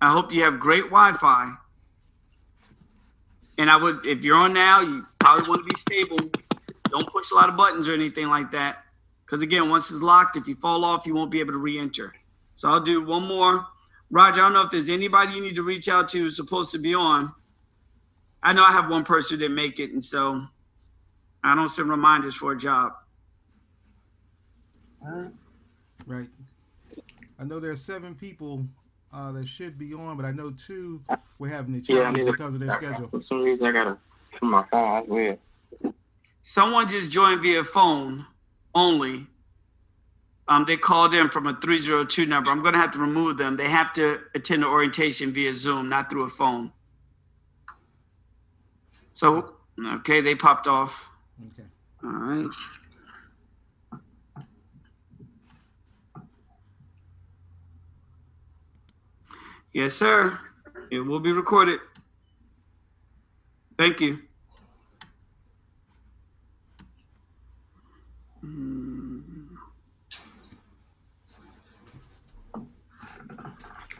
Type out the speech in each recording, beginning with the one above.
I hope you have great Wi-Fi. And I would, if you're on now, you probably want to be stable. Don't push a lot of buttons or anything like that. Because again, once it's locked, if you fall off, you won't be able to re-enter. So I'll do one more. Roger, I don't know if there's anybody you need to reach out to who's supposed to be on. I know I have one person who didn't make it, and so I don't send reminders for a job. Right. I know there are 7 people that should be on, but I know 2 were having a Yeah, I challenge need because of their schedule. for some reason I gotta turn my phone as well. Someone just joined via phone only. They called in from a 302 number. I'm going to have to remove them. They have to attend the orientation via Zoom, not through a phone. So, okay, they popped off. Okay. All right. Yes, sir. It will be recorded. Thank you.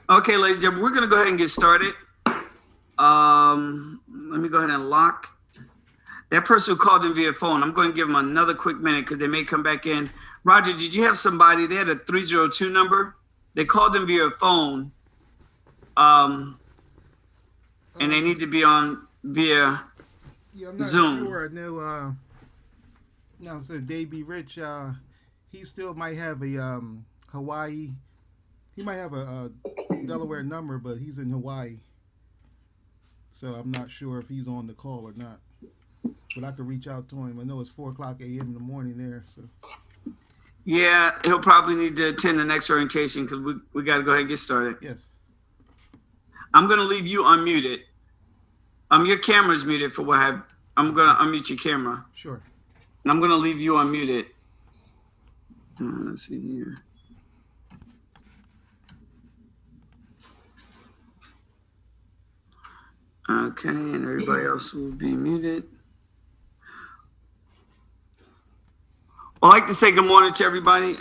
Okay, ladies and gentlemen, we're going to go ahead and get started. Let me go ahead and lock. That person who called in via phone, I'm going to give them another quick minute because they may come back in. Roger, did you have somebody? They had a 302 number. They called in via phone. And they need to be on via Yeah, I'm not Zoom. sure. I know. Now, so Dave B. Rich, he still might have a Hawaii. He might have a Delaware number, but he's in Hawaii. So I'm not sure if he's on the call or not. But I could reach out to him. I know it's 4:00 a.m. in the morning there. So Yeah, he'll probably need to attend the next orientation because we got to go ahead and get started. yes. I'm going to leave you unmuted. Your camera's muted for what have. I'm going to unmute your camera. Sure. And I'm going to leave you unmuted. Let's see here. Okay, and everybody else will be muted. I'd like to say good morning to everybody.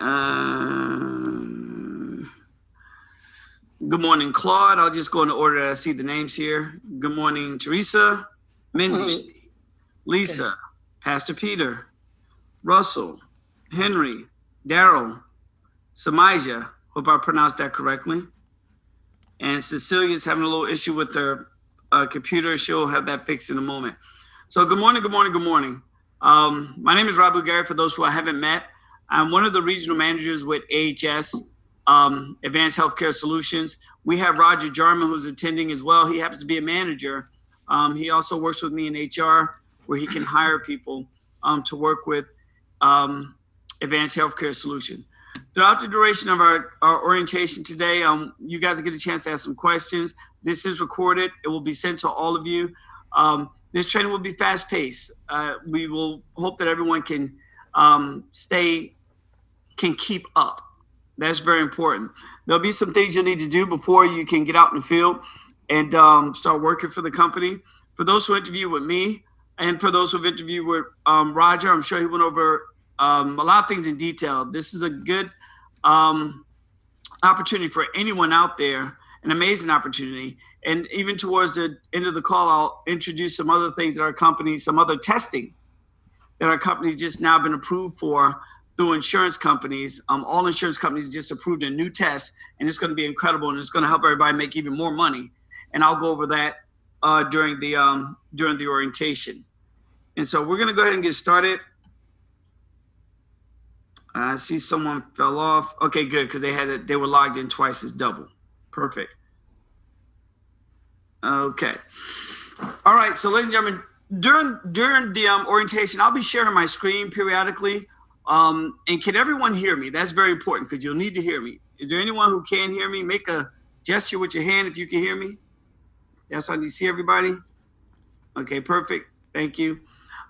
Good morning, Claude. I'll just go in the order that I see the names here. Good morning, Teresa, Mindy, Lisa, Pastor Peter, Russell, Henry, Daryl, Samijah. Hope I pronounced that correctly. And Cecilia's having a little issue with her computer. She'll have that fixed in a moment. So good morning, good morning, good morning. My name is Rob Gary. For those who I haven't met, I'm one of the regional managers with AHS, Advanced Healthcare Solutions. We have Roger Jarman, who's attending as well. He happens to be a manager. He also works with me in HR, where he can hire people to work with Advanced Healthcare Solution. Throughout the duration of our orientation today, you guys will get a chance to ask some questions. This is recorded. It will be sent to all of you. This training will be fast-paced. We will hope that everyone can keep up. That's very important. There'll be some things you'll need to do before you can get out in the field and start working for the company. For those who interview with me and for those who've interviewed with Roger, I'm sure he went over a lot of things in detail. This is a good opportunity for anyone out there, an amazing opportunity. And even towards the end of the call, I'll introduce some other things that our company, some other testing that our company's just now been approved for through insurance companies. All insurance companies just approved a new test, and it's going to be incredible, and it's going to help everybody make even more money. And I'll go over that during the orientation. And so we're going to go ahead and get started. I see someone fell off. Okay, good, because they were logged in twice as double. Perfect. Okay. All right. So, ladies and gentlemen, during the orientation, I'll be sharing my screen periodically. And can everyone hear me? That's very important because you'll need to hear me. Is there anyone who can hear me? Make a gesture with your hand if you can hear me. That's why you see everybody. Okay, perfect. Thank you.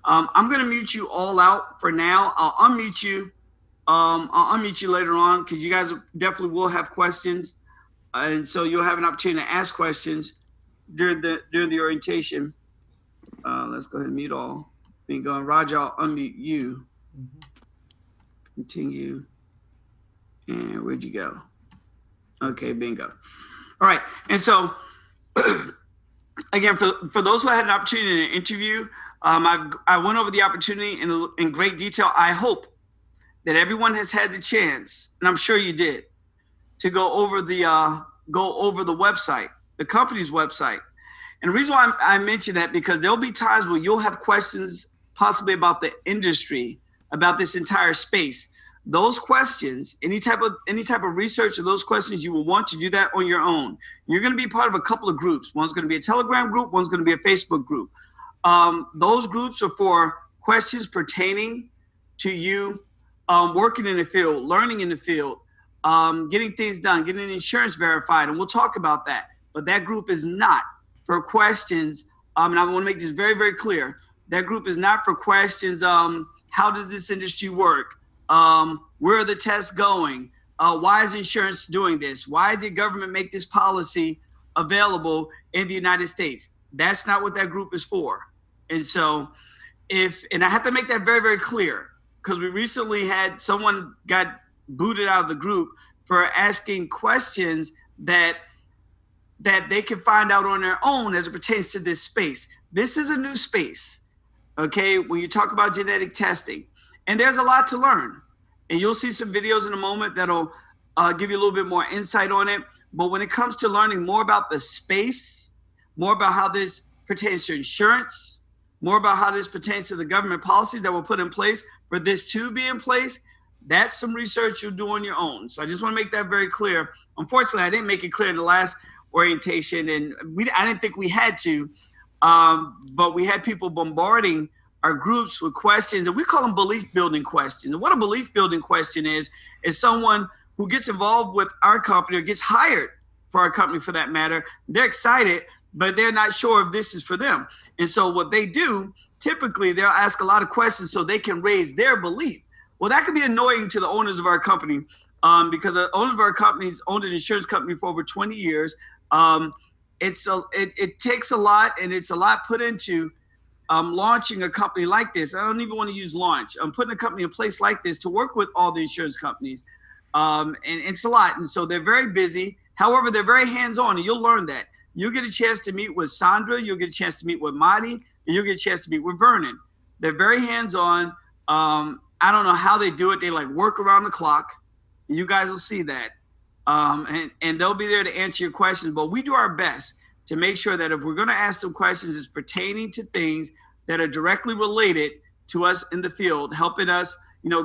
I'm going to mute you all out for now. I'll unmute you. I'll unmute you later on because you guys definitely will have questions. And so you'll have an opportunity to ask questions during the orientation. Let's go ahead and mute all. Bingo. And Roger, I'll unmute you. Mm-hmm. Continue. And where'd you go? Okay, bingo. All All right. And so, again, for those who had an opportunity to interview, I went over the opportunity in great detail. I hope that everyone has had the chance, and I'm sure you did, to go over the website, the company's website. And the reason why I mention that, because there'll be times where you'll have questions possibly about the industry, about this entire space. Those questions, any type of research of those questions, you will want to do that on your own. You're going to be part of a couple of groups. One's going to be a Telegram group. One's going to be a Facebook group. Those groups are for questions pertaining to you working in the field, learning in the field, getting things done, getting insurance verified, and we'll talk about that. But that group is not for questions, and I want to make this very, very clear. That group is not for questions, how does this industry work? Where are the tests going? Why is insurance doing this? Why did government make this policy available in the United States? That's not what that group is for. And so and I have to make that very, very clear, because we recently had someone got booted out of the group for asking questions that they can find out on their own as it pertains to this space. This is a new space, okay, when you talk about genetic testing. And there's a lot to learn. And you'll see some videos in a moment that'll give you a little bit more insight on it. But when it comes to learning more about the space, more about how this pertains to insurance, more about how this pertains to the government policies that were put in place for this to be in place, that's some research you'll do on your own. So I just want to make that very clear. Unfortunately, I didn't make it clear in the last orientation, and I didn't think we had to, but we had people bombarding our groups with questions, and we call them belief building questions. And what a belief building question is someone who gets involved with our company or gets hired for our company for that matter. They're excited, but they're not sure if this is for them. And so what they do, typically they'll ask a lot of questions so they can raise their belief. Well, that can be annoying to the owners of our company, because the owners of our companies owned an insurance company for over 20 years. It takes a lot, and it's a lot put into launching a company like this. I don't even want to use launch. I'm putting a company in place like this to work with all the insurance companies. And it's a lot. And so they're very busy. However, they're very hands-on, and you'll learn that. You'll get a chance to meet with Sandra. You'll get a chance to meet with Marty, and you'll get a chance to meet with Vernon. They're very hands-on. I don't know how they do it. They like work around the clock. You guys will see that. And they'll be there to answer your questions. But we do our best to make sure that if we're going to ask them questions, it's pertaining to things that are directly related to us in the field, helping us,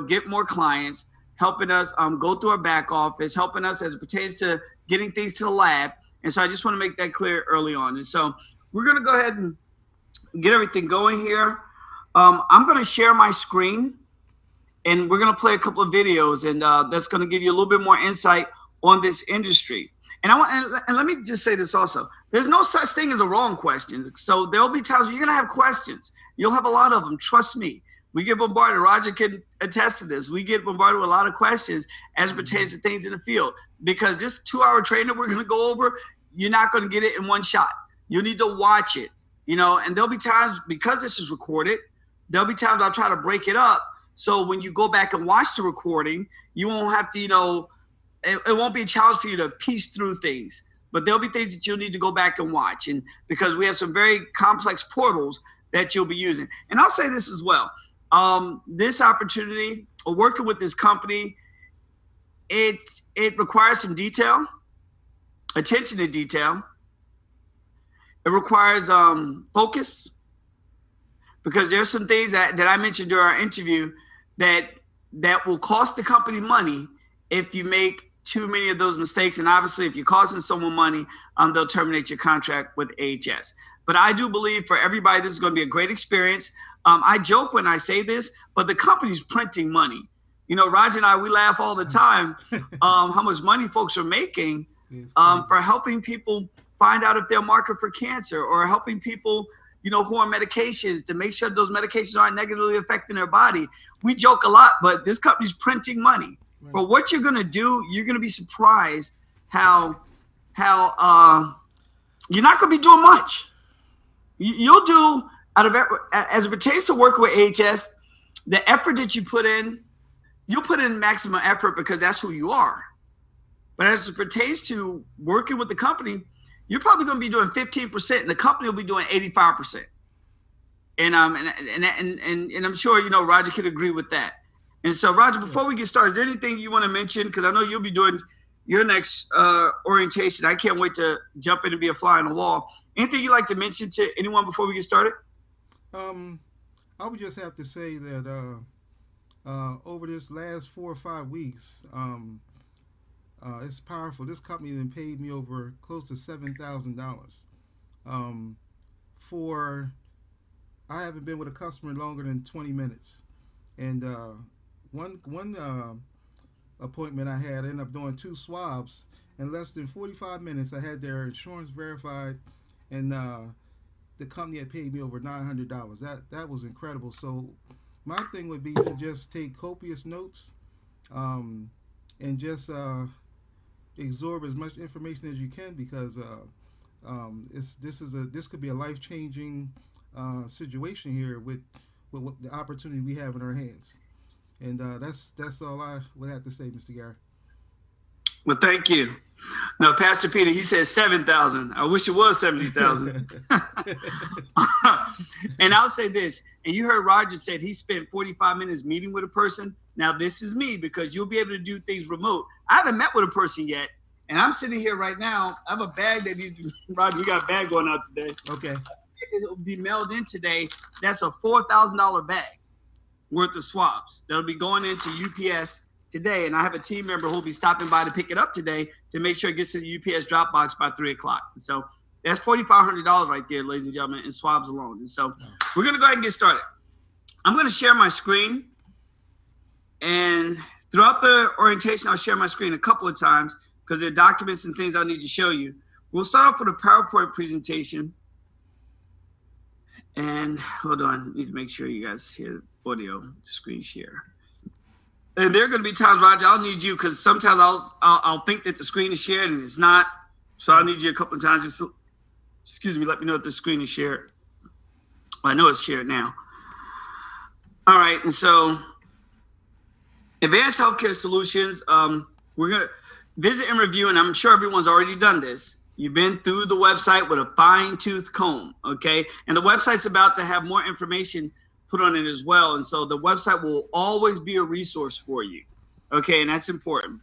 get more clients, helping us go through our back office, helping us as it pertains to getting things to the lab. And so I just want to make that clear early on. And so we're going to go ahead and get everything going here. I'm going to share my screen, and we're going to play a couple of videos, and that's going to give you a little bit more insight on this industry. And let me just say this also. There's no such thing as a wrong question. So there'll be times where you're going to have questions. You'll have a lot of them. Trust me. We get bombarded. Roger can attest to this. We get bombarded with a lot of questions as it pertains to things in the field, because this 2-hour training that we're going to go over, you're not going to get it in one shot. You need to watch it, and there'll be times, because this is recorded, there'll be times I'll try to break it up. So when you go back and watch the recording, you won't have to, it won't be a challenge for you to piece through things, but there'll be things that you'll need to go back and watch. And because we have some very complex portals that you'll be using. And I'll say this as well. This opportunity or working with this company, it requires some detail, attention to detail. It requires focus, because there's some things that I mentioned during our interview that will cost the company money if you make too many of those mistakes. And obviously, if you're costing someone money, they'll terminate your contract with AHS. But I do believe for everybody, this is going to be a great experience. I joke when I say this, but the company's printing money. Roger and I, we laugh all the time how much money folks are making for helping people find out if they're marked for cancer, or helping people, who are on medications, to make sure those medications aren't negatively affecting their body. We joke a lot, but this company's printing money. Right. But what you're going to do, you're going to be surprised how you're not going to be doing much. You'll do, as it pertains to working with AHS, the effort that you put in, you'll put in maximum effort because that's who you are. But as it pertains to working with the company, you're probably going to be doing 15%, and the company will be doing 85%. And I'm sure Roger could agree with that. And so, Roger, before we get started, is there anything you want to mention? Because I know you'll be doing your next orientation. I can't wait to jump in and be a fly on the wall. Anything you'd like to mention to anyone before we get started? I would just have to say that over this last 4 or 5 weeks, it's powerful. This company then paid me over close to $7,000 for. I haven't been with a customer longer than 20 minutes, and one appointment I had, I ended up doing 2 swabs. In less than 45 minutes, I had their insurance verified, and the company had paid me over $900. That was incredible. So my thing would be to just take copious notes, and just absorb as much information as you can, because this could be a life-changing situation here with the opportunity we have in our hands. And that's all I would have to say, Mr. Gary. Well, thank you. No, Pastor Peter, he said 7,000. I wish it was 70,000. And I'll say this, and you heard Roger said he spent 45 minutes meeting with a person. Now, this is me, because you'll be able to do things remote. I haven't met with a person yet, and I'm sitting here right now. I have a bag that Roger, we got a bag going out today. Okay. It will be mailed in today. That's a $4,000 bag worth of swabs that'll be going into UPS today, and I have a team member who'll be stopping by to pick it up today to make sure it gets to the UPS drop box by 3:00. So that's $4,500 right there, ladies and gentlemen, in swabs alone. And so we're gonna go ahead and get started. I'm gonna share my screen, and throughout the orientation, I'll share my screen a couple of times because there are documents and things I need to show you. We'll start off with a PowerPoint presentation. And hold on, need to make sure you guys hear audio screen share. And there are going to be times, Roger, I'll need you, because sometimes I'll think that the screen is shared and it's not. So I'll need you a couple of times. Just, excuse me, let me know if the screen is shared. Well, I know it's shared now. All right, and so Advanced Healthcare Solutions, we're going to visit and review, and I'm sure everyone's already done this. You've been through the website with a fine-tooth comb, okay? And the website's about to have more information put on it as well. And so the website will always be a resource for you, okay? And that's important.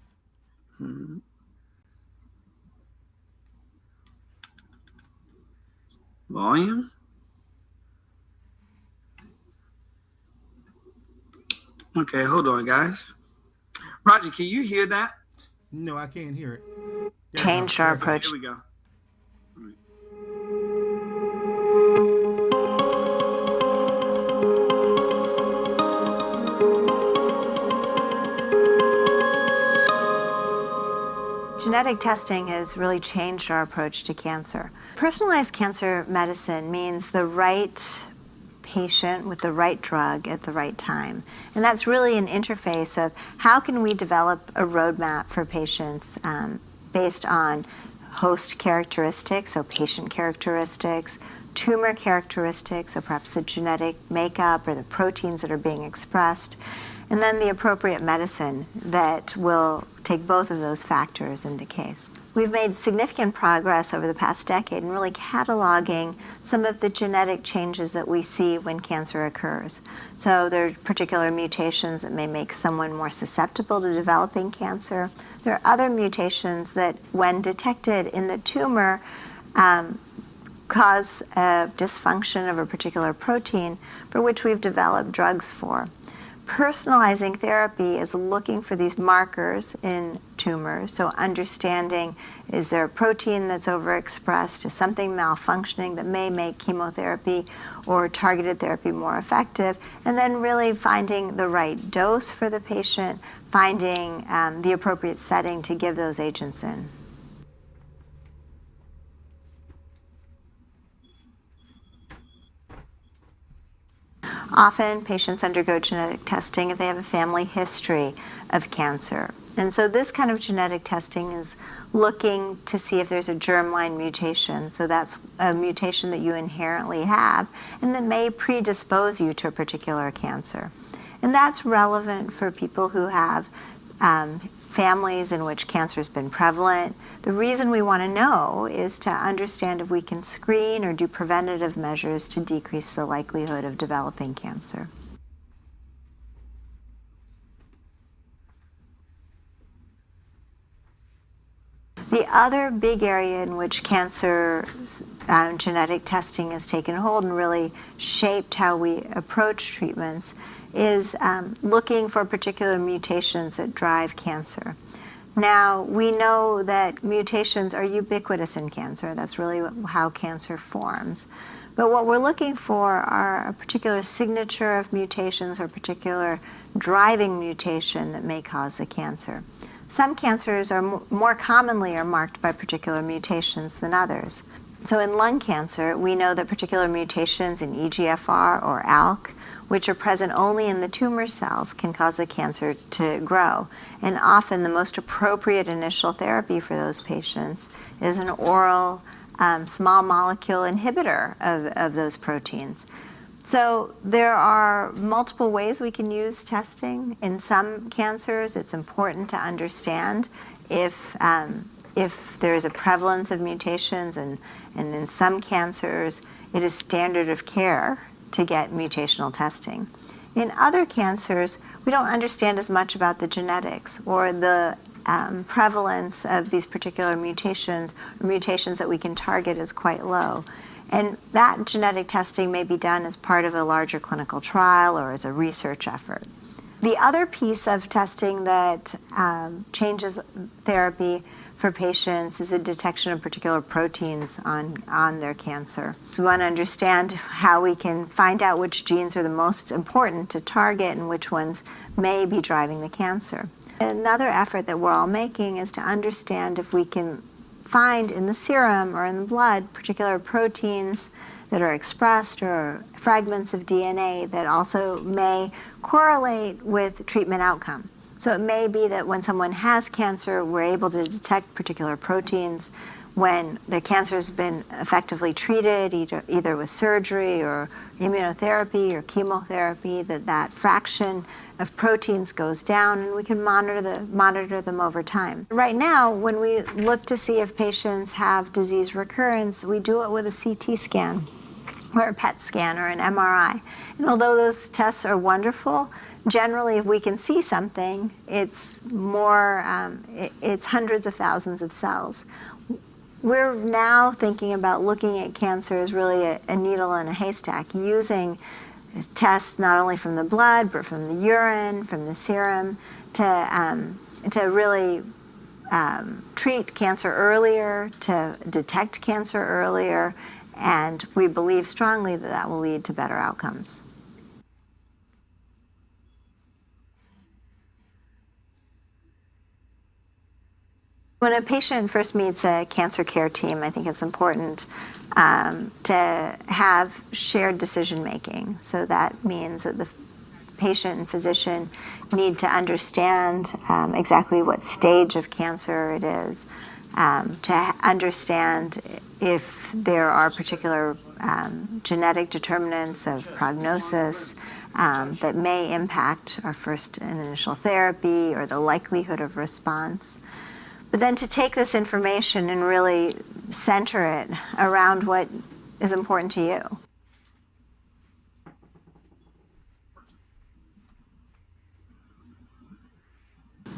Volume. Okay, hold on, guys. Roger, can you hear that? No, I can't hear it. Changed our approach. Here we go. Genetic testing has really changed our approach to cancer. Personalized cancer medicine means the right patient with the right drug at the right time. And that's really an interface of how can we develop a roadmap for patients based on host characteristics, so patient characteristics, tumor characteristics, so perhaps the genetic makeup or the proteins that are being expressed, and then the appropriate medicine that will take both of those factors into case. We've made significant progress over the past decade in really cataloging some of the genetic changes that we see when cancer occurs. So there are particular mutations that may make someone more susceptible to developing cancer. There are other mutations that, when detected in the tumor, cause a dysfunction of a particular protein for which we've developed drugs for. Personalizing therapy is looking for these markers in tumors, so understanding, is there a protein that's overexpressed, is something malfunctioning that may make chemotherapy or targeted therapy more effective, and then really finding the right dose for the patient, finding the appropriate setting to give those agents in. Often patients undergo genetic testing if they have a family history of cancer. And so this kind of genetic testing is looking to see if there's a germline mutation. So that's a mutation that you inherently have and that may predispose you to a particular cancer. And that's relevant for people who have families in which cancer has been prevalent. The reason we want to know is to understand if we can screen or do preventative measures to decrease the likelihood of developing cancer. The other big area in which cancer genetic testing has taken hold and really shaped how we approach treatments is looking for particular mutations that drive cancer. Now, we know that mutations are ubiquitous in cancer. That's really how cancer forms. But what we're looking for are a particular signature of mutations or particular driving mutation that may cause the cancer. Some cancers are more commonly are marked by particular mutations than others. So in lung cancer, we know that particular mutations in EGFR or ALK, which are present only in the tumor cells, can cause the cancer to grow. And often the most appropriate initial therapy for those patients is an oral small molecule inhibitor of those proteins. So there are multiple ways we can use testing. In some cancers, it's important to understand if there is a prevalence of mutations, and in some cancers, it is standard of care to get mutational testing. In other cancers, we don't understand as much about the genetics or the prevalence of these particular mutations, or mutations that we can target is quite low. And that genetic testing may be done as part of a larger clinical trial or as a research effort. The other piece of testing that changes therapy for patients is the detection of particular proteins on their cancer. So we want to understand how we can find out which genes are the most important to target and which ones may be driving the cancer. Another effort that we're all making is to understand if we can find in the serum or in the blood particular proteins that are expressed or fragments of DNA that also may correlate with treatment outcome. So it may be that when someone has cancer, we're able to detect particular proteins. When the cancer has been effectively treated, either with surgery or immunotherapy or chemotherapy, that fraction of proteins goes down, and we can monitor them over time. Right now, when we look to see if patients have disease recurrence, we do it with a CT scan or a PET scan or an MRI. And although those tests are wonderful, generally if we can see something, it's hundreds of thousands of cells. We're now thinking about looking at cancer as really a needle in a haystack, using tests not only from the blood, but from the urine, from the serum, to really treat cancer earlier, to detect cancer earlier, and we believe strongly that that will lead to better outcomes. When a patient first meets a cancer care team, I think it's important to have shared decision making. So that means that the patient and physician need to understand exactly what stage of cancer it is, to understand if there are particular genetic determinants of prognosis that may impact our first and initial therapy or the likelihood of response. But then to take this information and really center it around what is important to you.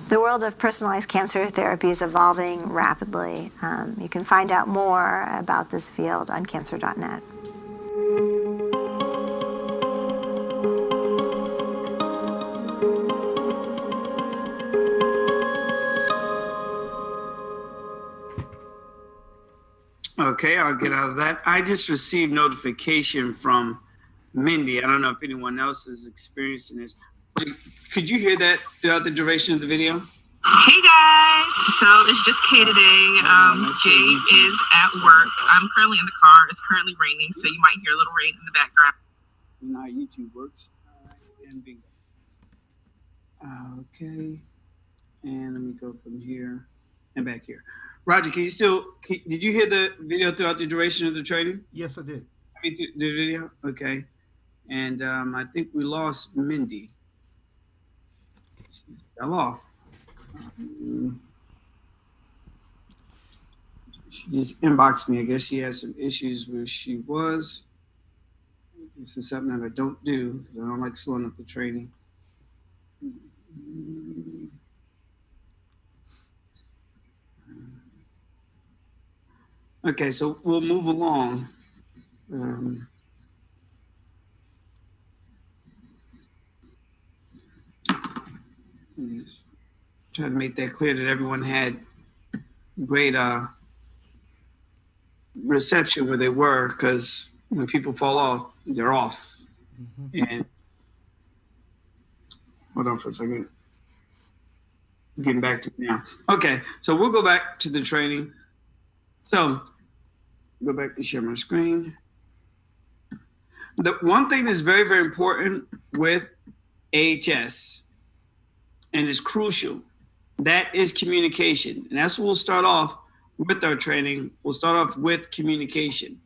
The world of personalized cancer therapy is evolving rapidly. You can find out more about this field on cancer.net. Okay, I'll get out of that. I just received notification from Mindy. I don't know if anyone else is experiencing this. Could you hear that throughout the duration of the video? Hey guys, so it's just Kay today. Jay is at work. I'm currently in the car. It's currently raining, so you might hear a little rain in the background. You know how YouTube works. And bingo. Okay, and let me go from here and back here. Roger, did you hear the video throughout the duration of the training? Yes, I did. The video? Okay. And I think we lost Mindy. She fell off. She just inboxed me. I guess she has some issues where she was. This is something that I don't do because I don't like slowing up the training. Okay, so we'll move along. Try to make that clear that everyone had great reception where they were, because when people fall off, they're off. And hold on for a second. Getting back to now. Okay, so we'll go back to the training. So go back to share my screen. The one thing that's very, very important with AHS, and is crucial, that is communication. And that's what we'll start off with our training. We'll start off with communication.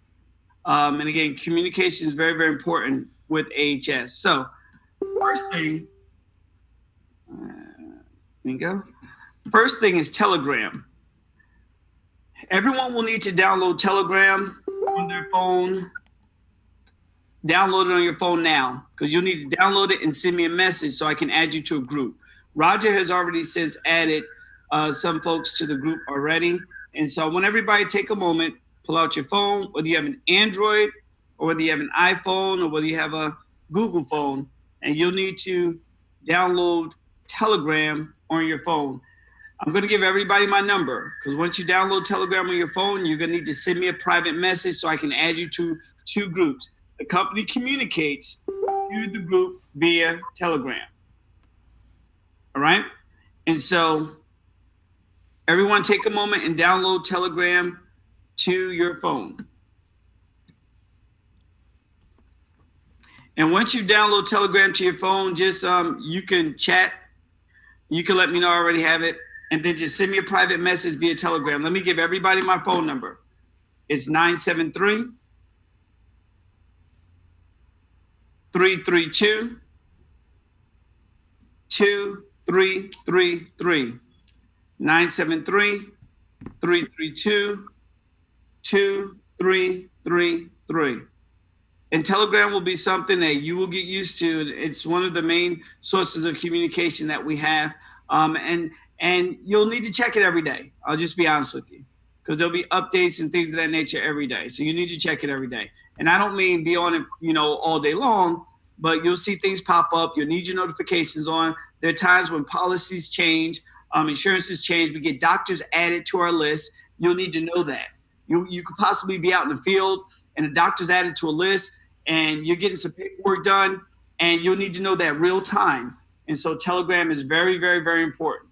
And again, communication is very, very important with AHS. So first thing, bingo. First thing is Telegram. Everyone will need to download Telegram on their phone. Download it on your phone now, because you'll need to download it and send me a message so I can add you to a group. Roger has already since added some folks to the group already. And so I want everybody to take a moment, pull out your phone, whether you have an Android or whether you have an iPhone or whether you have a Google phone, and you'll need to download Telegram on your phone. I'm going to give everybody my number, because once you download Telegram on your phone, you're going to need to send me a private message so I can add you to two groups. The company communicates to the group via Telegram. All right? And so everyone take a moment and download Telegram to your phone. And once you download Telegram to your phone, just you can chat. You can let me know I already have it. And then just send me a private message via Telegram. Let me give everybody my phone number. It's 973 332 2333. 973 332 2333. And Telegram will be something that you will get used to. It's one of the main sources of communication that we have. And you'll need to check it every day. I'll just be honest with you, because there'll be updates and things of that nature every day. So you need to check it every day. And I don't mean be on it, all day long, but you'll see things pop up. You'll need your notifications on. There are times when policies change, insurances change. We get doctors added to our list. You'll need to know that. You could possibly be out in the field and a doctor's added to a list and you're getting some paperwork done, and you'll need to know that real time. And so Telegram is very, very, very important.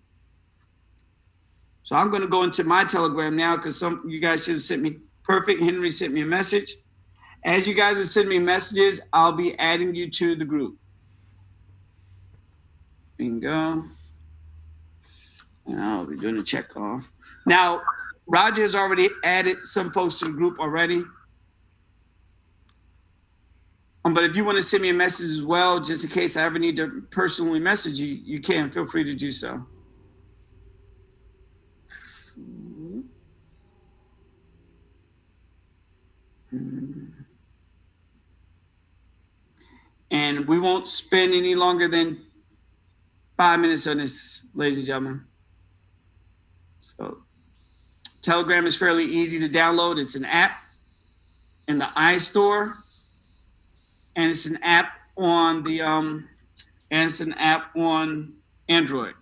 So I'm going to go into my Telegram now, because some of you guys should have sent me. Perfect. Henry sent me a message. As you guys are sending me messages, I'll be adding you to the group. Bingo. And I'll be doing a check off. Now, Roger has already added some folks to the group already. But if you want to send me a message as well, just in case I ever need to personally message you, you can. Feel free to do so. And we won't spend any longer than 5 minutes on this, ladies and gentlemen. So Telegram is fairly easy to download. It's an app in the iStore, and it's an app on the Android.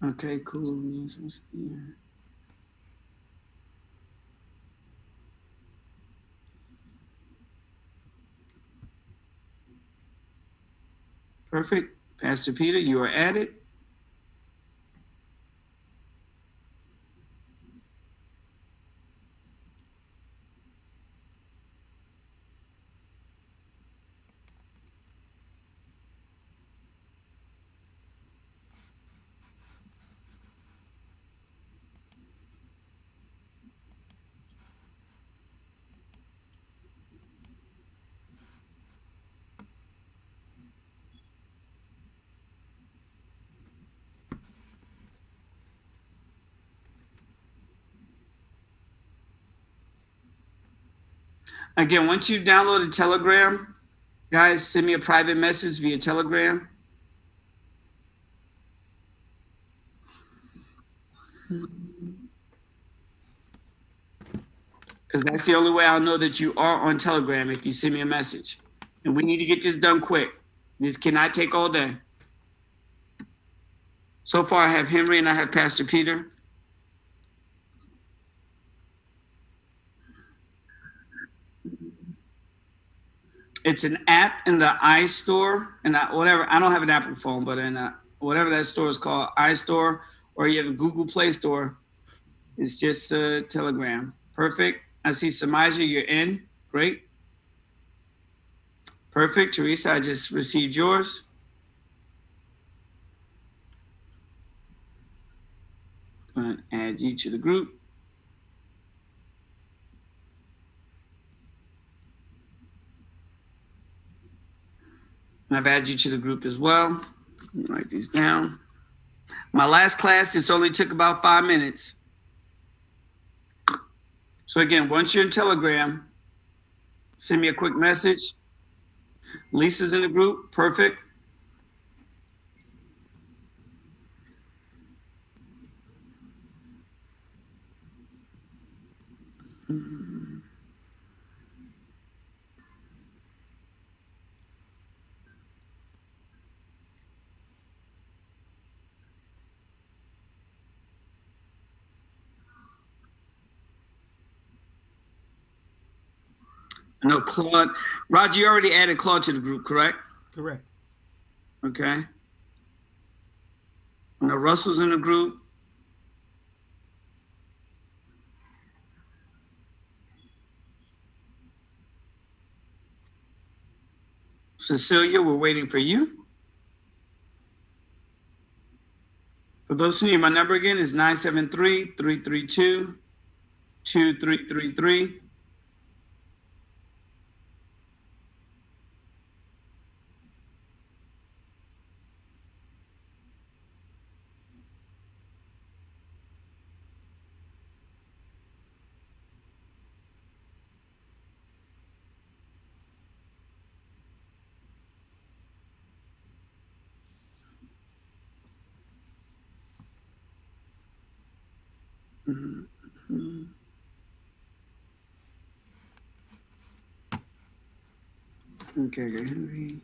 Okay, cool. Perfect. Pastor Peter, you are added. Again, once you download a Telegram, guys, send me a private message via Telegram. Because that's the only way I'll know that you are on Telegram, if you send me a message. And we need to get this done quick. This cannot take all day. So far, I have Henry and I have Pastor Peter. It's an app in the iStore, and whatever. I don't have an Apple phone, but in whatever that store is called, iStore, or you have a Google Play Store. It's just Telegram. Perfect. I see Samaja, you're in. Great. Perfect. Teresa, I just received yours. I'm going to add you to the group. And I've added you to the group as well. Write these down. My last class, this only took about 5 minutes. So again, once you're in Telegram, send me a quick message. Lisa's in the group. Perfect. I know Claude. Roger, you already added Claude to the group, correct? Correct. Okay. I know Russell's in the group. Cecilia, we're waiting for you. For those of you, my number again is 973-332-2333. Okay, Henry.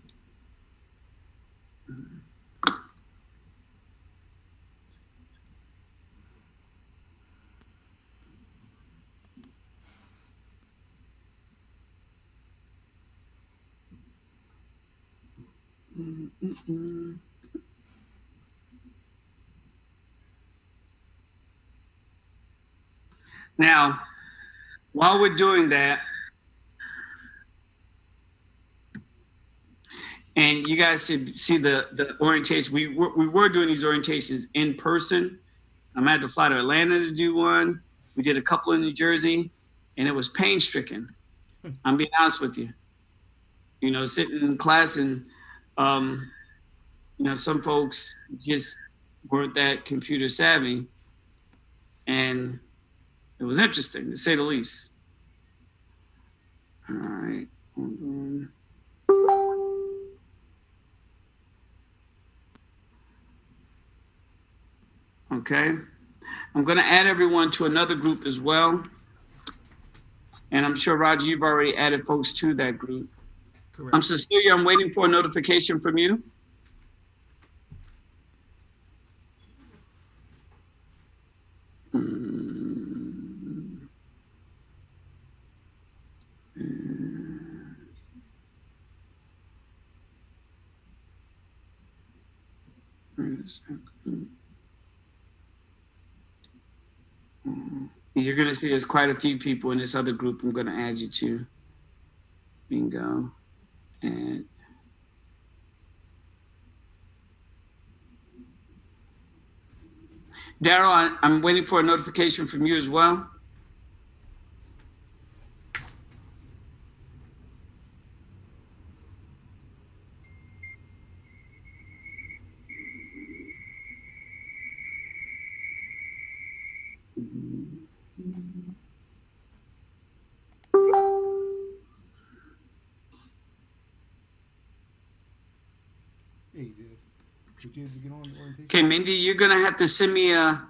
Now, while we're doing that, and you guys should see the orientation. We were doing these orientations in person. I'm had to fly to Atlanta to do one. We did a couple in New Jersey, and it was pain-stricken. I'm being honest with you. You know, sitting in class and, you know, some folks just weren't that computer savvy. And it was interesting, to say the least. All right. Hold on. Okay. I'm going to add everyone to another group as well. And I'm sure, Roger, you've already added folks to that group. Correct. Cecilia, I'm waiting for a notification from you. You're going to see there's quite a few people in this other group I'm going to add you to. Bingo. And Daryl, I'm waiting for a notification from you as well. Yeah, he did. So kids to get on the orientation. Okay, Mindy, you're gonna have to send me a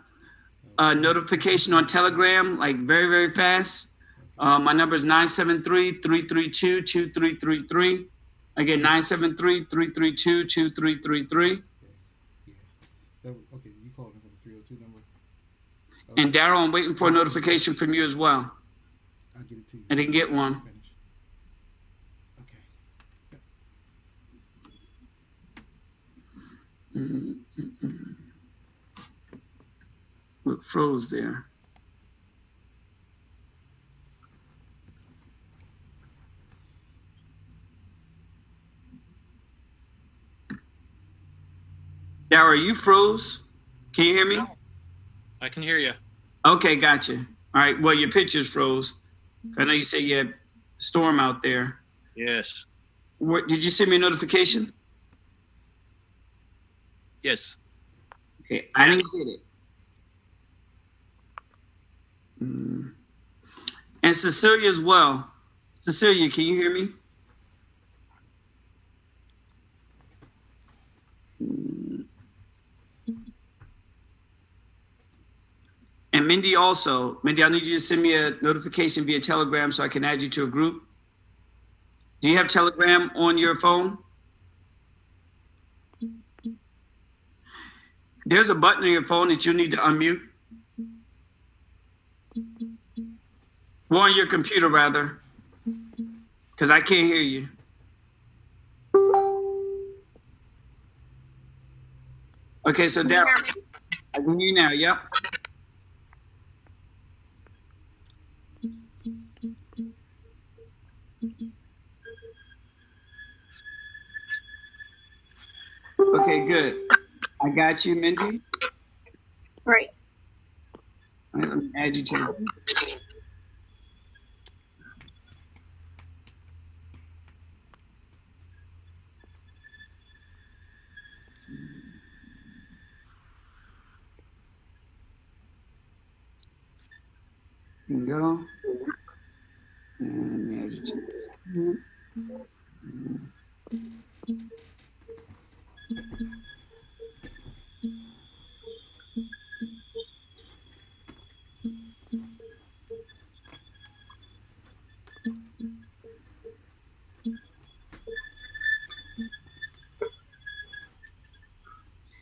notification on Telegram, like very, very fast. My number is 973-332-2333. Again, 973-332-2333. Yeah. Okay, you called him from the 302 number. And Daryl, I'm waiting for a notification from you as well. I'll get it to you. I didn't get one. Finish. Okay. What froze there? Daryl, you froze? Can you hear me? I can hear you. Okay, gotcha. All right. Well, your pictures froze. I know you said you had storm out there. Yes. What, did you send me a notification? Yes. Okay, I didn't get it. And Cecilia as well. Cecilia, can you hear me? And Mindy also. Mindy, I need you to send me a notification via Telegram so I can add you to a group. Do you have Telegram on your phone? There's a button on your phone that you need to unmute. Or on your computer, rather. Because I can't hear you. Okay, so Daryl, I can hear you now. Yep. Okay, good. I got you, Mindy. Right. All right, let me add you to the group. Here we go. And let me add you to the group.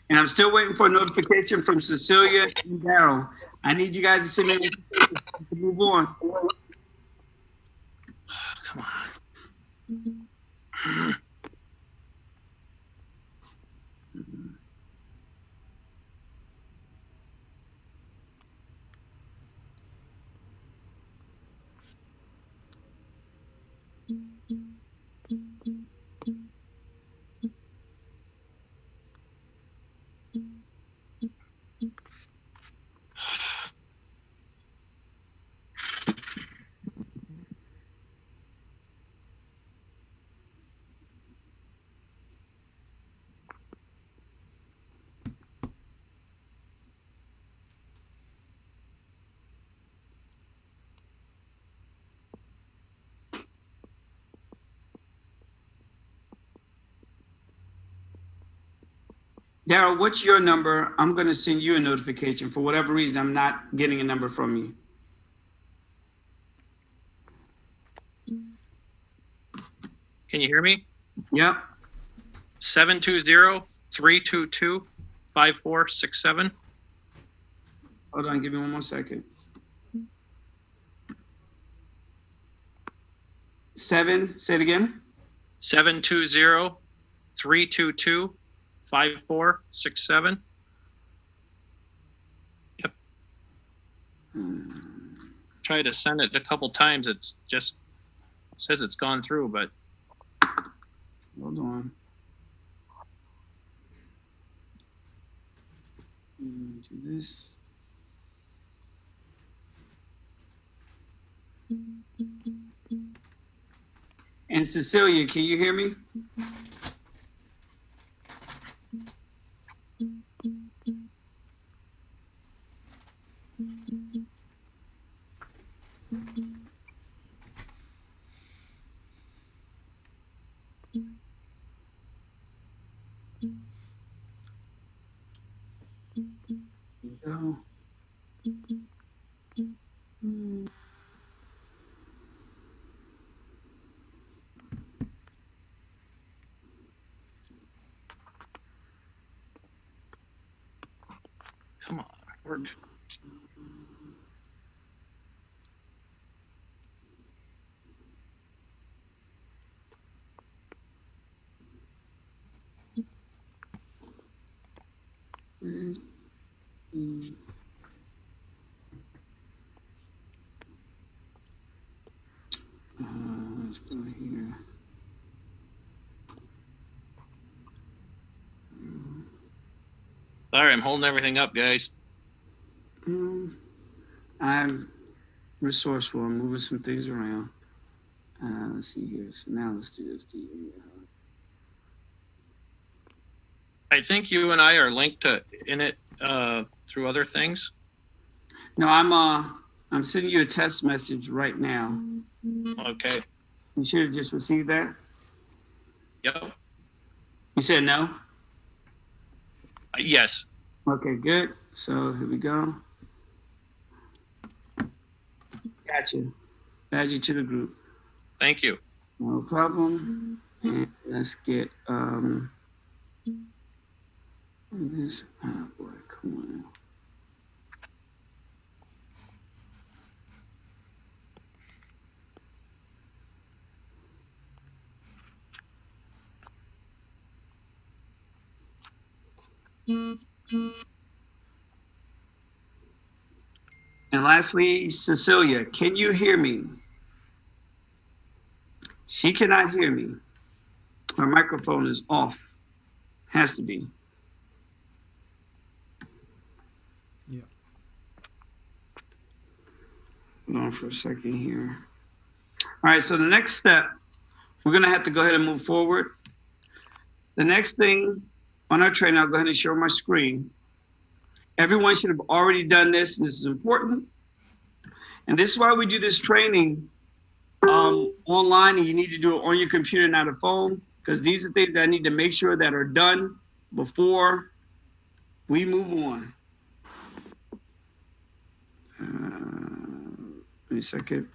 And I'm still waiting for a notification from Cecilia and Daryl. I need you guys to send me a notification to move on. Come on. Daryl, what's your number? I'm going to send you a notification. For whatever reason, I'm not getting a number from you. Can you hear me? Yep. 720-322-5467. Hold on. Give me one more second. 7, say it again. 720-322-5467. Yep. Tried to send it a couple times. It's just says it's gone through, but Hold on. Do this. And Cecilia, can you hear me? go. Come on, work. Let's go here. Sorry, I'm holding everything up, guys. I'm resourceful. I'm moving some things around. Let's see here. So now let's do this. I think you and I are linked to in it through other things. No, I'm sending you a test message right now. Okay. You should have just received that. Yep. You said no? Yes. Okay, good. So here we go. Gotcha. Add you to the group. Thank you. No problem. And let's get this. Oh boy, come on. And lastly, Cecilia, can you hear me? She cannot hear me. Her microphone is off. Has to be. Yeah. Hold on for a second here. All right, so the next step, we're gonna have to go ahead and move forward. The next thing on our training, I'll go ahead and share my screen. Everyone should have already done this, and this is important. And this is why we do this training online, and you need to do it on your computer, not a phone, because these are things that I need to make sure that are done before we move on. Wait a second.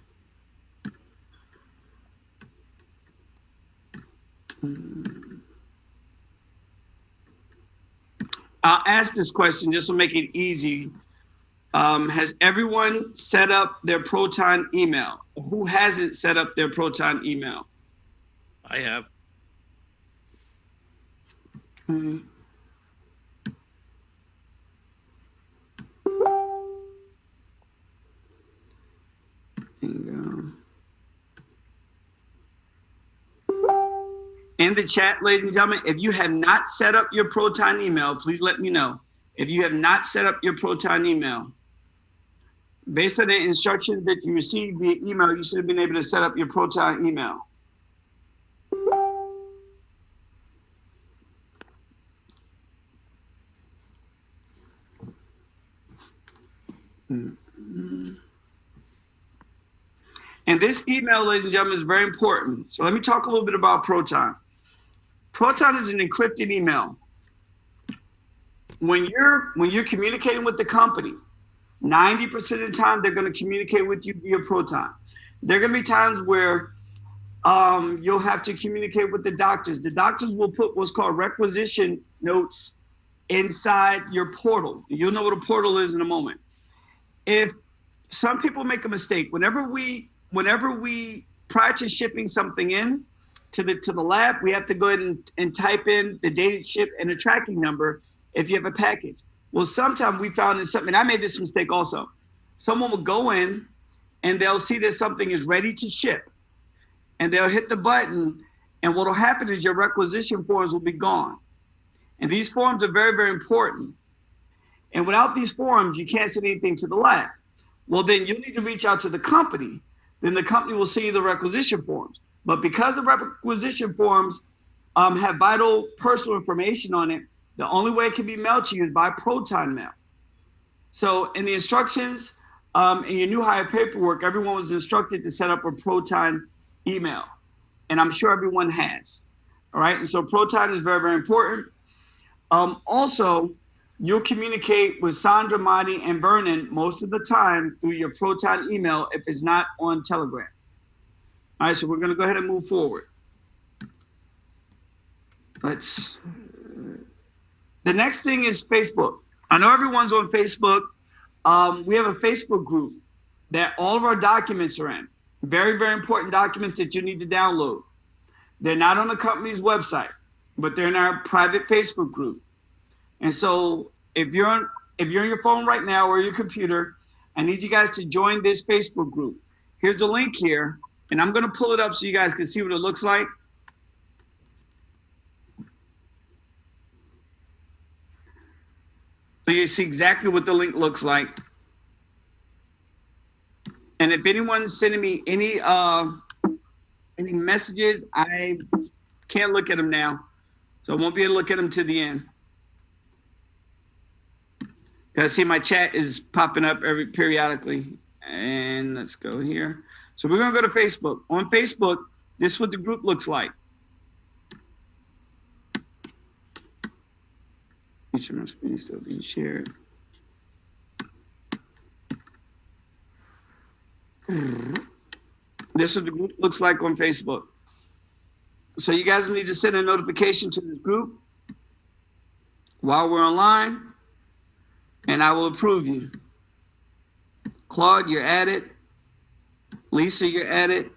I'll ask this question just to make it easy. Has everyone set up their Proton email? Who hasn't set up their Proton email? I have. Okay. Bingo. In the chat, ladies and gentlemen, if you have not set up your Proton email, please let me know. If you have not set up your Proton email, based on the instructions that you received via email, you should have been able to set up your Proton email. And this email, ladies and gentlemen, is very important. So let me talk a little bit about Proton. Proton is an encrypted email. When you're communicating with the company, 90% of the time they're going to communicate with you via Proton. There are going to be times where you'll have to communicate with the doctors. The doctors will put what's called requisition notes inside your portal. You'll know what a portal is in a moment. If some people make a mistake, whenever we prior to shipping something in to the lab, we have to go ahead and type in the dated ship and a tracking number if you have a package. Well, sometimes we found in something, and I made this mistake also. Someone will go in and they'll see that something is ready to ship, and they'll hit the button, and what will happen is your requisition forms will be gone. And these forms are very, very important. And without these forms, you can't send anything to the lab. Well, then you need to reach out to the company. Then the company will send you the requisition forms. But because the requisition forms have vital personal information on it, the only way it can be mailed to you is by Proton mail. So in the instructions, in your new hire paperwork, everyone was instructed to set up a Proton email. And I'm sure everyone has. All right, and so Proton is very, very important. Also, You'll communicate with Sandra, Marty, and Vernon most of the time through your Proton email if it's not on Telegram. All right, so we're going to go ahead and move forward. The next thing is Facebook. I know everyone's on Facebook. We have a Facebook group that all of our documents are in. Very, very important documents that you need to download. They're not on the company's website, but they're in our private Facebook group. And so if you're on your phone right now or your computer, I need you guys to join this Facebook group. Here's the link here, and I'm going to pull it up so you guys can see what it looks like. So you see exactly what the link looks like. And if anyone's sending me any messages, I can't look at them now. So I won't be able to look at them to the end. Because I see my chat is popping up periodically. And let's go here. So we're going to go to Facebook. On Facebook, this is what the group looks like. Each of my screen is still being shared. This is what the group looks like on Facebook. So you guys need to send a notification to this group while we're online, and I will approve you. Claude, you're added. Lisa, you're added.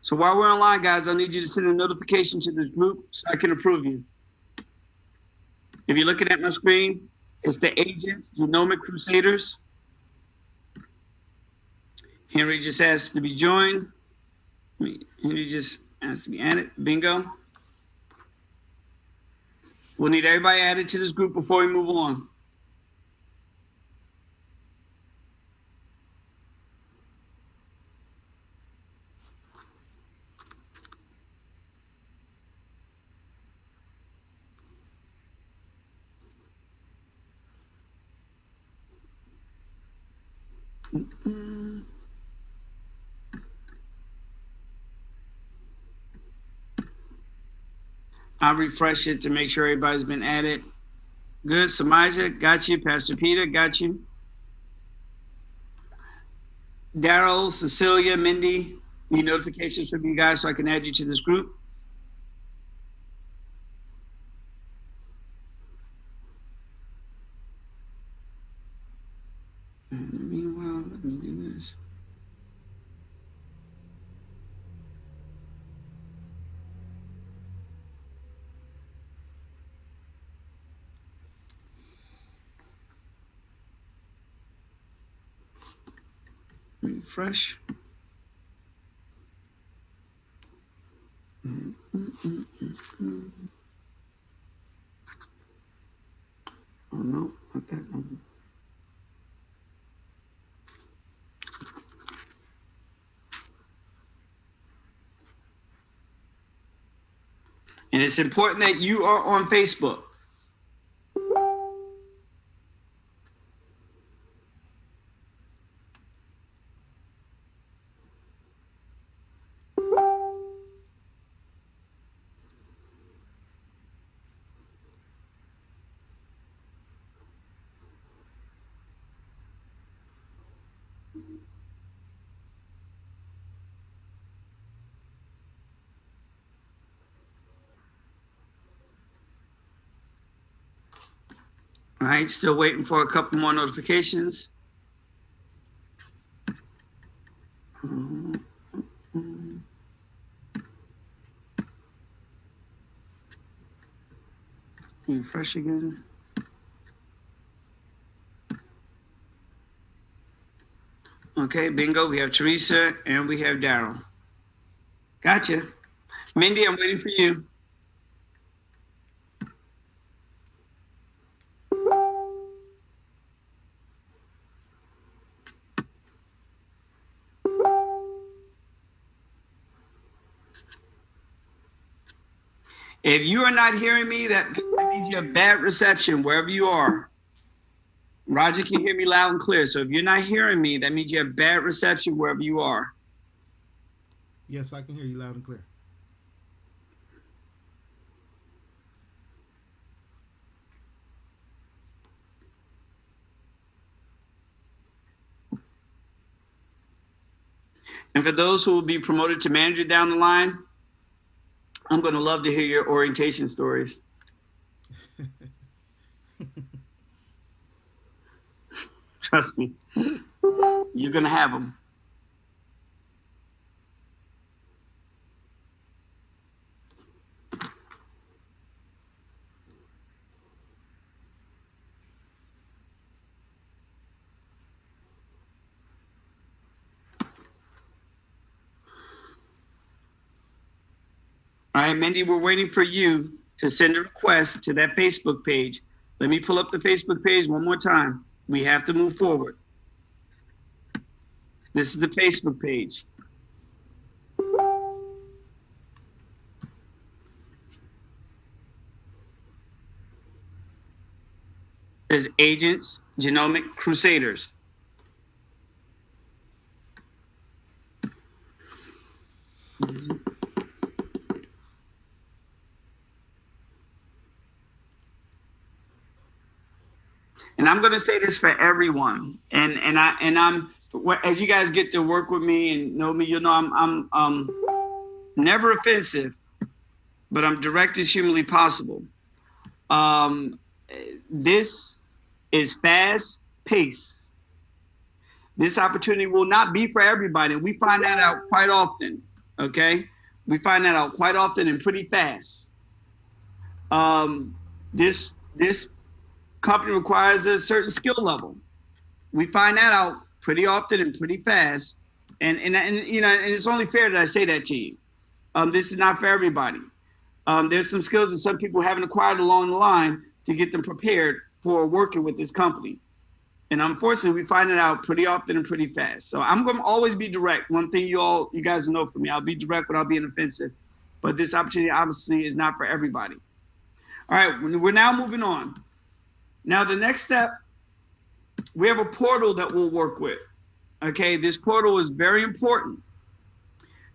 So while we're online, guys, I need you to send a notification to this group so I can approve you. If you're looking at my screen, it's the Agents, Genomic Crusaders. Henry just asked to be joined. Henry just asked to be added. Bingo. We'll need everybody added to this group before we move on. I'll refresh it to make sure everybody's been added. Good. Samaja, got you. Pastor Peter, got you. Daryl, Cecilia, Mindy, need notifications from you guys so I can add you to this group. And meanwhile, let me do this. Refresh. Oh no, not that one. And it's important that you are on Facebook. All right, still waiting for a couple more notifications. Refresh again. Okay, bingo. We have Teresa and we have Daryl. Gotcha. Mindy, I'm waiting for you. If you are not hearing me, that means you have bad reception wherever you are. Roger can hear me loud and clear. So if you're not hearing me, that means you have bad reception wherever you are. Yes, I can hear you loud and clear. And for those who will be promoted to manager down the line, I'm going to love to hear your orientation stories. Trust me, you're going to have them. All right, Mindy, we're waiting for you to send a request to that Facebook page. Let me pull up the Facebook page one more time. We have to move forward. This is the Facebook page. There's Agents Genomic Crusaders. And I'm going to say this for everyone. And I'm as you guys get to work with me and know me, you'll know I'm never offensive, but I'm direct as humanly possible. This is fast pace. This opportunity will not be for everybody. We find that out quite often. Okay, we find that out quite often and pretty fast. This company requires a certain skill level. We find that out pretty often and pretty fast. And you know, and it's only fair that I say that to you. This is not for everybody. There's some skills that some people haven't acquired along the line to get them prepared for working with this company. And unfortunately, we find it out pretty often and pretty fast. So I'm going to always be direct. One thing you guys know from me, I'll be direct without being offensive. But this opportunity obviously is not for everybody. All right, we're now moving on. Now, the next step, we have a portal that we'll work with. Okay, this portal is very important.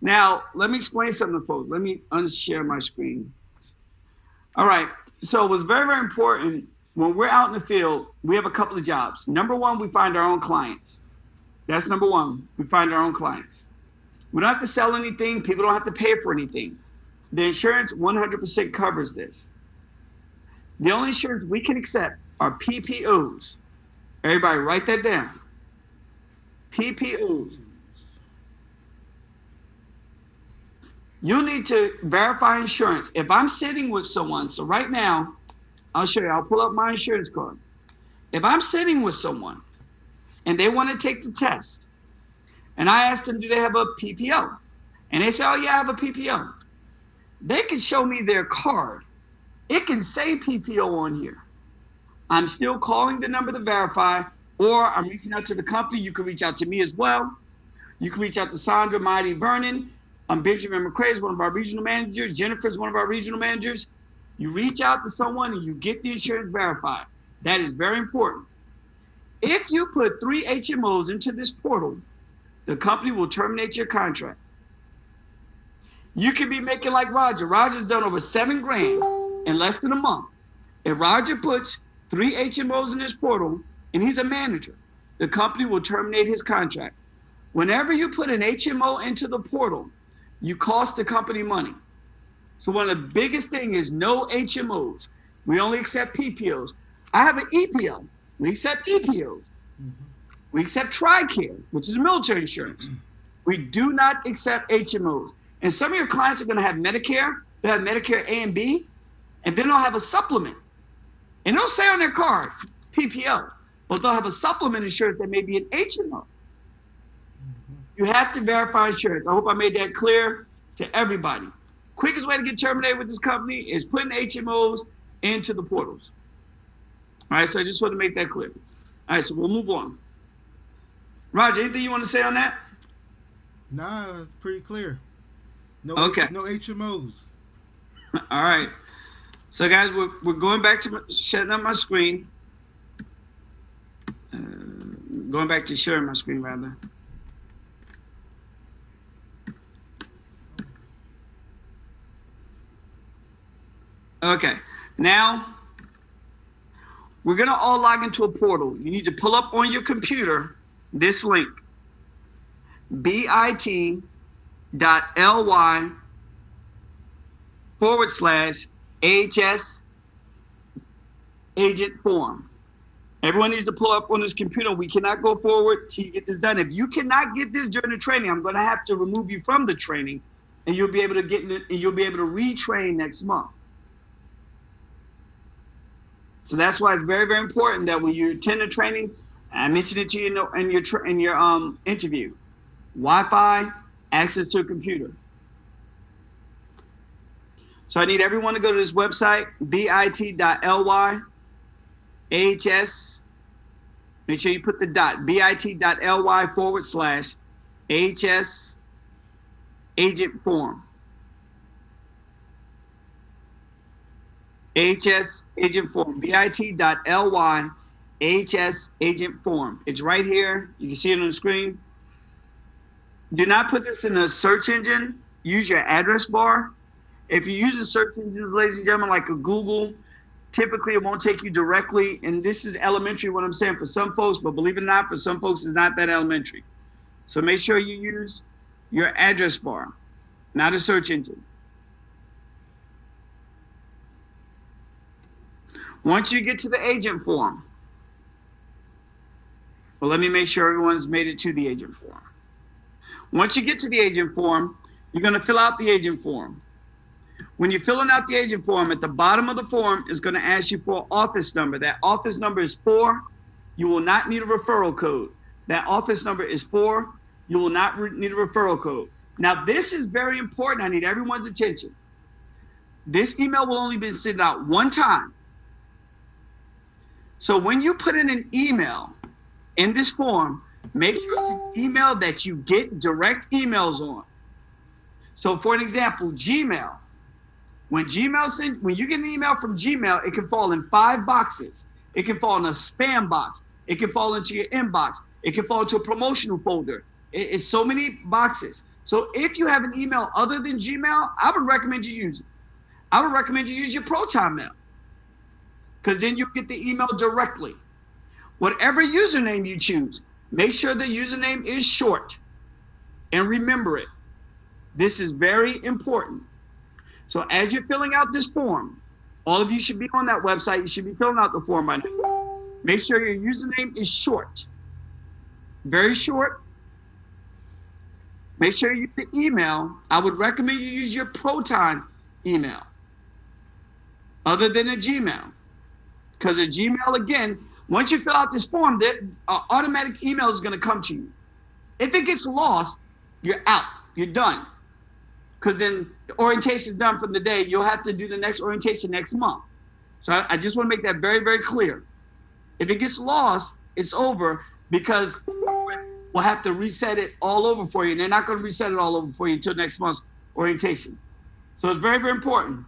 Now, let me explain something to folks. Let me unshare my screen. All right, so what's very, very important, when we're out in the field, we have a couple of jobs. Number one, we find our own clients. That's number one, we find our own clients. We don't have to sell anything. People don't have to pay for anything. The insurance 100% covers this. The only insurance we can accept are PPOs. Everybody write that down. PPOs. You need to verify insurance. If I'm sitting with someone, so right now, I'll show you, I'll pull up my insurance card. If I'm sitting with someone and they want to take the test, and I ask them, do they have a PPO? And they say, oh yeah, I have a PPO. They can show me their card. It can say PPO on here. I'm still calling the number to verify, or I'm reaching out to the company. You can reach out to me as well. You can reach out to Sandra, Mighty, Vernon. Benjamin McCray is one of our regional managers. Jennifer is one of our regional managers. You reach out to someone and you get the insurance verified. That is very important. If you put 3 HMOs into this portal, the company will terminate your contract. You can be making like Roger. Roger's done over $7 grand in less than a month. If Roger puts 3 HMOs in this portal and he's a manager, the company will terminate his contract. Whenever you put an HMO into the portal, you cost the company money. So one of the biggest things is no HMOs. We only accept PPOs. I have an EPO. We accept EPOs. We accept TRICARE, which is military insurance. We do not accept HMOs. And some of your clients are going to have Medicare. They'll have Medicare A and B, and then they'll have a supplement. And they'll say on their card, PPO, but they'll have a supplement insurance that may be an HMO. You have to verify insurance. I hope I made that clear to everybody. Quickest way to get terminated with this company is putting HMOs into the portals. All right, so I just want to make that clear. All right, so we'll move on. Roger, anything you want to say on that? Nah, it's pretty clear. No, okay. No HMOs. All right. So guys, we're going back to shutting up my screen. Going back to sharing my screen, rather. Okay, now we're gonna all log into a portal. You need to pull up on your computer this link. bit.ly/AHS agent form. Everyone needs to pull up on this computer. We cannot go forward till you get this done. If you cannot get this during the training, I'm going to have to remove you from the training, and you'll be able to retrain next month. So that's why it's very, very important that when you attend the training, I mentioned it to you in your interview, Wi-Fi, access to a computer. So I need everyone to go to this website, bit.ly/AHS. Make sure you put the dot, bit.ly/AHS agent form. AHS agent form, bit.ly/AHS agent form. It's right here. You can see it on the screen. Do not put this in a search engine. Use your address bar. If you use the search engines, ladies and gentlemen, like a Google, typically it won't take you directly. And this is elementary, what I'm saying for some folks, but believe it or not, for some folks, it's not that elementary. So make sure you use your address bar, not a search engine. Once you get to the agent form, well, let me make sure everyone's made it to the agent form. Once you get to the agent form, you're going to fill out the agent form. When you're filling out the agent form, at the bottom of the form is going to ask you for an office number. That office number is 4. You will not need a referral code. That office number is 4. You will not need a referral code. Now, this is very important. I need everyone's attention. This email will only be sent out one time. So when you put in an email in this form, make sure it's an email that you get direct emails on. So for an example, Gmail. When you get an email from Gmail, it can fall in 5 boxes. It can fall in a spam box. It can fall into your inbox. It can fall into a promotional folder. It's so many boxes. So if you have an email other than Gmail, I would recommend you use it. I would recommend you use your Proton Mail, because then you get the email directly. Whatever username you choose, make sure the username is short, and remember it. This is very important. So as you're filling out this form, all of you should be on that website. You should be filling out the form by now. Make sure your username is short, very short. Make sure you use the email. I would recommend you use your Proton email other than a Gmail. Because a Gmail, again, once you fill out this form, an automatic email is going to come to you. If it gets lost, you're out. You're done. Because then the orientation is done for the day. You'll have to do the next orientation next month. So I just want to make that very, very clear. If it gets lost, it's over, because we'll have to reset it all over for you. And they're not going to reset it all over for you until next month's orientation. So it's very, very important.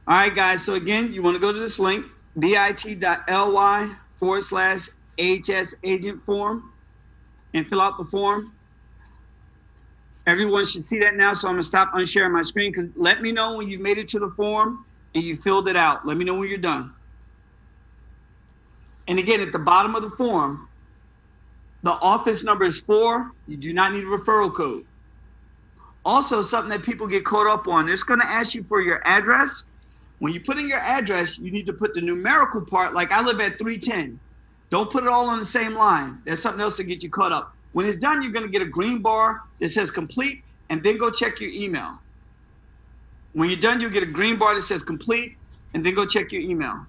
All right, guys. So again, you want to go to this link, bit.ly/AHS agent form, and fill out the form. Everyone should see that now. So I'm going to stop unsharing my screen, because let me know when you've made it to the form and you filled it out. Let me know when you're done. And again, at the bottom of the form, the office number is 4. You do not need a referral code. Also, something that people get caught up on, it's going to ask you for your address. When you put in your address, you need to put the numerical part, like I live at 310. Don't put it all on the same line. There's something else to get you caught up. When it's done, you're going to get a green bar that says complete, and then go check your email. When you're done, you'll get a green bar that says complete, and then go check your email.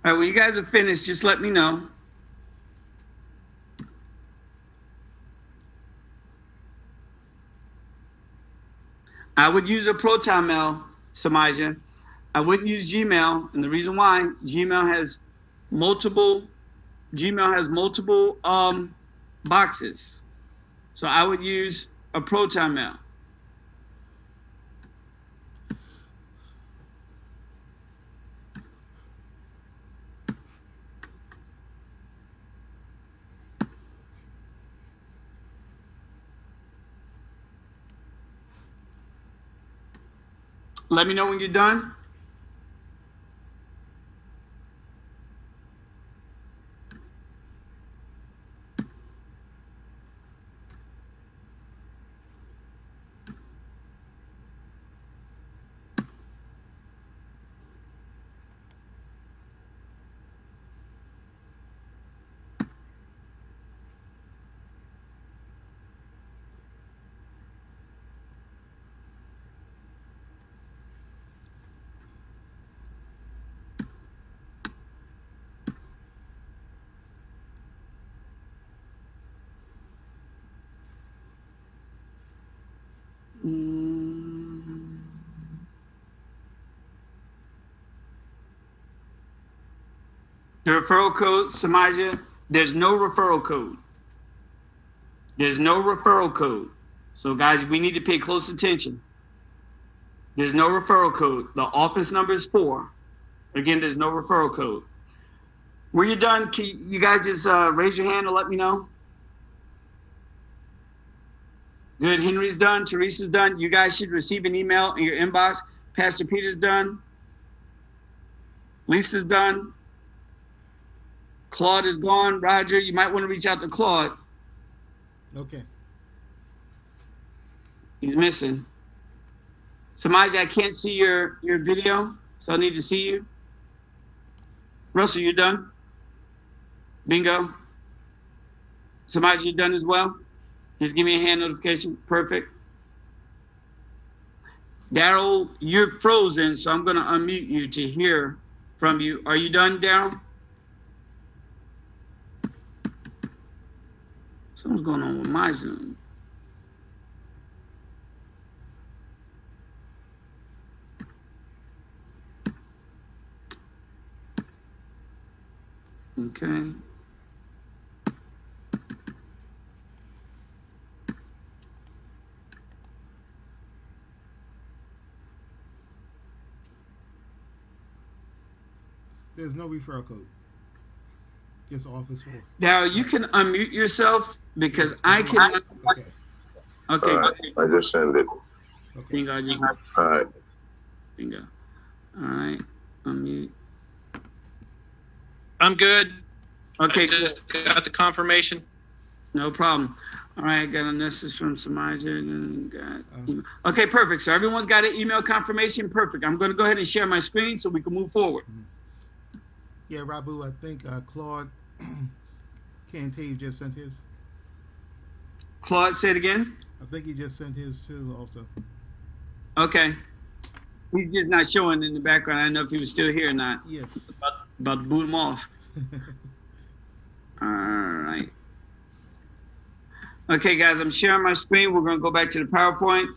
All right, when you guys are finished, just let me know. I would use a Proton Mail, Samaja. I wouldn't use Gmail, and the reason why, Gmail has multiple boxes. So I would use a Proton Mail. Let me know when you're done. The referral code, Samaja, there's no referral code. There's no referral code. So guys, we need to pay close attention. There's no referral code. The office number is 4. Again, there's no referral code. When you're done, can you guys just raise your hand and let me know? Good. Henry's done. Teresa's done. You guys should receive an email in your inbox. Pastor Peter's done. Lisa's done. Claude is gone. Roger, you might want to reach out to Claude. Okay. He's missing. Samaja, I can't see your video, so I need to see you. Russell, you're done? Bingo. Samaja, you're done as well? Just give me a hand notification. Perfect. Daryl, you're frozen, so I'm going to unmute you to hear from you. Are you done, Daryl? Something's going on with my Zoom. Okay. There's no referral code. Just office 4. Now you can unmute yourself because I cannot. Okay. Okay. All right, I just sent it. Okay. Bingo. I just. All right. Bingo. All right. Unmute. I'm good. Okay. I just got the confirmation. No problem. All right. I got a message from Samaja. Okay. Perfect. So everyone's got an email confirmation. Perfect. I'm going to go ahead and share my screen so we can move forward. Yeah, Rabu, I think Claude Cantave just sent his. Claude, say it again. I think he just sent his too also. Okay. He's just not showing in the background. I don't know if he was still here or not. Yes. About to boot him off. All right. Okay, guys, I'm sharing my screen. We're going to go back to the PowerPoint.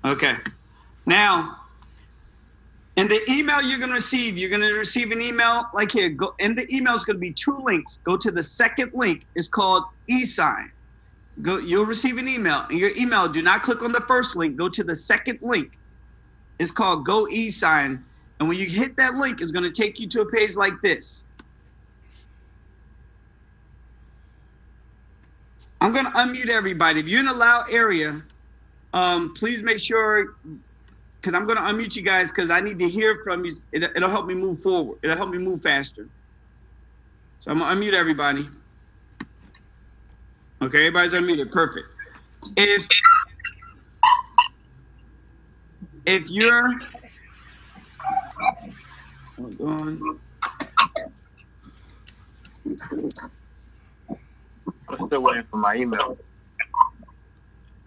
Okay. Now, in the email you're going to receive an email like here. Go, in the email is going to be 2 links. Go to the second link. It's called e-sign. You'll receive an email. In your email, do not click on the first link. Go to the second link. It's called Go E-Sign. And when you hit that link, it's going to take you to a page like this. I'm going to unmute everybody. If you're in a loud area, please make sure, because I'm going to unmute you guys because I need to hear from you. It'll help me move forward. It'll help me move faster. So I'm going to unmute everybody. Okay, everybody's unmuted. Perfect. If you're, hold on. I'm still waiting for my email.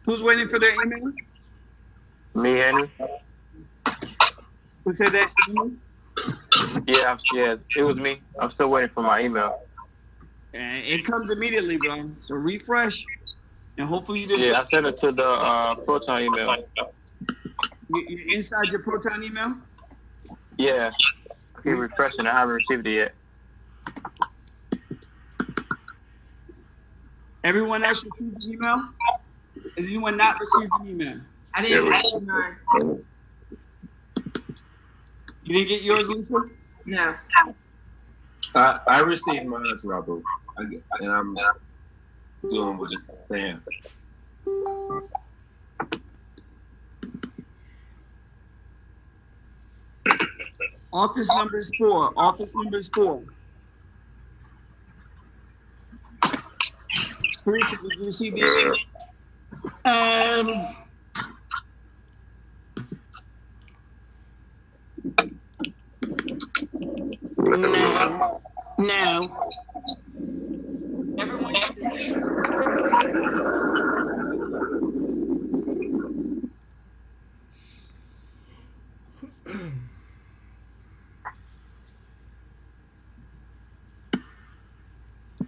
Who's waiting for their email? Me, Henry? Who said that? Yeah, it was me. I'm still waiting for my email. And it comes immediately, bro. So refresh, and hopefully you didn't. Yeah, I sent it to the Proton email. You're inside your Proton email? Yeah. I keep refreshing. I haven't received it yet. Everyone else received the email? Has anyone not received an email? I didn't receive mine. You didn't get yours, Lisa? No. I received mine as well, boo. And I'm doing what it's saying. Office number is 4. Office number is 4. Teresa, did you receive the email? No. Everyone.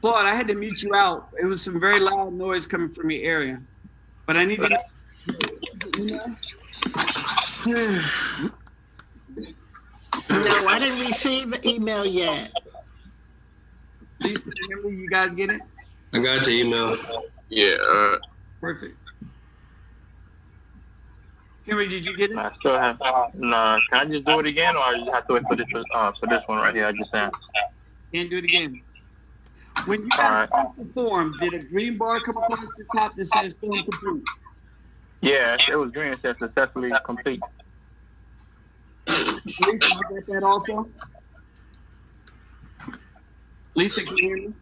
Claude, I had to mute you out. It was some very loud noise coming from your area. But I need to know. No, I didn't receive an email yet. Lisa, Henry, you guys get it? I got the email. Yeah. Perfect. Henry, did you get it? I still have. No, can I just do it again, or you have to wait for this one right here? I just sent. Can't do it again. When you got the form, did a green bar come across the top that says form complete? Yeah, it was green. It said successfully complete. Lisa, you got that also? Lisa, can you hear me?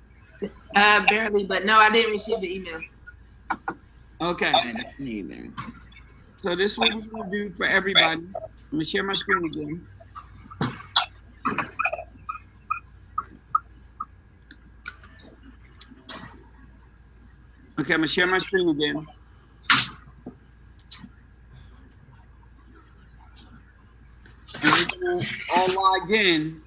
Barely, but no, I didn't receive the email. Okay. So this is what we're going to do for everybody. I'm going to share my screen again. Okay, I'm going to share my screen again. And we're going to all log in.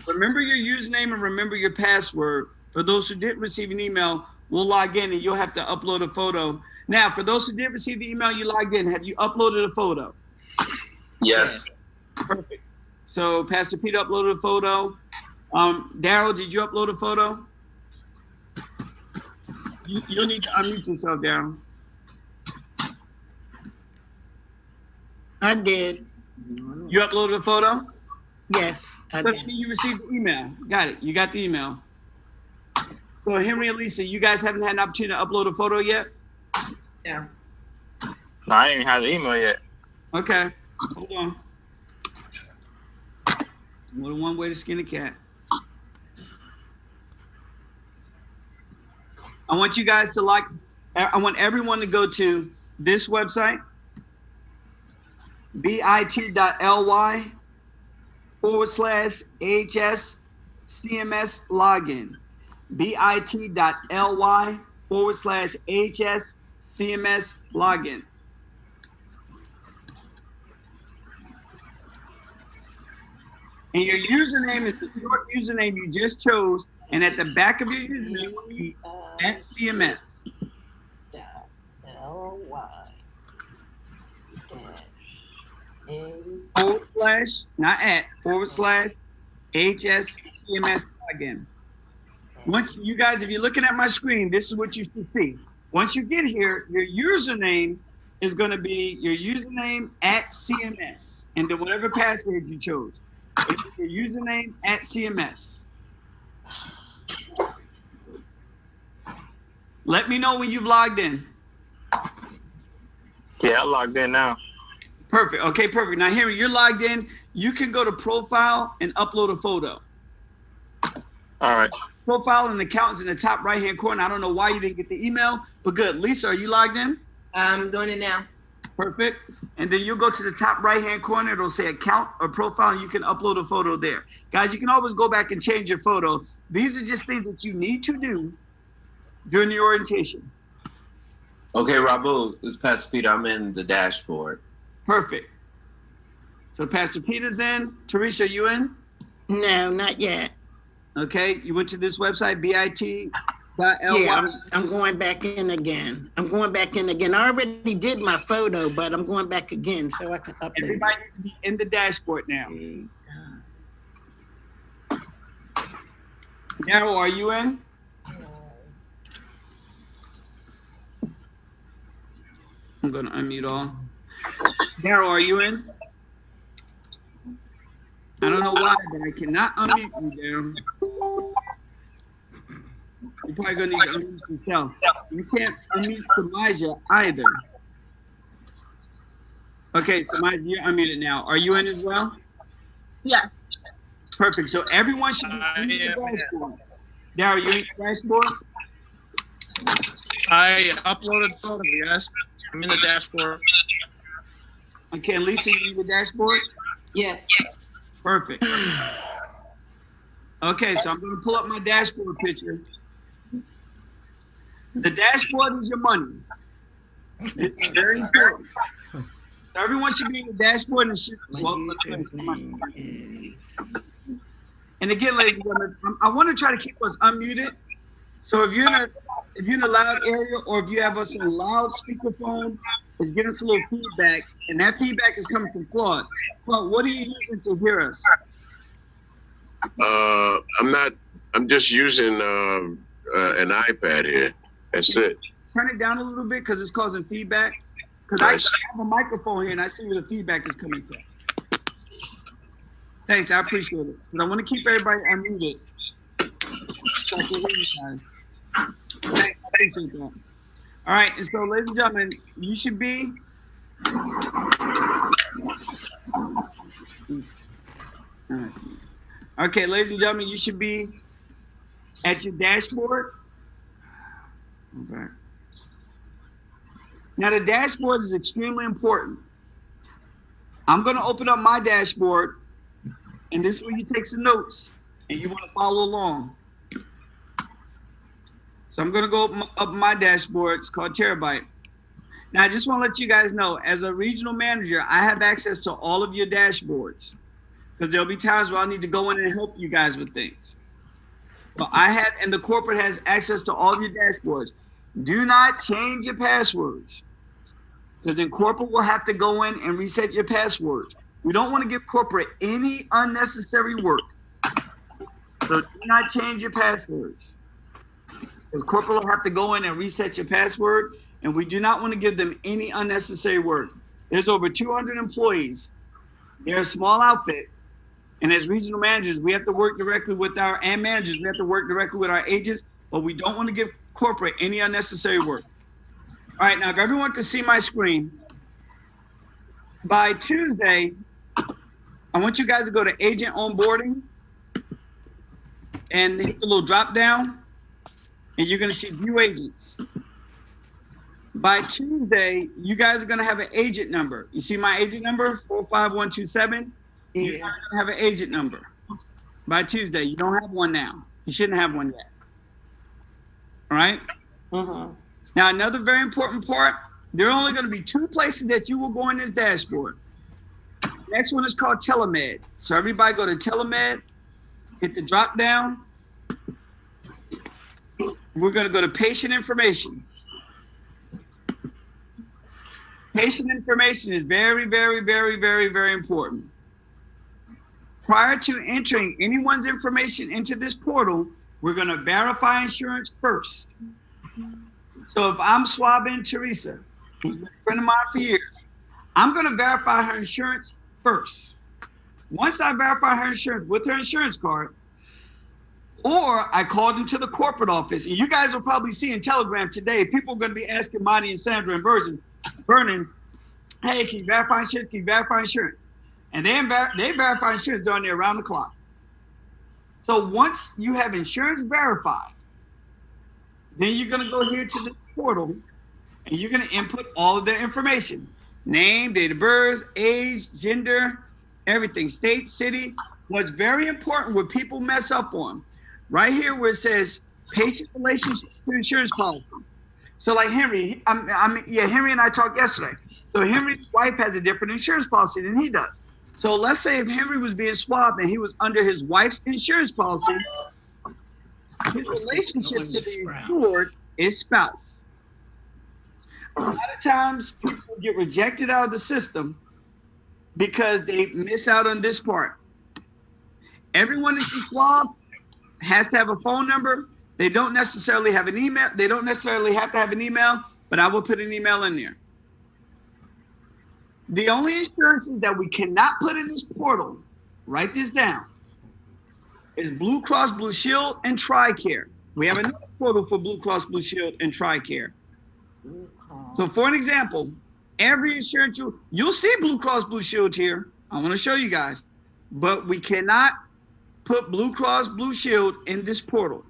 Remember your username and remember your password. For those who didn't receive an email, we'll log in and you'll have to upload a photo. Now, for those who did receive the email you logged in, have you uploaded a photo? Yes. Perfect. So Pastor Peter uploaded a photo. Daryl, did you upload a photo? You'll need to unmute yourself, Daryl. I did. You uploaded a photo? Yes, I So did. you received the email. Got it. You got the email. So Henry and Lisa, you guys haven't had an opportunity to upload a photo yet? Yeah. No, I ain't even had the email yet. Okay. Hold on. More than one way to skin a cat. I want you guys to I want everyone to go to this website, bit.ly/AHS CMS login. bit.ly/AHS CMS login. And your username is the short username you just chose, and at the back of your username will be at CMS. Not at, /HS CMS login. Once you guys, if you're looking at my screen, this is what you should see. Once you get here, your username is going to be your username at CMS, and then whatever password you chose. It's your username at CMS. Let me know when you've logged in. Yeah, I logged in now. Perfect. Okay, perfect. Now, Henry, you're logged in. You can go to profile and upload a photo. All right. Profile and account is in the top right-hand corner. I don't know why you didn't get the email, but good. Lisa, are you logged in? I'm doing it now. Perfect. And then you'll go to the top right-hand corner. It'll say account or profile, and you can upload a photo there. Guys, you can always go back and change your photo. These are just things that you need to do during the orientation. Okay, Rabu, this is Pastor Peter. I'm in the dashboard. Perfect. So Pastor Peter's in. Teresa, are you in? No, not yet. Okay, you went to this website, bit.ly. Yeah, I'm going back in again. I already did my photo, but I'm going back again so I can upload it. Everybody needs to be in the dashboard now. Daryl, are you in? I'm gonna unmute all. Daryl, are you in? I don't know why, but I cannot unmute you, Daryl. You're probably gonna need to unmute yourself. You can't unmute Samaja either. Okay, Samaja, you're unmuted now. Are you in as well? Yeah. Perfect. So everyone should be in the dashboard. Daryl, you in the dashboard? I uploaded photo, yes. I'm in the dashboard. Okay, and Lisa, you in the dashboard? Yes. Perfect. Okay, so I'm going to pull up my dashboard picture. The dashboard is your money. It's very important. So everyone should be in the dashboard and should. Well, and again, ladies and gentlemen, I want to try to keep us unmuted. So if you're in a loud area, or if you have us on loud speakerphone, it's giving us a little feedback, and that feedback is coming from Claude. Claude, what are you using to hear us? I'm just using an iPad here. That's it. Turn it down a little bit because it's causing feedback. Because I have a microphone here and I see where the feedback is coming from. Thanks, I appreciate it. Because I want to keep everybody unmuted. So I can hear you guys. Thanks, I appreciate that. All right, and so ladies and gentlemen, you should be. All right. Okay, ladies and gentlemen, you should be at your dashboard. Okay. Now the dashboard is extremely important. I'm going to open up my dashboard, and this is where you take some notes, and you want to follow along. So I'm going to go up my dashboard. It's called Terabyte. Now I just want to let you guys know, as a regional manager, I have access to all of your dashboards, because there'll be times where I need to go in and help you guys with things. But I have, and the corporate has access to all of your dashboards. Do not change your passwords, because then corporate will have to go in and reset your passwords. We don't want to give corporate any unnecessary work. So do not change your passwords, because corporate will have to go in and reset your password, and we do not want to give them any unnecessary work. There's over 200 employees. They're a small outfit. And as regional managers, we have to work directly with our managers. We have to work directly with our agents, but we don't want to give corporate any unnecessary work. All right, now if everyone can see my screen, by Tuesday, I want you guys to go to agent onboarding and hit the little drop down, and you're going to see view agents. By Tuesday, you guys are going to have an agent number. You see my agent number, 45127? You're going to have an agent number by Tuesday. You don't have one now. You shouldn't have one yet. All right? Now, another very important part, there are only going to be 2 places that you will go in this dashboard. Next one is called Telemed. So everybody go to Telemed, hit the drop down. We're going to go to patient information. Patient information is very, very, very, very, very important. Prior to entering anyone's information into this portal, we're going to verify insurance first. So if I'm swabbing Teresa, who's been a friend of mine for years, I'm going to verify her insurance first. Once I verify her insurance with her insurance card, or I called into the corporate office, and you guys will probably see in Telegram today, people are going to be asking Monty and Sandra and Vernon, hey, can you verify insurance? Can you verify insurance? And they verify insurance down there around the clock. So once you have insurance verified, then you're going to go here to the portal, and you're going to input all of their information. Name, date of birth, age, gender, everything, state, city. What's very important, what people mess up on, right here where it says patient relationships to insurance policy. So like Henry, Henry and I talked yesterday. So Henry's wife has a different insurance policy than he does. So let's say if Henry was being swabbed and he was under his wife's insurance policy, his relationship to the insured is spouse. A lot of times people get rejected out of the system because they miss out on this part. Everyone that you swab has to have a phone number. They don't necessarily have an email. They don't necessarily have to have an email, but I will put an email in there. The only insurances that we cannot put in this portal, write this down, is Blue Cross Blue Shield and TRICARE. We have another portal for Blue Cross Blue Shield and TRICARE. So for an example, every insurance, you'll see Blue Cross Blue Shield here. I want to show you guys, but we cannot put Blue Cross Blue Shield in this portal.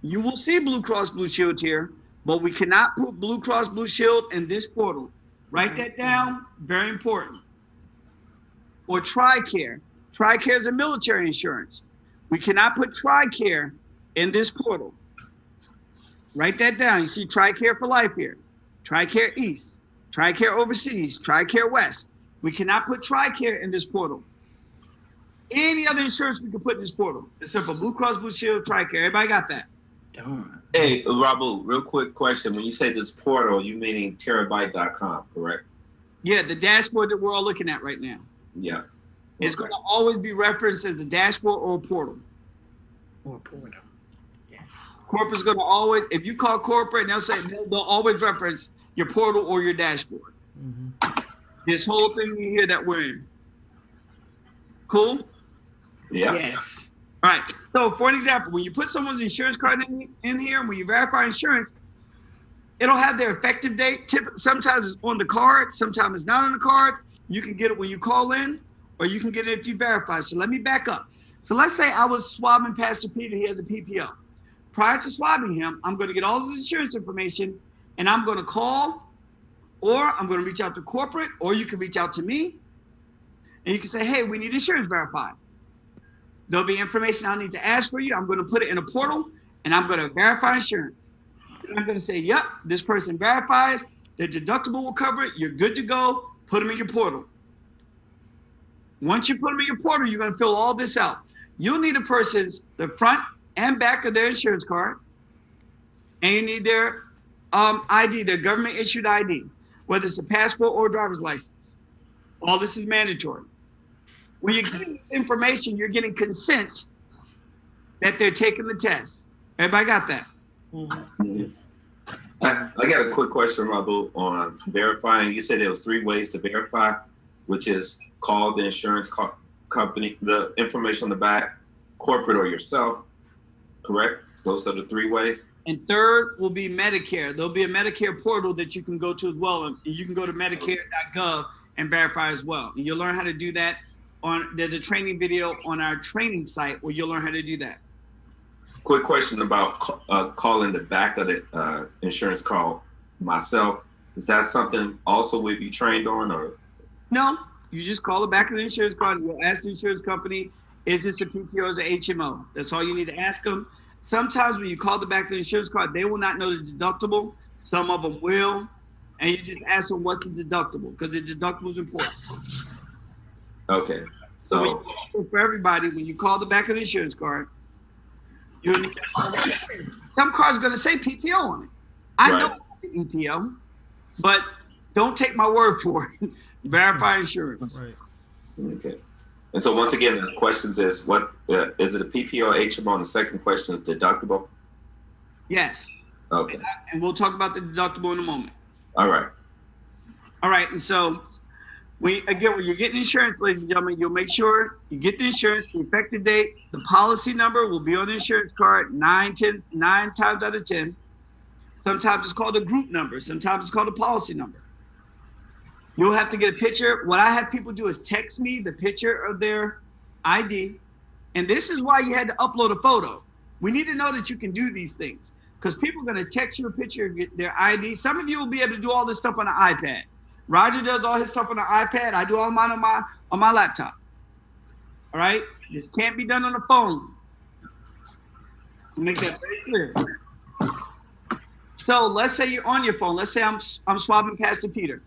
You will see Blue Cross Blue Shield here, but we cannot put Blue Cross Blue Shield in this portal. Write that down, very important. Or TRICARE. TRICARE is a military insurance. We cannot put TRICARE in this portal. Write that down. You see TRICARE for life here. TRICARE East, TRICARE Overseas, TRICARE West. We cannot put TRICARE in this portal. Any other insurance we can put in this portal, except for Blue Cross Blue Shield, TRICARE. Everybody got that? Hey, Rabu, real quick question. When you say this portal, you meaning terabyte.com, correct? Yeah, the dashboard that we're all looking at right now. Yeah. It's going to always be referenced as a dashboard or a portal. Or portal. Yeah. Corporate's going to always, if you call corporate, they'll always reference your portal or your dashboard. Mm-hmm. This whole thing here that we're in. Cool? Yeah. Yes. All right. So for an example, when you put someone's insurance card in here, when you verify insurance, it'll have their effective date. Sometimes it's on the card. Sometimes it's not on the card. You can get it when you call in, or you can get it if you verify. So let me back up. So let's say I was swabbing Pastor Peter. He has a PPO. Prior to swabbing him, I'm going to get all his insurance information, and I'm going to call, or I'm going to reach out to corporate, or you can reach out to me, and you can say, hey, we need insurance verified. There'll be information I'll need to ask for you. I'm going to put it in a portal, and I'm going to verify insurance. And I'm going to say, yep, this person verifies. Their deductible will cover it. You're good to go. Put them in your portal. Once you put them in your portal, you're going to fill all this out. You'll need a person's, the front and back of their insurance card, and you need their ID, their government-issued ID, whether it's a passport or a driver's license. All this is mandatory. When you're getting this information, you're getting consent that they're taking the test. Everybody got that? Mm-hmm. I got a quick question, Rabu, on verifying. You said there was 3 ways to verify, which is call the insurance company, the information on the back, corporate, or yourself, correct? Those are the 3 ways. And third will be Medicare. There'll be a Medicare portal that you can go to as well. And you can go to medicare.gov and verify as well. And you'll learn how to do that. There's a training video on our training site where you'll learn how to do that. Quick question about calling the back of the insurance call myself. Is that something also we'd be trained on, or? No, you just call the back of the insurance card. You'll ask the insurance company, is this a PPO or is it HMO? That's all you need to ask them. Sometimes when you call the back of the insurance card, they will not know the deductible. Some of them will. And you just ask them what's the deductible, because the deductible is important. Okay. So for everybody, when you call the back of the insurance card, some cards are going to say PPO on it. I know it's EPO, but don't take my word for it. Verify insurance. Right. Okay. And so once again, the questions is what is it a PPO or HMO? And the second question is deductible. Yes. Okay. And we'll talk about the deductible in a moment. All right. All right. And so when you're getting insurance, ladies and gentlemen, you'll make sure you get the insurance, the effective date, the policy number will be on the insurance card 9 times out of 10. Sometimes it's called a group number. Sometimes it's called a policy number. You'll have to get a picture. What I have people do is text me the picture of their ID. And this is why you had to upload a photo. We need to know that you can do these things, because people are going to text you a picture of their ID. Some of you will be able to do all this stuff on an iPad. Roger does all his stuff on an iPad. I do all mine on my laptop. All right? This can't be done on the phone. I'll make that very clear. So let's say you're on your phone. Let's say I'm swabbing Pastor Peter.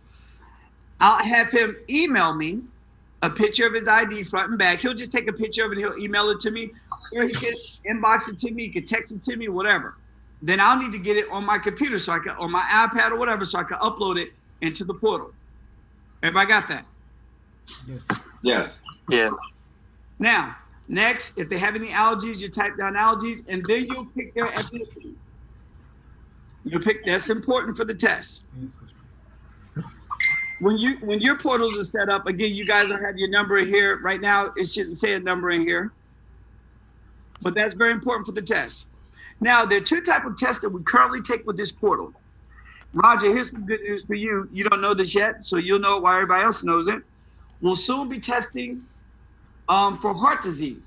I'll have him email me a picture of his ID front and back. He'll just take a picture of it and he'll email it to me, or he can inbox it to me, he can text it to me, whatever. Then I'll need to get it on my computer so I can, on my iPad or whatever, so I can upload it into the portal. Everybody got that? Yes. Yes. Yeah. Now, next, if they have any allergies, you type down allergies, and then you'll pick their ethnicity. You pick, that's important for the test. When your portals are set up, again, you guys don't have your number in here. Right now, it shouldn't say a number in here. But that's very important for the test. Now, there are two types of tests that we currently take with this portal. Roger, here's some good news for you. You don't know this yet, so you'll know why everybody else knows it. We'll soon be testing for heart disease.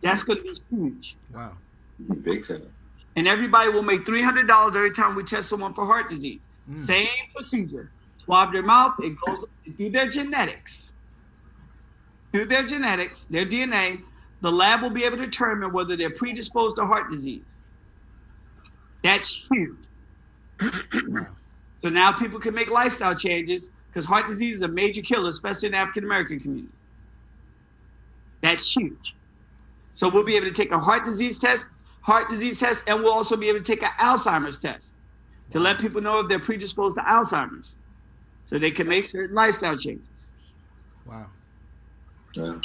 That's going to be huge. Wow. Big time. And everybody will make $300 every time we test someone for heart disease. Same procedure. Swab their mouth, it goes through their genetics. Through their genetics, their DNA, the lab will be able to determine whether they're predisposed to heart disease. That's huge. So now people can make lifestyle changes because heart disease is a major killer, especially in the African American community. That's huge. So we'll be able to take a heart disease test, and we'll also be able to take an Alzheimer's test to let people know if they're predisposed to Alzheimer's, so they can make certain lifestyle changes. Wow. Yeah.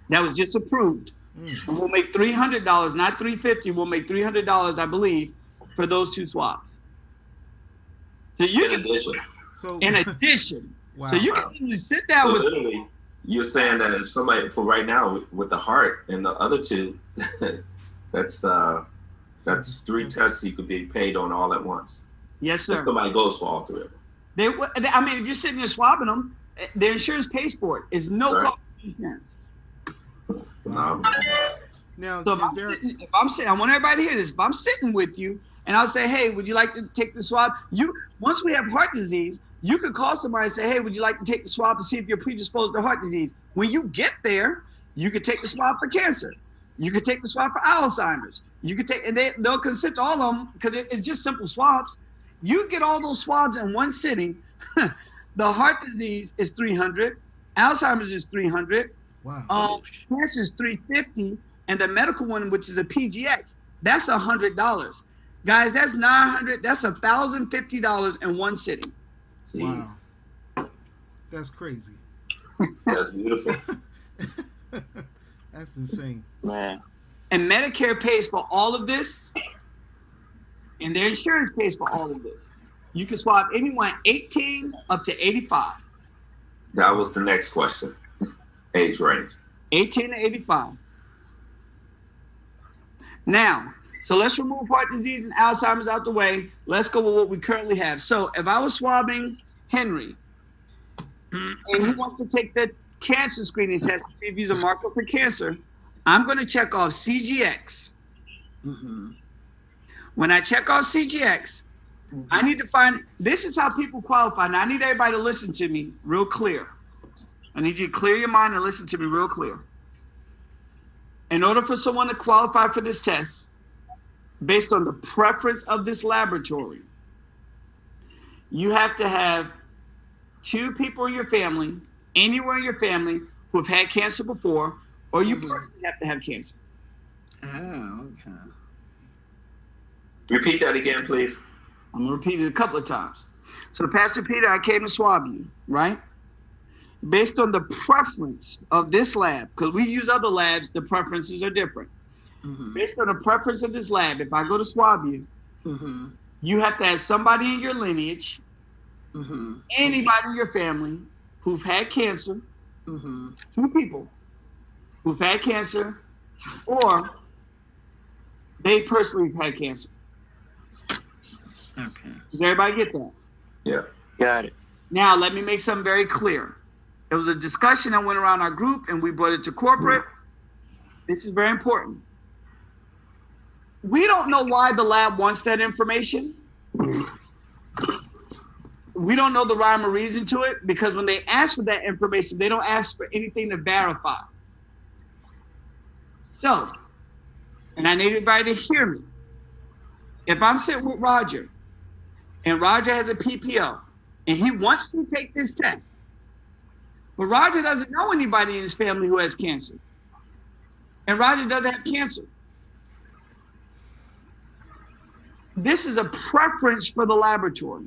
That was just approved. And we'll make $300, not $350. We'll make $300, I believe, for those two swabs. So you In addition. So in addition, wow. so you can literally sit down So with. literally, you're saying that if somebody, for right now, with the heart and the other two, that's three tests you could be paid on all at once. Yes, If sir. somebody goes for all three of them. I mean, if you're sitting there swabbing them, their insurance pays for it. It's no Right. cost to insurance. That's phenomenal. Now, So I want everybody to hear this. If I'm sitting with you and I'll say, hey, would you like to take the swab? Once we have heart disease, you could call somebody and say, hey, would you like to take the swab to see if you're predisposed to heart disease? When you get there, you could take the swab for cancer. You could take the swab for Alzheimer's. You could take, and they'll consent to all of them because it's just simple swabs. You get all those swabs in one sitting. The heart disease is $300, Alzheimer's is $300, wow. cancer is $350, and the medical one, which is a PGX, that's $100. Guys, that's $900. That's $1,050 in one sitting. Jeez. Wow. That's crazy. That's beautiful. That's insane. Man. And Medicare pays for all of this, and their insurance pays for all of this. You can swab anyone 18 up to 85. That was the next question. Age range. 18 to 85. Now, so let's remove heart disease and Alzheimer's out the way. Let's go with what we currently have. So if I was swabbing Henry, and he wants to take the cancer screening test to see if he's a marker for cancer, I'm going to check off CGX. When I check off CGX, I need to find, this is how people qualify. Now, I need everybody to listen to me real clear. I need you to clear your mind and listen to me real clear. In order for someone to qualify for this test, based on the preference of this laboratory, you have to have 2 people in your family, anywhere in your family, who have had cancer before, or you personally have to have cancer. Oh, okay. Repeat that again, please. I'm going to repeat it a couple of times. So, Pastor Peter, I came to swab you, right? Based on the preference of this lab, because we use other labs, the preferences are different. Based on the preference of this lab, if I go to swab you, you have to have somebody in your lineage, anybody in your family who've had cancer, 2 people who've had cancer, or they personally have had cancer. Okay. Does everybody get that? Yeah. Got it. Now, let me make something very clear. There was a discussion that went around our group, and we brought it to corporate. This is very important. We don't know why the lab wants that information. We don't know the rhyme or reason to it, because when they ask for that information, they don't ask for anything to verify. So, and I need everybody to hear me. If I'm sitting with Roger and Roger has a PPO, and he wants to take this test, but Roger doesn't know anybody in his family who has cancer, and Roger doesn't have cancer. This is a preference for the laboratory.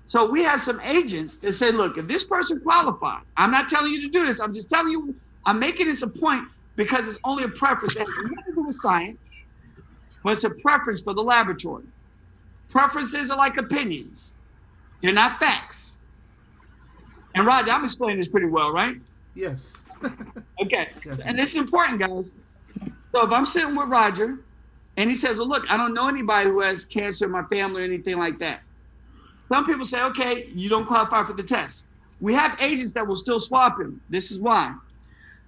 So we have some agents that say, look, if this person qualifies, I'm not telling you to do this. I'm just telling you, I'm making this a point because it's only a preference. It has nothing to do with science, but it's a preference for the laboratory. Preferences are like opinions. They're not facts. And Roger, I'm explaining this pretty well, right? Yes. Okay. And this is important, guys. So if I'm sitting with Roger and he says, well, look, I don't know anybody who has cancer in my family or anything like that. Some people say, okay, you don't qualify for the test. We have agents that will still swap him. This is why.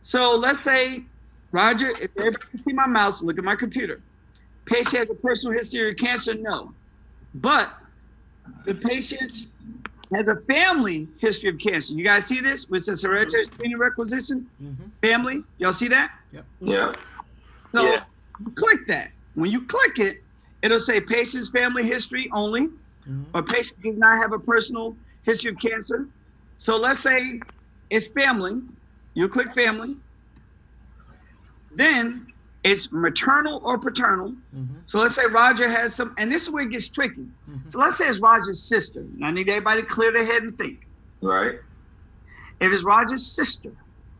So let's say, Roger, if everybody can see my mouse, look at my computer. Patient has a personal history of cancer, no. But the patient has a family history of cancer. You guys see this? Which says hereditary screening requisition, family. Y'all see that? Yep. Yeah. So Yeah. you click that. When you click it, it'll say patient's family history only, or patient does not have a personal history of cancer. So let's say it's family. You click family. Then it's maternal or paternal. So let's say Roger has some, and this is where it gets tricky. So let's say it's Roger's sister. And I need everybody to clear their head and think. Right. If it's Roger's sister,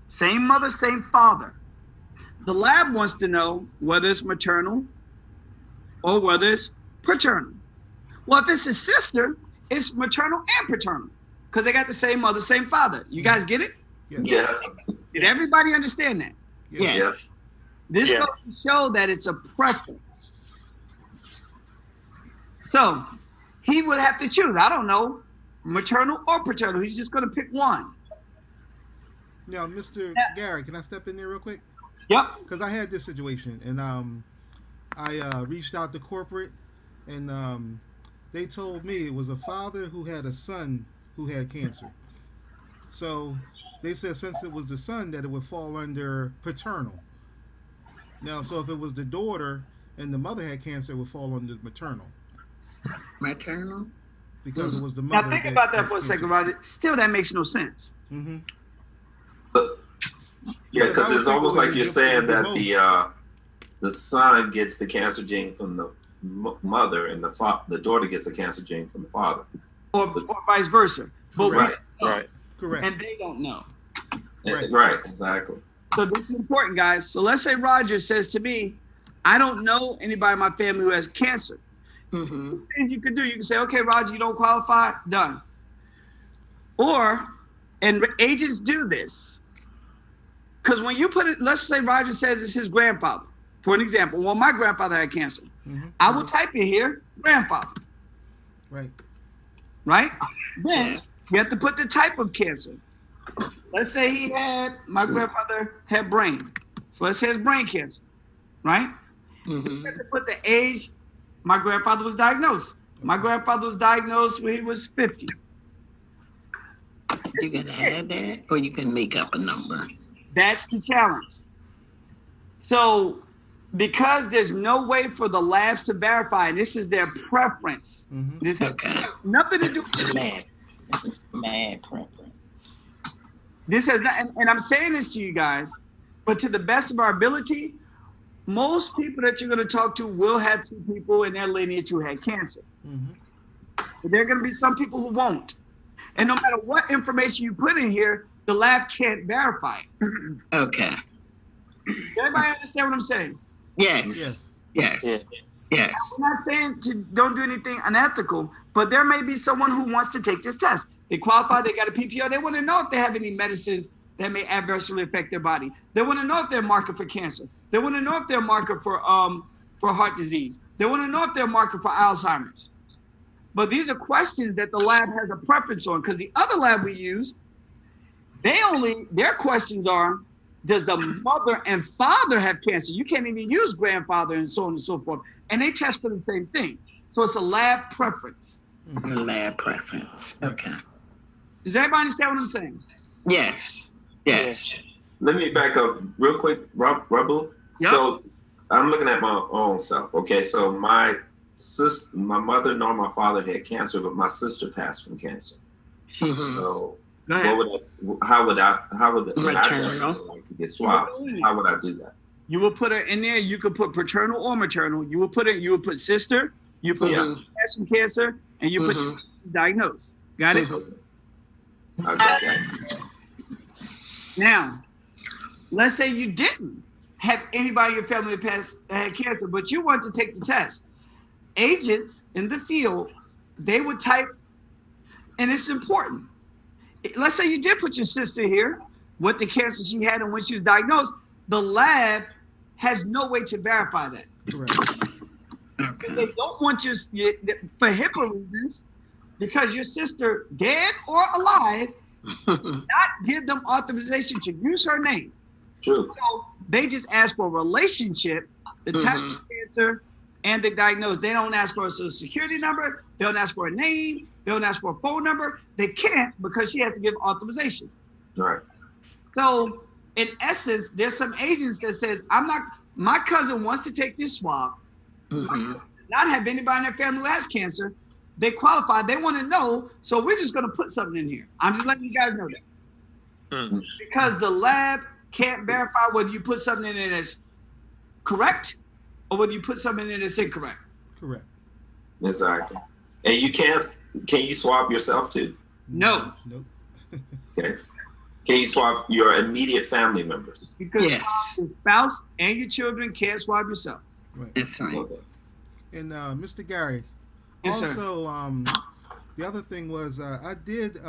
same mother, same father, the lab wants to know whether it's maternal or whether it's paternal. Well, if it's his sister, it's maternal and paternal because they got the same mother, same father. You guys get it? Yeah. Did everybody understand that? Yes. Yeah. This Yeah. goes to show that it's a preference. So he would have to choose, I don't know, maternal or paternal. He's just going to pick one. Now, Mr. Gary, can I step in there real quick? Yep. Because I had this situation, and I reached out to corporate, and they told me it was a father who had a son who had cancer. So they said since it was the son that it would fall under paternal. Now, so if it was the daughter and the mother had cancer, it would fall under maternal Maternal? because it was the mother. Now think about that for a second, Roger. Still, that makes no sense. Mm-hmm. Yeah, because I it's would almost think like it you're would saying be that the son gets the cancer gene from the mother, and the daughter gets the cancer gene from the father. Or vice versa. But we Right. don't know, Right. Correct. and they don't know. Right. Right. Exactly. So this is important, guys. So let's say Roger says to me, I don't know anybody in my family who has cancer. Mm-hmm. Things you can do, you can say, okay, Roger, you don't qualify, done. Or, and agents do this, because when you put it, let's say Roger says it's his grandfather, for an example. Well, my grandfather had cancer. I will type in here, grandfather, Right. right? Then you have to put the type of cancer. Let's say my grandfather had brain. So let's say it's brain cancer, right? You have to put the age my grandfather was diagnosed. My grandfather was diagnosed when he was 50. You can add that, or you can make up a number. That's the challenge. So because there's no way for the labs to verify, and this is their preference. This has nothing to do with Mad preference. this has not, and I'm saying this to you guys, but to the best of our ability, most people that you're going to talk to will have two people in their lineage who had cancer. But there are going to be some people who won't. And no matter what information you put in here, the lab can't verify it. Okay. Everybody understand what I'm saying? Yes. Yes. Yes. Yes. I'm not saying to don't do anything unethical, but there may be someone who wants to take this test. They qualify, they got a PPO, they want to know if they have any medicines that may adversely affect their body. They want to know if they're a marker for cancer. They want to know if they're a marker for heart disease. They want to know if they're a marker for Alzheimer's. But these are questions that the lab has a preference on, because the other lab we use, their questions are, does the mother and father have cancer? You can't even use grandfather and so on and so forth. And they test for the same thing. So it's a lab preference. Lab preference. Okay. Does everybody understand what I'm saying? Yes. Yes. Let me back up real quick, Rubble. Yep. So I'm looking at my own self. Okay, so my my mother nor my father had cancer, but my sister passed from cancer. So Go ahead. how would I Maternal. get swabbed? How would I do that? You will put her in there. You could put paternal or maternal. You will put sister. You put passed from cancer, and you put diagnosed. Got it? I got that. Now, let's say you didn't have anybody in your family that had cancer, but you want to take the test. Agents in the field, they would type, and it's important. Let's say you did put your sister here, what the cancer she had and when she was diagnosed. The lab has no way to verify that. Correct. Okay. They don't want you, for HIPAA reasons, because your sister, dead or alive, not give them authorization to use her name. True. So they just ask for a relationship, the type of cancer, and the diagnosis. They don't ask for a social security number. They don't ask for a name. They don't ask for a phone number. They can't because she has to give authorization. Right. So in essence, there's some agents that says, my cousin wants to take this swab. My cousin does not have anybody in their family who has cancer. They qualify. They want to know. So we're just going to put something in here. I'm just letting you guys know that. Because the lab can't verify whether you put something in it that's correct or whether you put something in it that's incorrect. Correct. Exactly. And you can you swab yourself too? No. Nope. Okay. Can you swab your immediate family members? Because your spouse and your children can't swab yourself. Right. That's right. Okay. And Mr. Gary, Yes, sir. also, the other thing was I did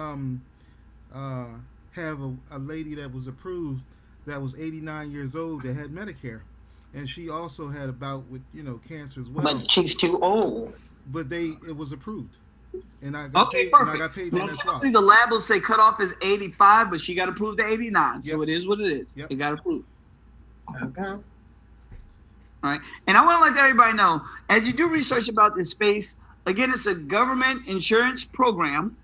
have a lady that was approved that was 89 years old that had Medicare, and she also had a bout with cancer as well. But she's too old. But it was approved, and I got paid. Perfect. And I got paid Now, on that swap. the lab will say cutoff is 85, but she got approved to 89. So Yep. it is what it is. Yep. It got approved. Okay. All right. And I want to let everybody know, as you do research about this space, again, it's a government insurance program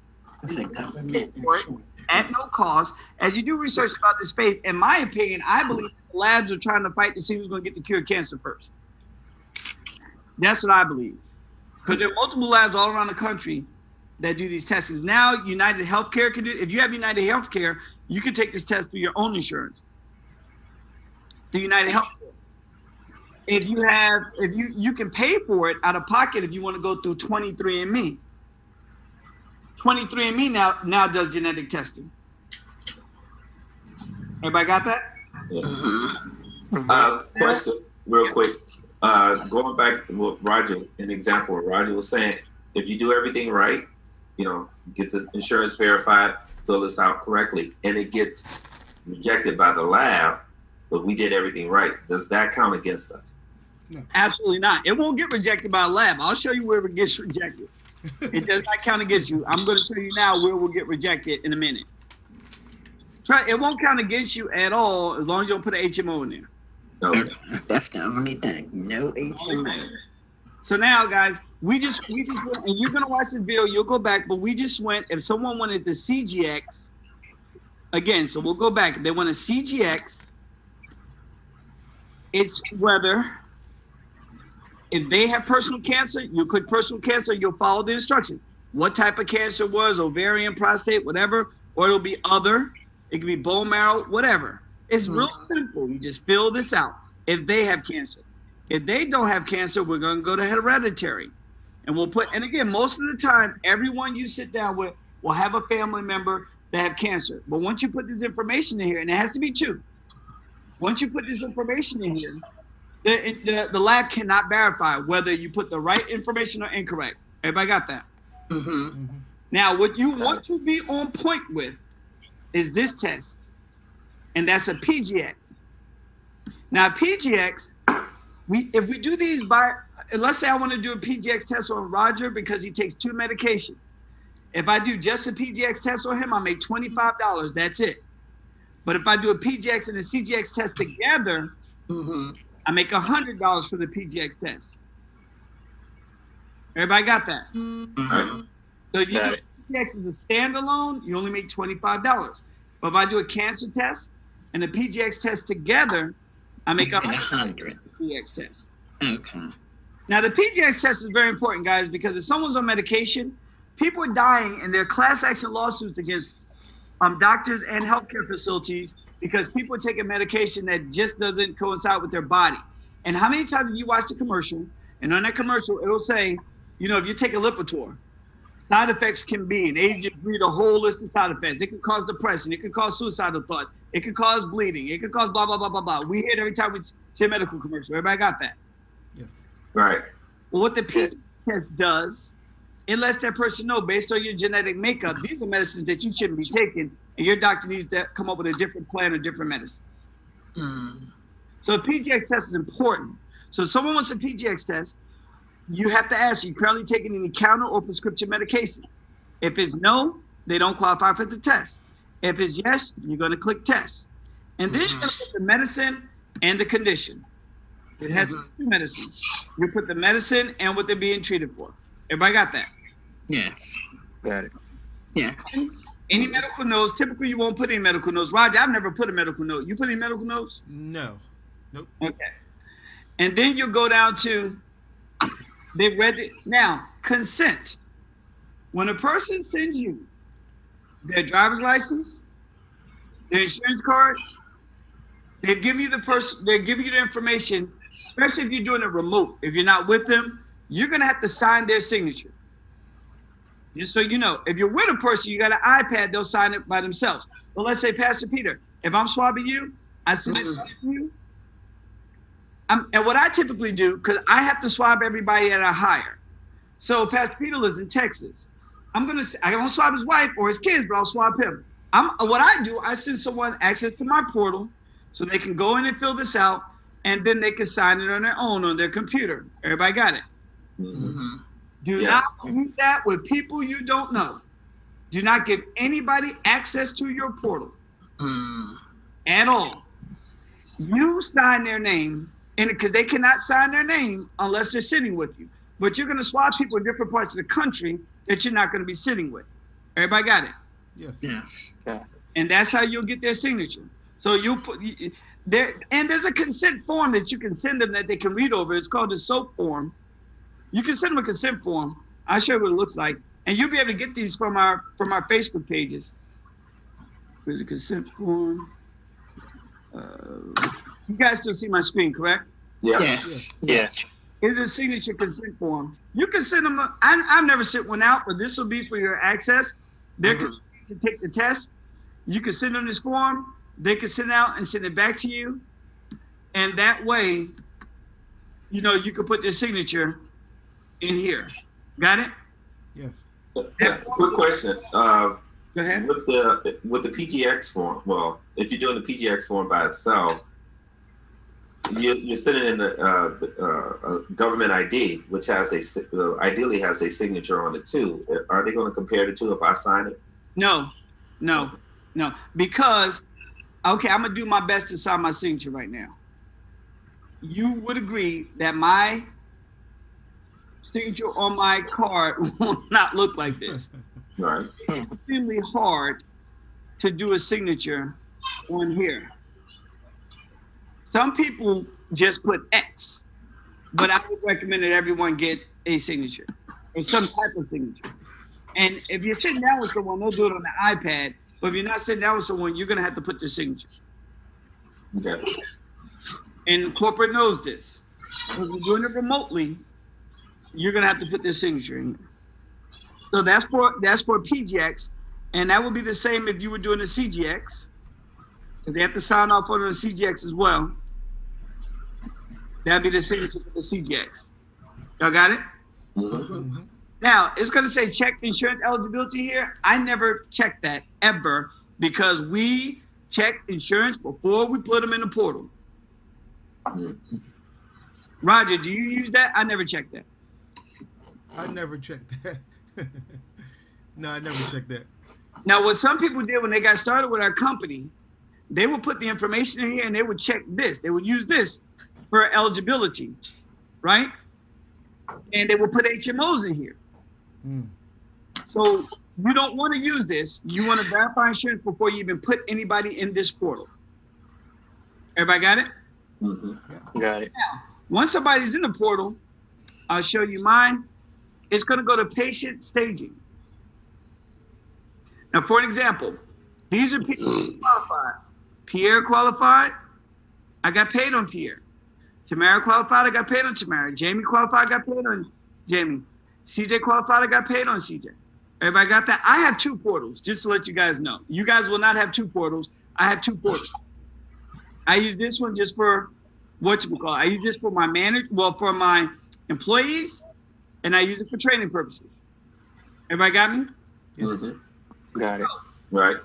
It's a government for it at no cost. As you do research about this space, in my opinion, I believe the labs are trying to fight to see who's going to get the cure of cancer first. That's what I believe. Because there are multiple labs all around the country that do these tests. Now, United Healthcare can do. If you have United Healthcare, you can take this test through your own insurance. The United Healthcare. If you can pay for it out of pocket if you want to go through 23andMe. 23andMe now does genetic testing. Everybody got that? Yeah. Question, real quick. Going back to what Roger, an example, Roger was saying, if you do everything right, get the insurance verified, fill this out correctly, and it gets rejected by the lab, but we did everything right, does that count against us? No. Absolutely not. It won't get rejected by a lab. I'll show you where it gets rejected. It does not count against you. I'm going to show you now where it will get rejected in a minute. It won't count against you at all as long as you don't put an HMO in there. Okay. That's the only thing. No HMO. So now, guys, we just went, and you're gonna watch this video. You'll go back, but we just went. If someone wanted the CGX, again, so we'll go back. If they want a CGX, it's whether if they have personal cancer, you click personal cancer. You'll follow the instructions. What type of cancer it was, ovarian, prostate, whatever, or it'll be other. It could be bone marrow, whatever. It's real simple. You just fill this out if they have cancer. If they don't have cancer, we're going to go to hereditary. And we'll put, and again, most of the time, everyone you sit down with will have a family member that have cancer. But once you put this information in here, and it has to be two, once you put this information in here, the lab cannot verify whether you put the right information or incorrect. Everybody got that? Now, what you want to be on point with is this test. And that's a PGX. Now, PGX, if we do these let's say I want to do a PGX test on Roger because he takes 2 medications. If I do just a PGX test on him, I make $25. That's it. But if I do a PGX and a CGX test together, I make $100 for the PGX test. Everybody got that? So if you do PGX as a standalone, you only make $25. But if I do a cancer test and a PGX test together, I make $100 PGX test. Okay. Now, the PGX test is very important, guys, because if someone's on medication, people are dying and there are class action lawsuits against doctors and healthcare facilities because people are taking medication that just doesn't coincide with their body. And how many times have you watched a commercial, and on that commercial, it'll say, you know, if you take a Lipitor, side effects can be, and they just read a whole list of side effects. It can cause depression. It can cause suicidal thoughts. It can cause bleeding. It can cause blah, blah, blah, blah, blah. We hear it every time we see a medical commercial. Everybody got that? Yes. Right. Well, what the PGX test does, it lets that person know based on your genetic makeup, these are medicines that you shouldn't be taking, and your doctor needs to come up with a different plan or different medicine. So the PGX test is important. So if someone wants a PGX test, you have to ask, are you currently taking any counter or prescription medication? If it's no, they don't qualify for the test. If it's yes, you're going to click test. And then you're going to put the medicine and the condition. It has two medicines. You put the medicine and what they're being treated for. Everybody got that? Yes. Got it. Yeah. Any medical notes, typically you won't put any medical notes. Roger, I've never put a medical note. You put any medical notes? No. Nope. Okay. And then you go down to, they've read it. Now, consent. When a person sends you their driver's license, their insurance cards, they give you the information, especially if you're doing it remote. If you're not with them, you're gonna have to sign their signature. Just so you know, if you're with a person, you got an iPad, they'll sign it by themselves. But let's say, Pastor Peter, if I'm swabbing you, I send it to you. And what I typically do, because I have to swab everybody that I hire. So Pastor Peter lives in Texas. I won't swab his wife or his kids, but I'll swab him. What I do, I send someone access to my portal so they can go in and fill this out, and then they can sign it on their own on their computer. Everybody got it? Do not do that with people you don't know. Do not give anybody access to your portal at all. You sign their name, and because they cannot sign their name unless they're sitting with you. But you're going to swap people in different parts of the country that you're not going to be sitting with. Everybody got it? Yes. Yes. Yeah. And that's how you'll get their signature. So you'll put there, and there's a consent form that you can send them that they can read over. It's called the SOAP form. You can send them a consent form. I'll show you what it looks like. And you'll be able to get these from our Facebook pages. There's a consent form. You guys still see my screen, correct? Yeah. Yes. Yes. Here's a signature consent form. You can send them. I've never sent one out, but this will be for your access. They're to take the test. You can send them this form. They can send it out and send it back to you. And that way, you know, you can put their signature in here. Got it? Yes. Yeah. Quick question. Go ahead. With the PGX form, well, if you're doing the PGX form by itself, you're sending in a government ID, which has ideally has a signature on it too. Are they going to compare the two if I sign it? No. Because, okay, I'm gonna do my best to sign my signature right now. You would agree that my signature on my card will not look like this. Right. It's extremely hard to do a signature on here. Some people just put X, but I would recommend that everyone get a signature or some type of signature. And if you're sitting down with someone, they'll do it on the iPad. But if you're not sitting down with someone, you're gonna have to put their signature. Okay. And corporate knows this. If you're doing it remotely, you're gonna have to put their signature in here. So that's for PGX, and that would be the same if you were doing a CGX, because they have to sign off on the CGX as well. That'd be the signature for the CGX. Y'all got it? Mm-hmm. Now, it's going to say check insurance eligibility here. I never checked that ever because we check insurance before we put them in the portal. Roger, do you use that? I never checked that. I never checked that. No, I never checked that. Now, what some people did when they got started with our company, they would put the information in here and they would check this. They would use this for eligibility, right? And they would put HMOs in here. So you don't want to use this. You want to verify insurance before you even put anybody in this portal. Everybody got it? Mm-hmm. Got it. Now, once somebody's in the portal, I'll show you mine. It's going to go to patient staging. Now, for an example, these are people who qualified. Pierre qualified. I got paid on Pierre. Tamara qualified. I got paid on Tamara. Jamie qualified. I got paid on Jamie. CJ qualified. I got paid on CJ. Everybody got that? I have 2 portals, just to let you guys know. You guys will not have 2 portals. I have 2 portals. I use this one just for whatchamacallit. I use this for my for my employees, and I use it for training purposes. Everybody got me? Yes. Mm-hmm. Got it. Right.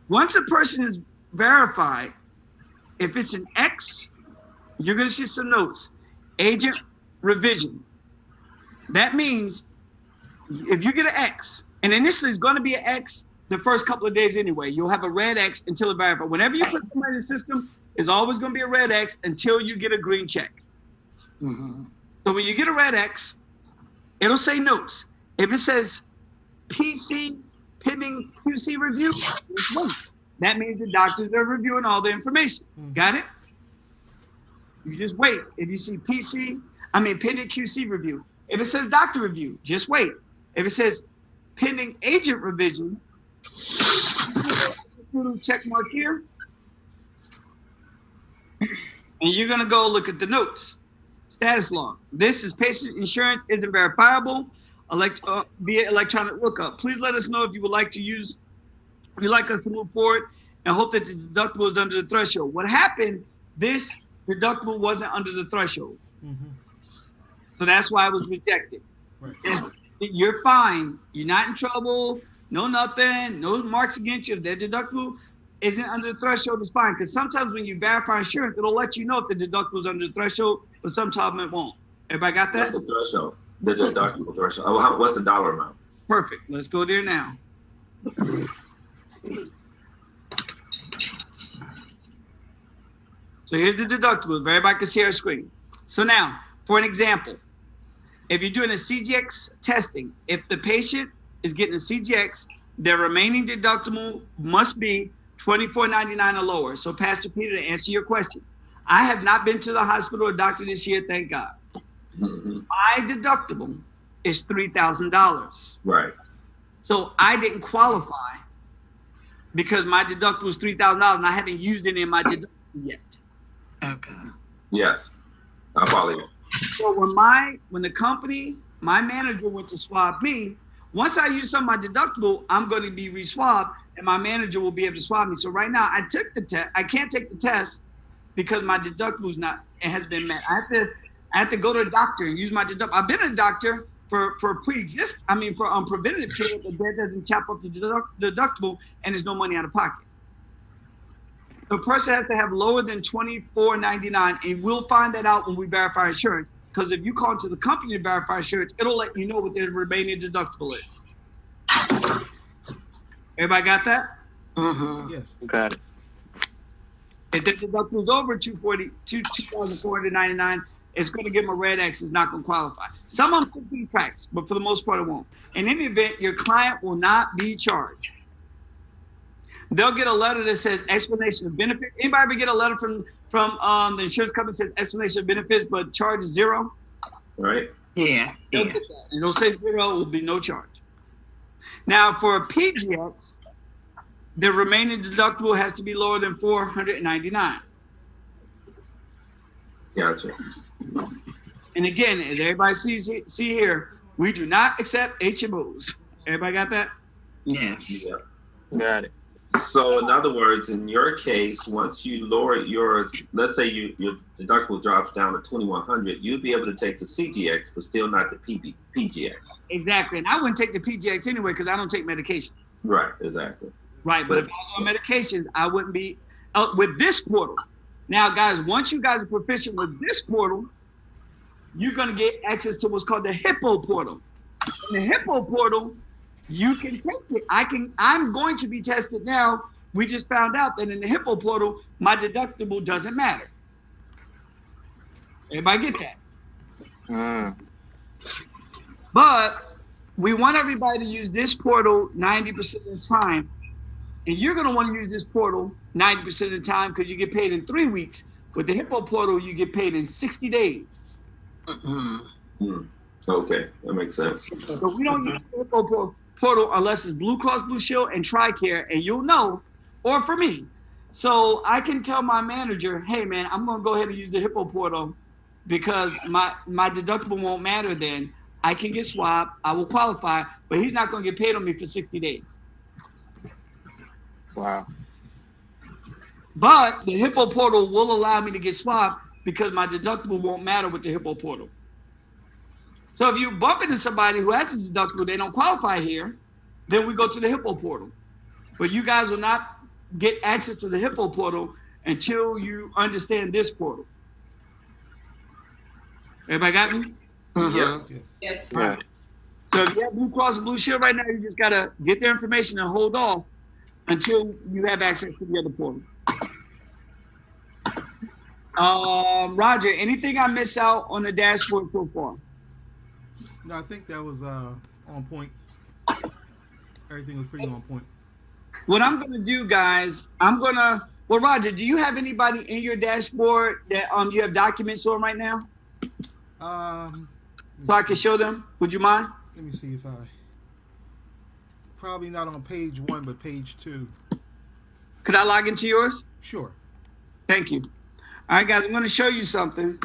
Once a person is verified, if it's an X, you're going to see some notes. Agent revision. That means if you get an X, and initially it's going to be an X the first couple of days anyway. You'll have a red X until it's verified. Whenever you put somebody in the system, it's always going to be a red X until you get a green check. Mm-hmm. So when you get a red X, it'll say notes. If it says PC pending QC review, it's one. That means the doctors are reviewing all the information. Got it? You just wait. If you see pending QC review. If it says doctor review, just wait. If it says pending agent revision, check mark here. And you're gonna go look at the notes. Status log. This is patient insurance isn't verifiable via electronic lookup. Please let us know if you would like us to move forward and hope that the deductible is under the threshold. What happened, this deductible wasn't under the threshold. Mm-hmm. So that's why it was rejected. Right. You're fine. You're not in trouble. No nothing. No marks against you. If their deductible isn't under the threshold, it's fine. Because sometimes when you verify insurance, it'll let you know if the deductible is under the threshold, but sometimes it won't. Everybody got that? What's the threshold? The deductible threshold. Oh, what's the dollar amount? Perfect. Let's go there now. So here's the deductible. If everybody can see our screen. So now, for an example, if you're doing a CGX testing, if the patient is getting a CGX, their remaining deductible must be $24.99 or lower. So Pastor Peter, to answer your question, I have not been to the hospital or doctor this year, thank God. Mm-hmm. My deductible is $3,000. Right. So I didn't qualify because my deductible was $3,000 and I haven't used any of my deductible yet. Okay. Yes. I follow you. So when the company, my manager went to swab me, once I use some of my deductible, I'm going to be re-swabbed and my manager will be able to swab me. So right now I took the test. I can't take the test because my deductible has been met. I have to go to a doctor and use my deductible. I've been a doctor for preventative care, but that doesn't chop up the deductible and there's no money out of pocket. The person has to have lower than $24.99, and we'll find that out when we verify insurance. Because if you call into the company to verify insurance, it'll let you know what their remaining deductible is. Everybody got that? Mm-hmm. Yes. Got it. If the deductible is over $2,499, it's going to give them a red X. It's not going to qualify. Some of them still be cracks, but for the most part, it won't. In any event, your client will not be charged. They'll get a letter that says explanation of benefit. Anybody ever get a letter from the insurance company that says explanation of benefits, but charge is $0? Right. Yeah. They'll get that. And it'll say $0, will be no charge. Now for a PGX, the remaining deductible has to be lower than $499. Gotcha. And again, as everybody see here, we do not accept HMOs. Everybody got that? Yes. Yeah. Got it. So in other words, in your case, once you lower yours, let's say your deductible drops down to $2,100, you'll be able to take the CGX, but still not the PGX. Exactly. And I wouldn't take the PGX anyway because I don't take medication. Right. Exactly. Right. But if I was on medications, I wouldn't be with this portal. Now, guys, once you guys are proficient with this portal, you're going to get access to what's called the Hippo portal. In the Hippo portal, you can take it. I'm going to be tested now. We just found out that in the Hippo portal, my deductible doesn't matter. Everybody get that? But we want everybody to use this portal 90% of the time. And you're going to want to use this portal 90% of the time because you get paid in 3 weeks. With the Hippo portal, you get paid in 60 days. Mm-hmm. Okay, that makes sense. So we don't use the Hippo portal unless it's Blue Cross Blue Shield and TRICARE, and you'll know, or for me. So I can tell my manager, hey man, I'm gonna go ahead and use the Hippo portal because my deductible won't matter then. I can get swabbed, I will qualify, but he's not gonna get paid on me for 60 days. Wow. But the Hippo portal will allow me to get swabbed because my deductible won't matter with the Hippo portal. So if you bump into somebody who has a deductible, they don't qualify here, then we go to the Hippo portal. But you guys will not get access to the Hippo portal until you understand this portal. Everybody got me? Yep. Yes. All right. So if you have Blue Cross and Blue Shield right now, you just gotta get their information and hold off until you have access to the other portal. Roger, anything I miss out on the dashboard so far? No, I think that was on point. Everything was pretty on point. What I'm gonna do, guys, well, Roger, do you have anybody in your dashboard that you have documents on right now? So I can show them. Would you mind? Let me see if I. Probably not on page 1, but page 2. Could I log into yours? Sure. Thank you. All right, guys, I'm gonna show you something.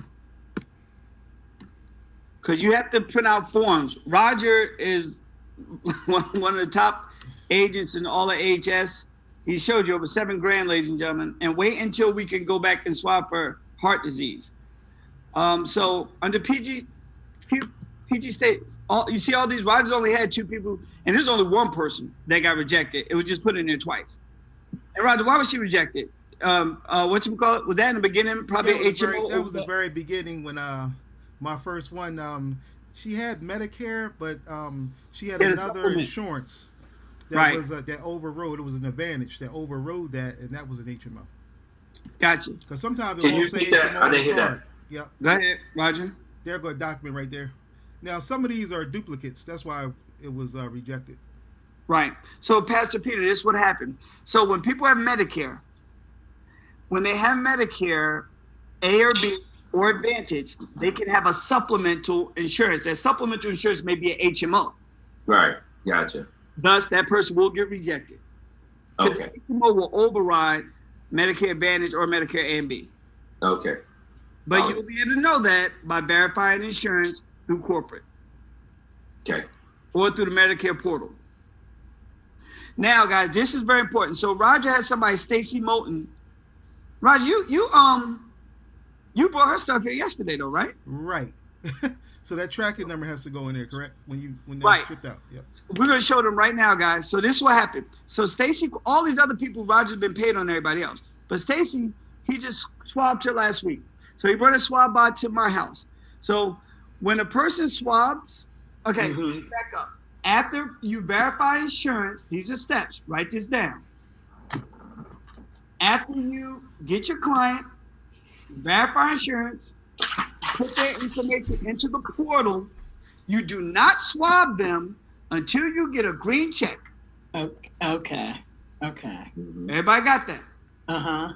Because you have to print out forms. Roger is one of the top agents in all of AHS. He showed you over $7 grand, ladies and gentlemen. And wait until we can go back and swap for heart disease. So under PG state, you see all these, Roger's only had 2 people, and there's only 1 person that got rejected. It was just put in there twice. And Roger, why was she rejected? Was that in the beginning? Probably HMO? That was the very beginning when my first one, she had Medicare, but she had another insurance that was that overrode. It was an Advantage that overrode that, and that was an HMO. Gotcha. Because sometimes Can you repeat that? I didn't hear that. Yep. Go ahead, Roger. There go a document right there. Now some of these are duplicates. That's why it was rejected. Right. So Pastor Peter, this is what happened. So when people have Medicare, when they have Medicare, A or B or Advantage, they can have a supplemental insurance. That supplemental insurance may be an HMO. Right. Gotcha. Thus, that person will get rejected. Okay. HMO will override Medicare Advantage or Medicare A and B. Okay. But you'll be able to know that by verifying insurance through corporate. Okay. Or through the Medicare portal. Now, guys, this is very important. So Roger has somebody, Stacy Moulton. Roger, you brought her stuff here yesterday, though, right? Right. So that tracking number has to go in there, correct? When they're Right. shipped out. Yep. We're gonna show them right now, guys. So this is what happened. So Stacy, all these other people, Roger's been paid on everybody else. But Stacy, he just swabbed her last week. So he brought a swab bot to my house. So when a person swabs, okay, back up. After you verify insurance, these are steps. Write this down. After you get your client, verify insurance, put their information into the portal, you do not swab them until you get a green check. Okay. Everybody got that? Uh-huh.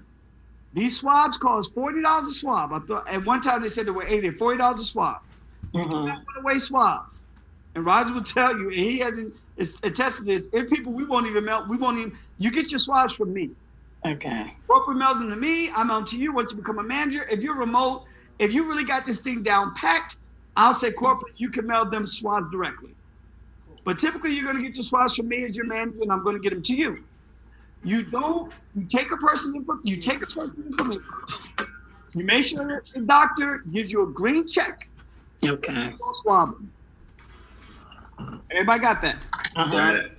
These swabs cost $40 a swab. I thought at one time they said they were $40 a swab. You do not want to waste swabs. And Roger will tell you, and he hasn't attested this. If people, we won't even, you get your swabs from me. Okay. Corporate mails them to me. I mail them to you once you become a manager. If you're remote, if you really got this thing down packed, I'll say corporate, you can mail them swabs directly. But typically you're going to get your swabs from me as your manager, and I'm going to get them to you. You take a person's information, you make sure that the doctor gives you a green check. Okay. Go swab them. Everybody got that? Got it.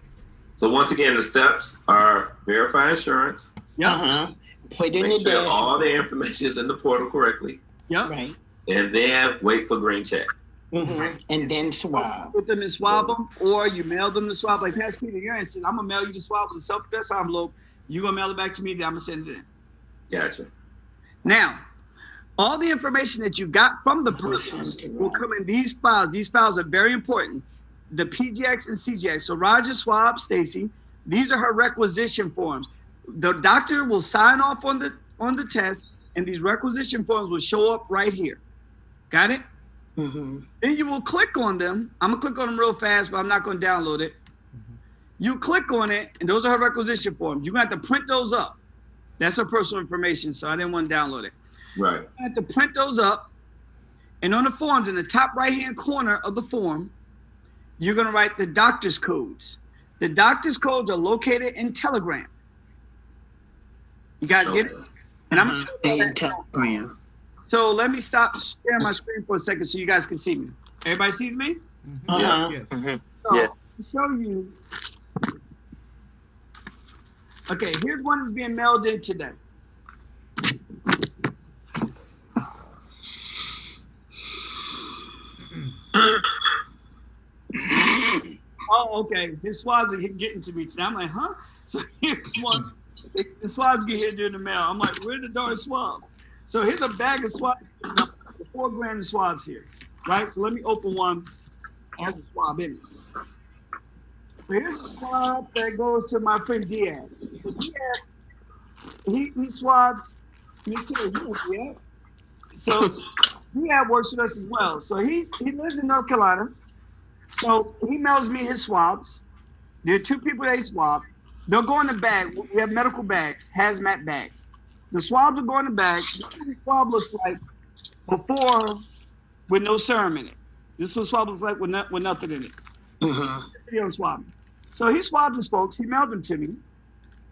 So once again, the steps are verify insurance. Yeah. Put in Make the sure all the information is in the portal correctly. Yeah. Right. And then wait for green check. And then swab. Put them and swab them, or you mail them the swab. Like Pastor Peter, you're saying, I'm gonna mail you the swab with a self-addressed envelope. You gonna mail it back to me, then I'm gonna send it in. Gotcha. Now, all the information that you got from the person will come in these files. These files are very important. The PGX and CGX. So Roger swab Stacy. These are her requisition forms. The doctor will sign off on the test, and these requisition forms will show up right here. Got it? Mhm. Then you will click on them. I'm gonna click on them real fast, but I'm not gonna download it. You click on it, and those are her requisition forms. You're gonna have to print those up. That's her personal information, so I didn't want to download it. Right. You have to print those up, and on the forms, in the top right-hand corner of the form, you're gonna write the doctor's codes. The doctor's codes are located in Telegram. You guys get it? And I'm gonna show you In that. Telegram. So let me stop sharing my screen for a second so you guys can see me. Everybody sees me? Yeah. Yes. So Yeah. to show you. Okay, here's one that's being mailed in today. Oh, okay. His swabs are getting to me today. I'm like, huh? So here's one. The swabs get here during the mail. I'm like, where's the darn swab? So here's a bag of swabs. 4 grand of swabs here, right? So let me open one. Has a swab in it. So here's a swab that goes to my friend Diaz. So Diaz, he swabs Mr. Diaz. So Diaz works with us as well. So he lives in North Carolina. So he mails me his swabs. There are 2 people that he swabs. They'll go in the bag. We have medical bags, hazmat bags. The swabs will go in the bag. This is what the swab looks like before with no serum in it. This is what swab looks like with nothing in it. Video swab. So he swabbed his folks. He mailed them to me.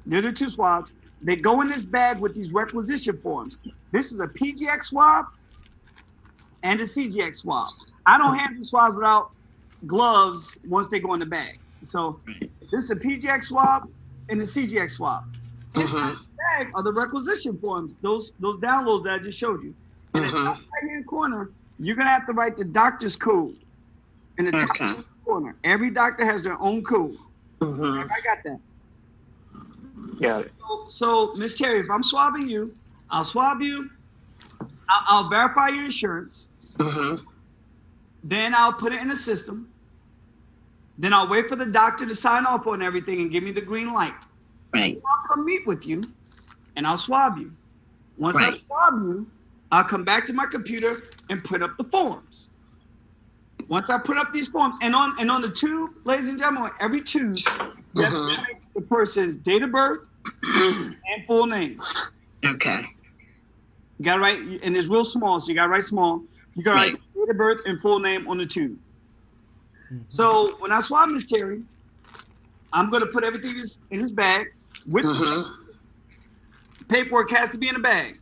They're the 2 swabs. They go in this bag with these requisition forms. This is a PGX swab and a CGX swab. I don't handle swabs without gloves once they go in the bag. So this is a PGX swab and a CGX swab. Inside the bag are the requisition forms, those downloads that I just showed you. In the top right-hand corner, you're gonna have to write the doctor's code in the top right corner. Every doctor has their own code. I got that. Got it. So Miss Terry, if I'm swabbing you, I'll swab you. I'll verify your insurance. Then I'll put it in the system. Then I'll wait for the doctor to sign off on everything and give me the green light. Right. I'll come meet with you, and I'll swab you. Once I swab you, I'll come back to my computer and put up the forms. Once I put up these forms, and on the tube, ladies and gentlemen, on every tube, you have to write the person's date of birth and full name. Okay. You gotta write, and it's real small, so you gotta write small. You gotta write date of birth and full name on the tube. So when I swab Miss Terry, I'm gonna put everything in his bag with paperwork has to be in the bag.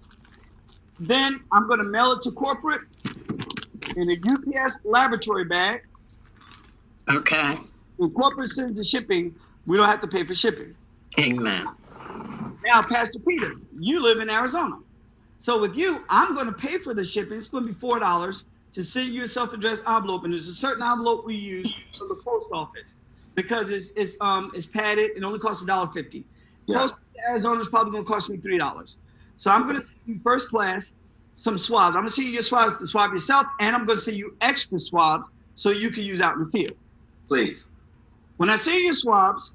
Then I'm gonna mail it to corporate in a UPS laboratory bag. Okay. When corporate sends the shipping, we don't have to pay for shipping. Amen. Now, Pastor Peter, you live in Arizona. So with you, I'm gonna pay for the shipping. It's gonna be $4 to send you a self-addressed envelope, and there's a certain envelope we use from the post office because it's padded. It only costs $1.50. Post to Arizona is probably gonna cost me $3. So I'm gonna send you first class some swabs. I'm gonna send you your swabs to swab yourself, and I'm gonna send you extra swabs so you can use out in the field. Please. When I send you your swabs,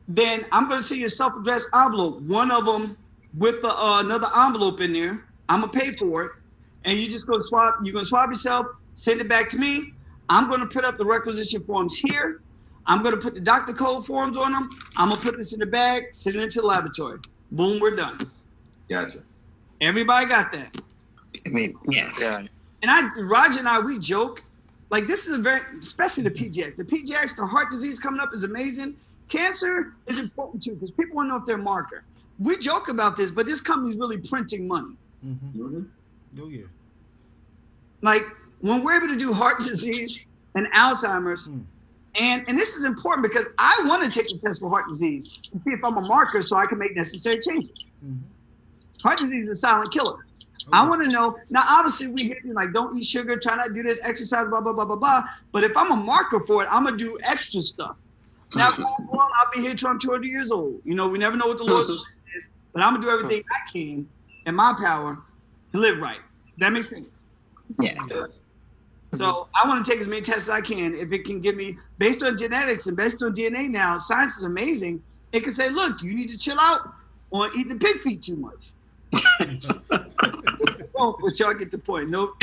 then I'm gonna send you a self-addressed envelope. One of them with another envelope in there. I'm gonna pay for it, and you just go swab. You're gonna swab yourself, send it back to me. I'm gonna put up the requisition forms here. I'm gonna put the doctor code forms on them. I'm gonna put this in the bag, send it into the laboratory. Boom, we're done. Gotcha. Everybody got that? I mean, yes. Yeah. And Roger and I, we joke, like this is a very, especially the PGX. The PGX, the heart disease coming up is amazing. Cancer is important too, because people want to know if they're a marker. We joke about this, but this company is really printing money. Oh yeah. Like when we're able to do heart disease and Alzheimer's, and this is important because I want to take the test for heart disease and see if I'm a marker so I can make necessary changes. Heart disease is a silent killer. I want to know, now obviously we hear things like don't eat sugar, try not to do this, exercise, blah, blah, blah, blah, blah. But if I'm a marker for it, I'm going to do extra stuff. Now, well, I'll be here till I'm 200 years old. You know, we never know what the Lord's will is, but I'm going to do everything I can in my power to live right. That makes sense. Yeah. So I want to take as many tests as I can. If it can give me, based on genetics and based on DNA now, science is amazing. It can say, look, you need to chill out on eating the pig feet too much. But y'all get the point. No.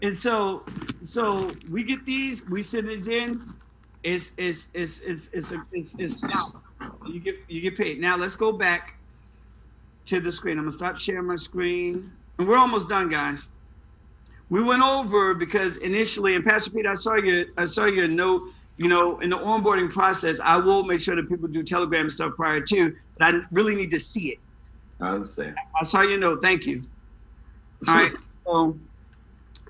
And so we get these, we send it in. It's out. You get paid. Now let's go back to the screen. I'm gonna stop sharing my screen, and we're almost done, guys. We went over because initially, and Pastor Pete, I saw your note. You know, in the onboarding process, I will make sure that people do Telegram stuff prior to, but I really need to see it. I understand. I saw your note. Thank you. All right. So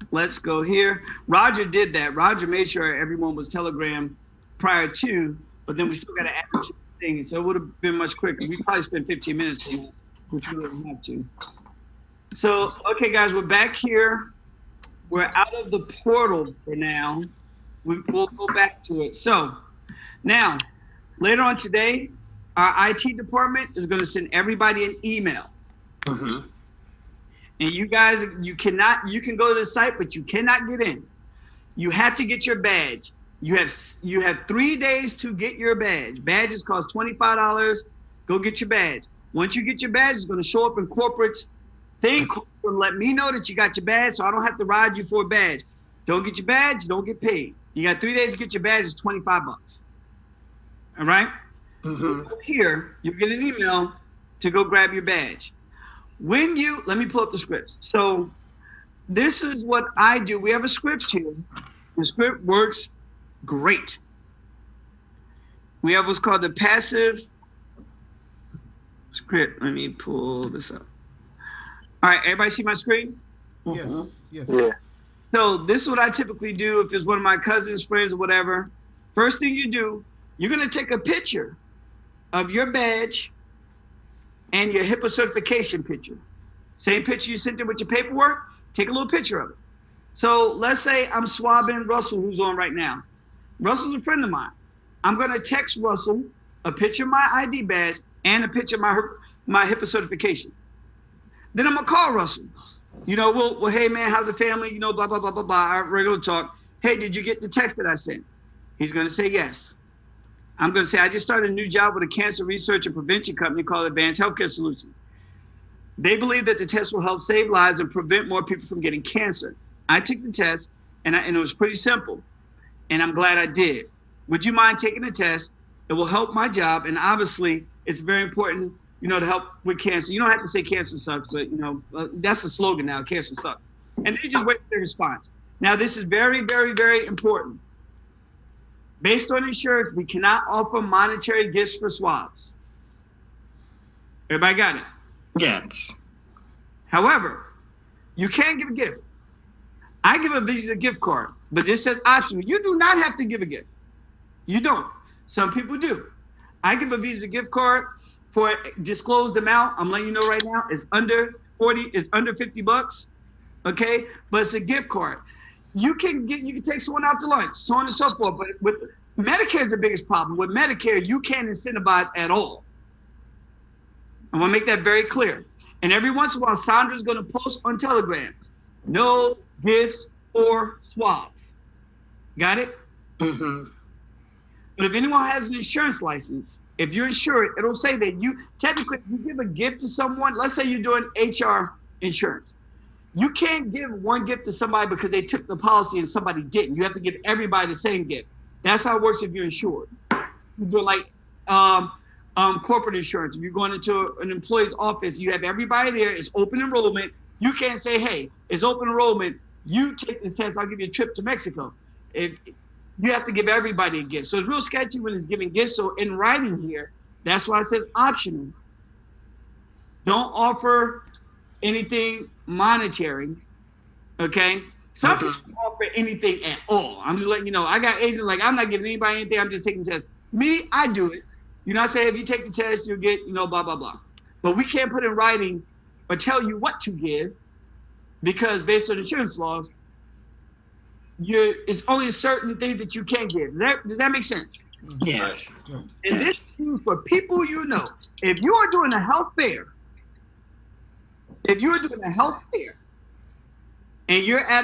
let's go here. Roger did that. Roger made sure everyone was Telegram prior to, but then we still got to add to the thing. So it would have been much quicker. We probably spent 15 minutes on that, which we didn't have to. So, okay, guys, we're back here. We're out of the portal for now. We'll go back to it. So now, later on today, our IT department is going to send everybody an email. Mm-hmm. And you guys, you can go to the site, but you cannot get in. You have to get your badge. You have 3 days to get your badge. Badges cost $25. Go get your badge. Once you get your badge, it's going to show up in corporate's thing. Let me know that you got your badge, so I don't have to ride you for a badge. Don't get your badge, you don't get paid. You got 3 days to get your badge. It's $25. All right. Mm-hmm. Here, you get an email to go grab your badge. Let me pull up the script. So this is what I do. We have a script here. The script works great. We have what's called the passive script. Let me pull this up. All right, everybody see my screen? Yes. Yes. Yeah. So this is what I typically do if it's one of my cousins, friends, or whatever. First thing you do, you're gonna take a picture of your badge and your HIPAA certification picture. Same picture you sent in with your paperwork, take a little picture of it. So let's say I'm swabbing Russell, who's on right now. Russell's a friend of mine. I'm gonna text Russell a picture of my ID badge and a picture of my HIPAA certification. Then I'm gonna call Russell. You know, well, hey man, how's the family? You know, blah, blah, blah, blah, blah, our regular talk. Hey, did you get the text that I sent? He's gonna say yes. I'm gonna say, I just started a new job with a cancer research and prevention company called Advanced Healthcare Solutions. They believe that the test will help save lives and prevent more people from getting cancer. I took the test and it was pretty simple, and I'm glad I did. Would you mind taking the test? It will help my job, and obviously it's very important, you know, to help with cancer. You don't have to say cancer sucks, but you know, that's the slogan now, cancer sucks. And they just wait for their response. Now, this is very, very, very important. Based on insurance, we cannot offer monetary gifts for swabs. Everybody got it? Yes. However, you can give a gift. I give a Visa gift card, but this says optional. You do not have to give a gift. You don't. Some people do. I give a Visa gift card for a disclosed amount. I'm letting you know right now, it's under 50 bucks. Okay, but it's a gift card. You can take someone out to lunch, so on and so forth. But with Medicare is the biggest problem. With Medicare, you can't incentivize at all. I want to make that very clear. And every once in a while, Sandra's going to post on Telegram, no gifts or swabs. Got it? Mm-hmm. But if anyone has an insurance license, if you're insured, it'll say that you give a gift to someone. Let's say you're doing HR insurance. You can't give one gift to somebody because they took the policy and somebody didn't. You have to give everybody the same gift. That's how it works if you're insured. You do like corporate insurance. If you're going into an employee's office, you have everybody there. It's open enrollment. You can't say, hey, it's open enrollment. You take this test, I'll give you a trip to Mexico. You have to give everybody a gift. So it's real sketchy when it's giving gifts. So in writing here, that's why it says optional. Don't offer anything monetary, okay? Some people don't offer anything at all. I'm just letting you know. I got agents like, I'm not giving anybody anything. I'm just taking the test. Me, I do it. You know, I say, if you take the test, you'll get, you know, blah, blah, blah. But we can't put in writing or tell you what to give because based on insurance laws, it's only certain things that you can give. Does that make sense? Yes. And this is for people you know. If you are doing a health fair, and you're at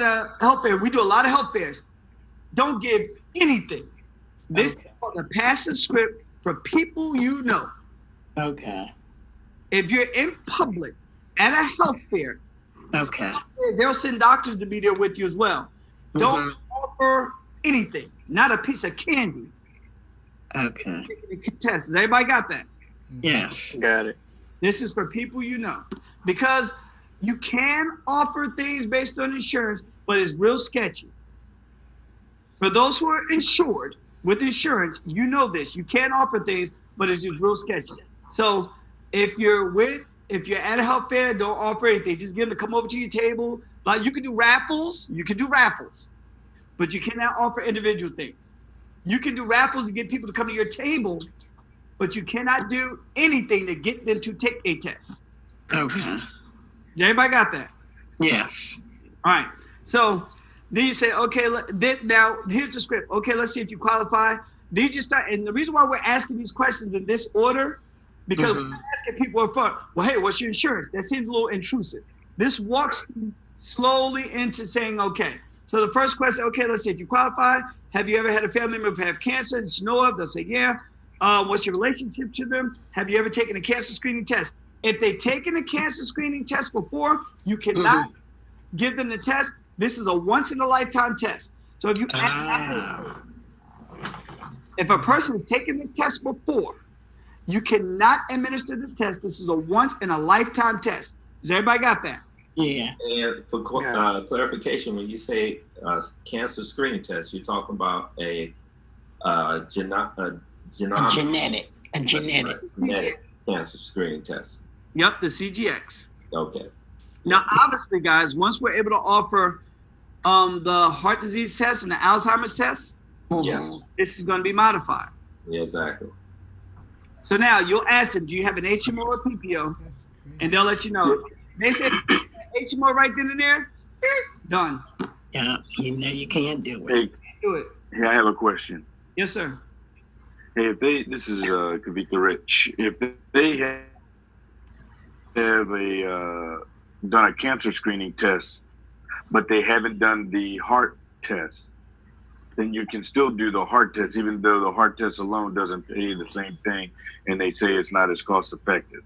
a health fair, we do a lot of health fairs, don't give anything. This is called a passive script for people you know. Okay. If you're in public at a health fair Okay. They'll send doctors to be there with you as well. Don't offer anything, not a piece of candy. Okay. Test. Has everybody got that? Yes. Got it. This is for people you know. Because you can offer things based on insurance, but it's real sketchy. For those who are insured with insurance, you know this. You can offer things, but it's just real sketchy. So if you're at a health fair, don't offer anything. Just get them to come over to your table. Like, you can do raffles. But you cannot offer individual things. You can do raffles to get people to come to your table, but you cannot do anything to get them to take a test. Okay. Everybody got that? Yes. All right. So then you say, okay, now here's the script. Okay, let's see if you qualify. Then you just start, and the reason why we're asking these questions in this order, because we're asking people up front, well, hey, what's your insurance? That seems a little intrusive. This walks slowly into saying, okay. So the first question, okay, let's see if you qualify. Have you ever had a family member have cancer that you know of? They'll say, yeah. What's your relationship to them? Have you ever taken a cancer screening test? If they've taken a cancer screening test before, you cannot give them the test. This is a once-in-a-lifetime test. So if you if a person has taken this test before, you cannot administer this test. This is a once-in-a-lifetime test. Does everybody got that? Yeah. And for clarification, when you say cancer screening test, you're talking about a genetic cancer screening test. Yep, the CGX. Okay. Now, obviously, guys, once we're able to offer the heart disease test and the Alzheimer's test, Yes. this is going to be modified. Yeah, exactly. So now you'll ask them, do you have an HMO or PPO? And they'll let you know. They said HMO right then and there, done. Yeah, you know you can't do it. Hey, Do it. hey, I have a question. Yes, sir. Hey, if this is Kavika Rich, if they have done a cancer screening test, but they haven't done the heart test, then you can still do the heart test, even though the heart test alone doesn't pay the same thing, and they say it's not as cost effective.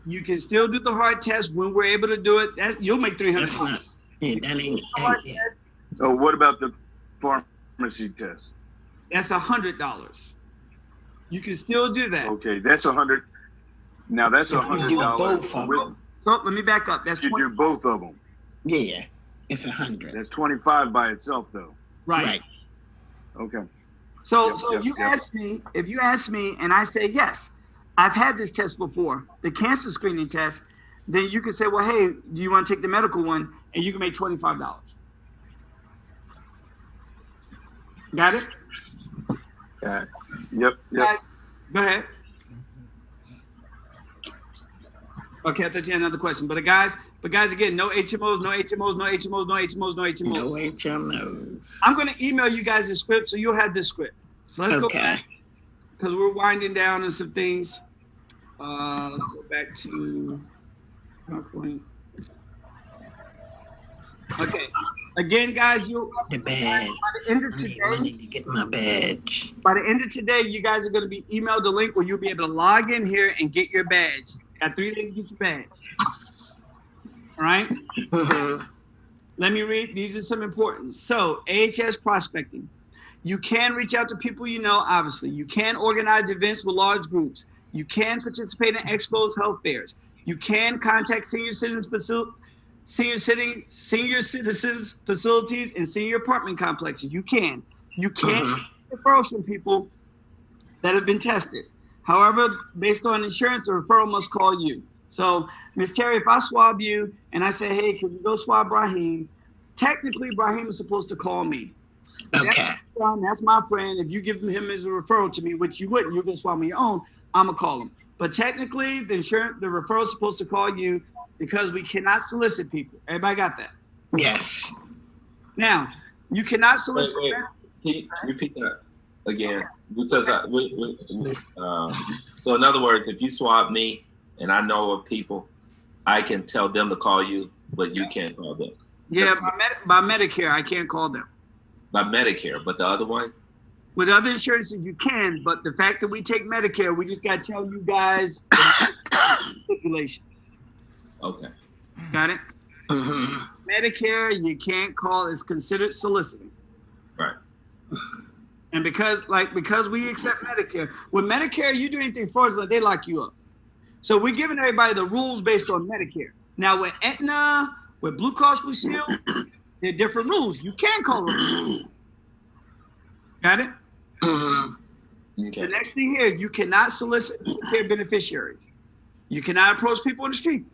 You can still do the heart test when we're able to do it. You'll make $300. That's not. Yeah, that ain't. Oh, what about the pharmacy test? That's $100. You can still do that. Okay, that's $100. Now that's $100. both of them. So let me back up. That's You 20. do both of them. Yeah, it's 100. That's 25 by itself, though. Right. Okay. So Yep, so yep, you yep. ask me, if you ask me and I say yes, I've had this test before, the cancer screening test, then you can say, well, hey, do you want to take the medical one? And you can make $25. Got it? Got it. Yep. Guys, go ahead. Okay, I thought you had another question. But guys, again, no HMOs, no HMOs, no HMOs, no HMOs, no HMOs. No HMOs. I'm going to email you guys the script so you'll have this script. So let's go back, because we're winding down on some things. Let's go back to PowerPoint. Okay. Again, guys, The badge. by the end of I today, need to get my badge. by the end of today, you guys are going to be emailed the link where you'll be able to log in here and get your badge. Got 3 days to get your badge. All right. Let me read. These are some important. So, AHS prospecting. You can reach out to people you know, obviously. You can organize events with large groups. You can participate in expos, health fairs. You can contact senior citizens facilities and senior apartment complexes. You can. You can get referrals from people that have been tested. However, based on insurance, the referral must call you. So, Ms. Terry, if I swab you and I say, hey, can you go swab Brahim? Technically, Brahim is supposed to call me. Okay. That's my friend. If you give him as a referral to me, which you wouldn't, you're going to swab on your own, I'm going to call him. But technically, the referral is supposed to call you because we cannot solicit people. Everybody got that? Yes. Now, you cannot solicit. Wait. Can you repeat that again? Because so in other words, if you swab me and I know of people, I can tell them to call you, but you can't call them. Yeah, by Medicare, I can't call them. By Medicare, but the other one? With other insurances, you can, but the fact that we take Medicare, we just got to tell you guys the stipulations. Okay. Got it? Medicare, you can't call. It's considered soliciting. Right. And because we accept Medicare, with Medicare, you do anything fraudulent, they lock you up. So we're giving everybody the rules based on Medicare. Now with Aetna, with Blue Cross Blue Shield, there are different rules. You can call them. Got it? Okay. The next thing here, you cannot solicit Medicare beneficiaries. You cannot approach people in the street.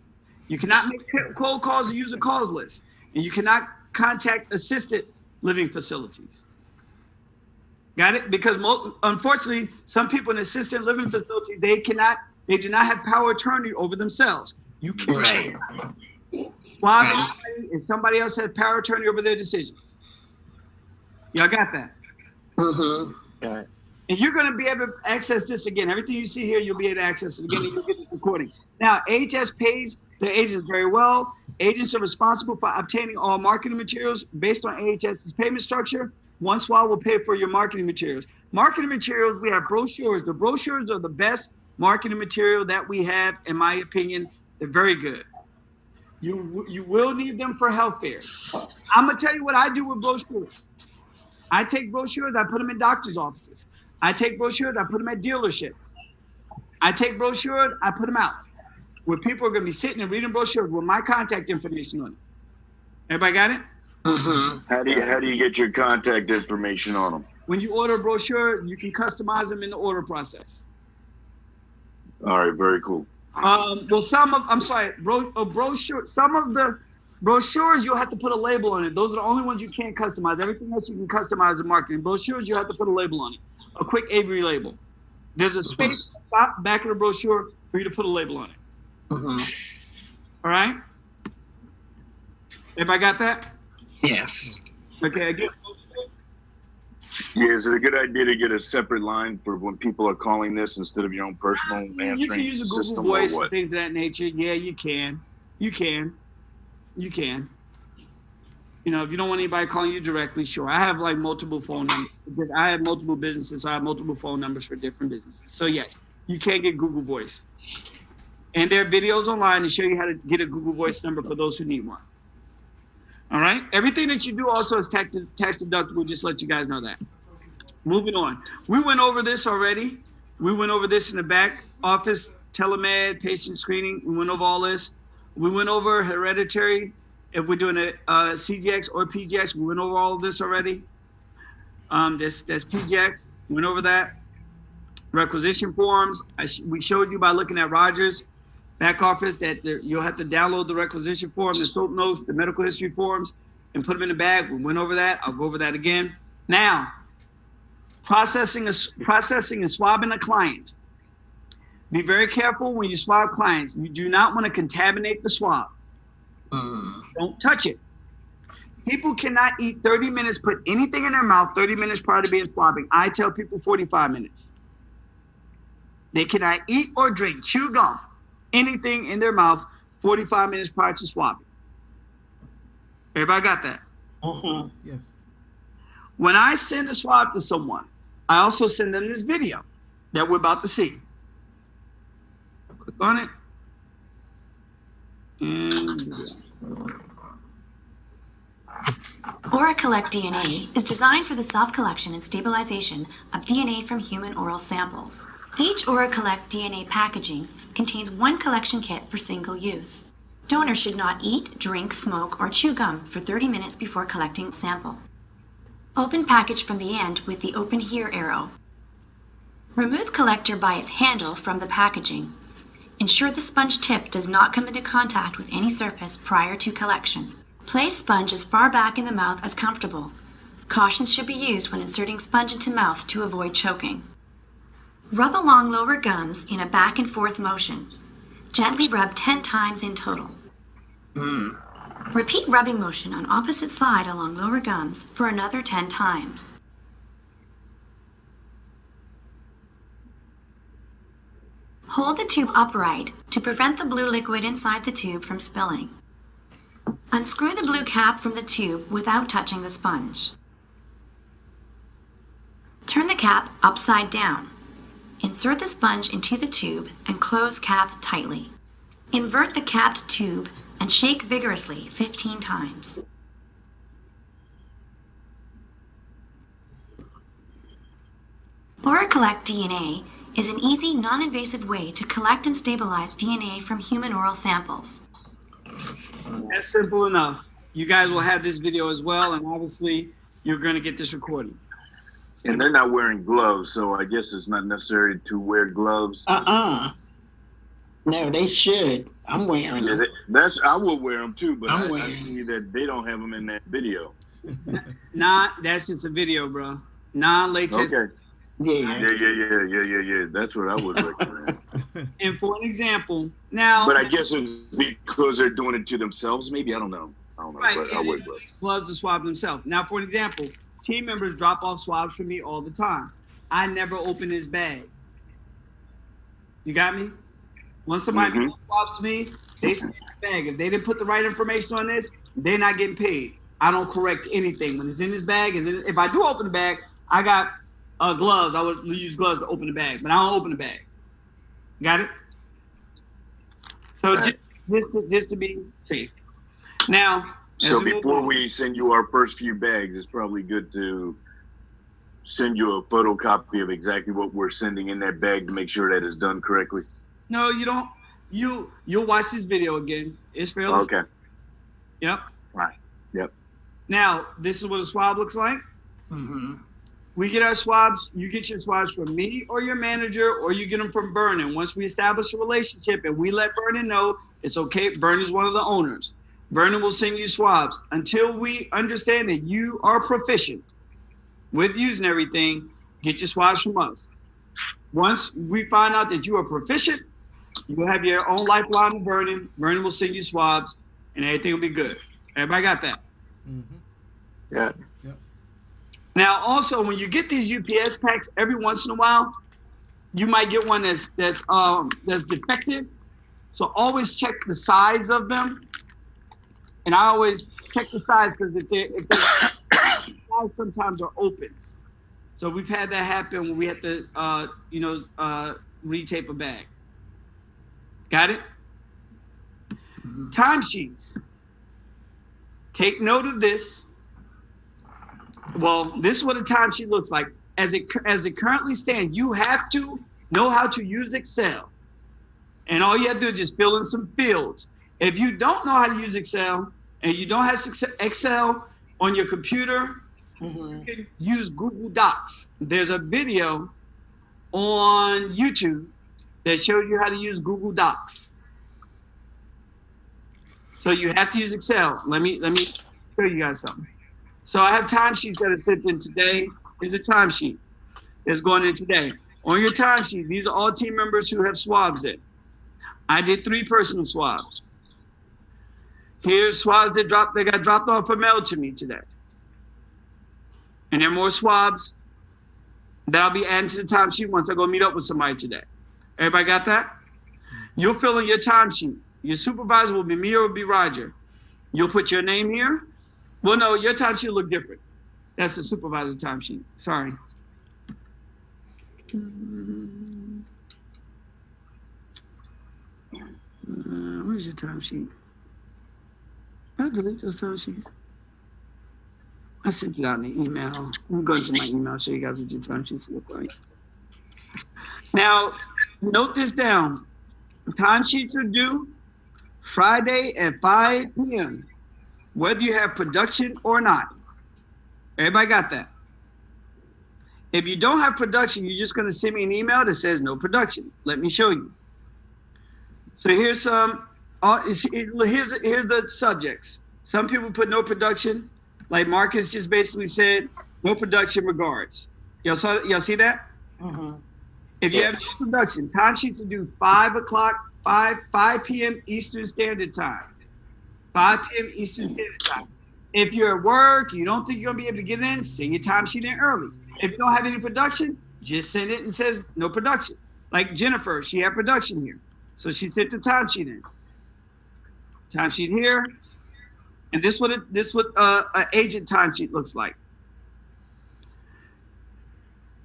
You cannot make cold calls or use a calls list. And you cannot contact assisted living facilities. Got it? Because unfortunately, some people in assisted living facilities, they do not have power of attorney over themselves. You can't. Swab anybody and somebody else has power of attorney over their decisions. Y'all got that? Yeah. And you're going to be able to access this again. Everything you see here, you'll be able to access it again and you'll get the recording. Now, AHS pays their agents very well. Agents are responsible for obtaining all marketing materials based on AHS's payment structure. One swab will pay for your marketing materials. Marketing materials, we have brochures. The brochures are the best marketing material that we have, in my opinion. They're very good. You will need them for health fairs. I'm going to tell you what I do with brochures. I take brochures, I put them in doctor's offices. I take brochures, I put them at dealerships. I take brochures, I put them out where people are going to be sitting and reading brochures with my contact information on it. Everybody got it? How do you get your contact information on them? When you order a brochure, you can customize them in the order process. All right, very cool. Well, some of the brochures, you'll have to put a label on it. Those are the only ones you can't customize. Everything else you can customize in marketing. Brochures, you have to put a label on it. A quick Avery label. There's a space back of the brochure for you to put a label on it. All right? Everybody got that? Yes. Okay, again. Yeah, is it a good idea to get a separate line for when people are calling this instead of your own personal answering You can use a Google system Voice or and what? things of that nature. Yeah, you can. You can. You know, if you don't want anybody calling you directly, sure. I have like multiple phone numbers. I have multiple businesses, so I have multiple phone numbers for different businesses. So yes, you can get Google Voice. And there are videos online to show you how to get a Google Voice number for those who need one. All right? Everything that you do also is tax deductible, just let you guys know that. Moving on. We went over this already. We went over this in the back office, telemed, patient screening. We went over all this. We went over hereditary, if we're doing a CGX or PGX. We went over all of this already. That's PGX. We went over that. Requisition forms. We showed you by looking at Rogers back office that you'll have to download the requisition form, the SOAP notes, the medical history forms, and put them in the bag. We went over that. I'll go over that again. Now, processing and swabbing a client. Be very careful when you swab clients. You do not want to contaminate the swab. Don't touch it. People cannot eat 30 minutes, put anything in their mouth 30 minutes prior to being swabbing. I tell people 45 minutes. They cannot eat or drink, chew gum, anything in their mouth 45 minutes prior to swabbing. Everybody got that? Yes. When I send a swab to someone, I also send them this video that we're about to see. Click on it. And Aura Collect DNA is designed for the self-collection and stabilization of DNA from human oral samples. Each Aura Collect DNA packaging contains one collection kit for single use. Donors should not eat, drink, smoke, or chew gum for 30 minutes before collecting sample. Open package from the end with the Open Here arrow. Remove collector by its handle from the packaging. Ensure the sponge tip does not come into contact with any surface prior to collection. Place sponge as far back in the mouth as comfortable. Caution should be used when inserting sponge into mouth to avoid choking. Rub along lower gums in a back and forth motion. Gently rub 10 times in total. Repeat rubbing motion on opposite side along lower gums for another 10 times. Hold the tube upright to prevent the blue liquid inside the tube from spilling. Unscrew the blue cap from the tube without touching the sponge. Turn the cap upside down. Insert the sponge into the tube and close cap tightly. Invert the capped tube and shake vigorously 15 times. OraCollect DNA is an easy, non-invasive way to collect and stabilize DNA from human oral samples. That's simple enough. You guys will have this video as well, and obviously you're going to get this recording. And they're not wearing gloves, so I guess it's not necessary to wear gloves. No, they should. I'm wearing them. I will wear them too, but I I'm see that they don't have them in that video. That's just a video, bro. Non-latex. Okay. Yeah. Yeah. That's what I would recommend. And for an example, now. But I guess it's because they're doing it to themselves. Maybe I don't know. Right. But I would. Gloves to swab themselves. Now, for an example, team members drop off swabs for me all the time. I never open his bag. You got me? When somebody swabs to me, they send his bag. If they didn't put the right information on this, they're not getting paid. I don't correct anything. When it's in his bag, if I do open the bag, I got gloves. I would use gloves to open the bag, but I don't open the bag. Got it? So right. just to be safe. Now, so before we send you our first few bags, it's probably good to send you a photocopy of exactly what we're sending in that bag to make sure that it's done correctly. No, you don't. You'll watch this video again. It's fairly okay. Yep. Right. Yep. Now, this is what a swab looks like. We get our swabs. You get your swabs from me or your manager, or you get them from Vernon. Once we establish a relationship and we let Vernon know it's okay, Vernon is one of the owners. Vernon will send you swabs until we understand that you are proficient with using everything. Get your swabs from us. Once we find out that you are proficient, you will have your own lifeline with Vernon. Vernon will send you swabs, and everything will be good. Everybody got that? Yeah. Now, also, when you get these UPS packs, every once in a while, you might get one that's defective. So always check the size of them. And I always check the size because if they size sometimes are open. So we've had that happen when we had to, retape a bag. Got it? Timesheets. Take note of this. Well, this is what a timesheet looks like. As it currently stands, you have to know how to use Excel. And all you have to do is just fill in some fields. If you don't know how to use Excel and you don't have Excel on your computer, you can use Google Docs. There's a video on YouTube that shows you how to use Google Docs. So you have to use Excel. Let me show you guys something. So I have timesheets that are sent in today. Here's a timesheet that's going in today. On your timesheet, these are all team members who have swabs in. I did 3 personal swabs. Here's swabs that got dropped off or mailed to me today. And there are more swabs that I'll be adding to the timesheet once I go meet up with somebody today. Everybody got that? You'll fill in your timesheet. Your supervisor will be me or will be Roger. You'll put your name here. Well, no, your timesheet will look different. That's the supervisor timesheet. Sorry. Where's your timesheet? I'll delete those timesheets. I sent you out an email. I'm going to my email, show you guys what your timesheets look like. Now, note this down. Timesheets are due Friday at 5 p.m., whether you have production or not. Everybody got that? If you don't have production, you're just going to send me an email that says no production. Let me show you. So here's some. Here's the subjects. Some people put no production, like Marcus just basically said, no production regards. Y'all see that? If you have no production, timesheets are due 5 p.m. Eastern Standard Time. 5 p.m. Eastern Standard Time. If you're at work, you don't think you're gonna be able to get in, send your timesheet in early. If you don't have any production, just send it and says no production. Like Jennifer, she had production here, so she sent the timesheet in. Timesheet here, and this what an agent timesheet looks like.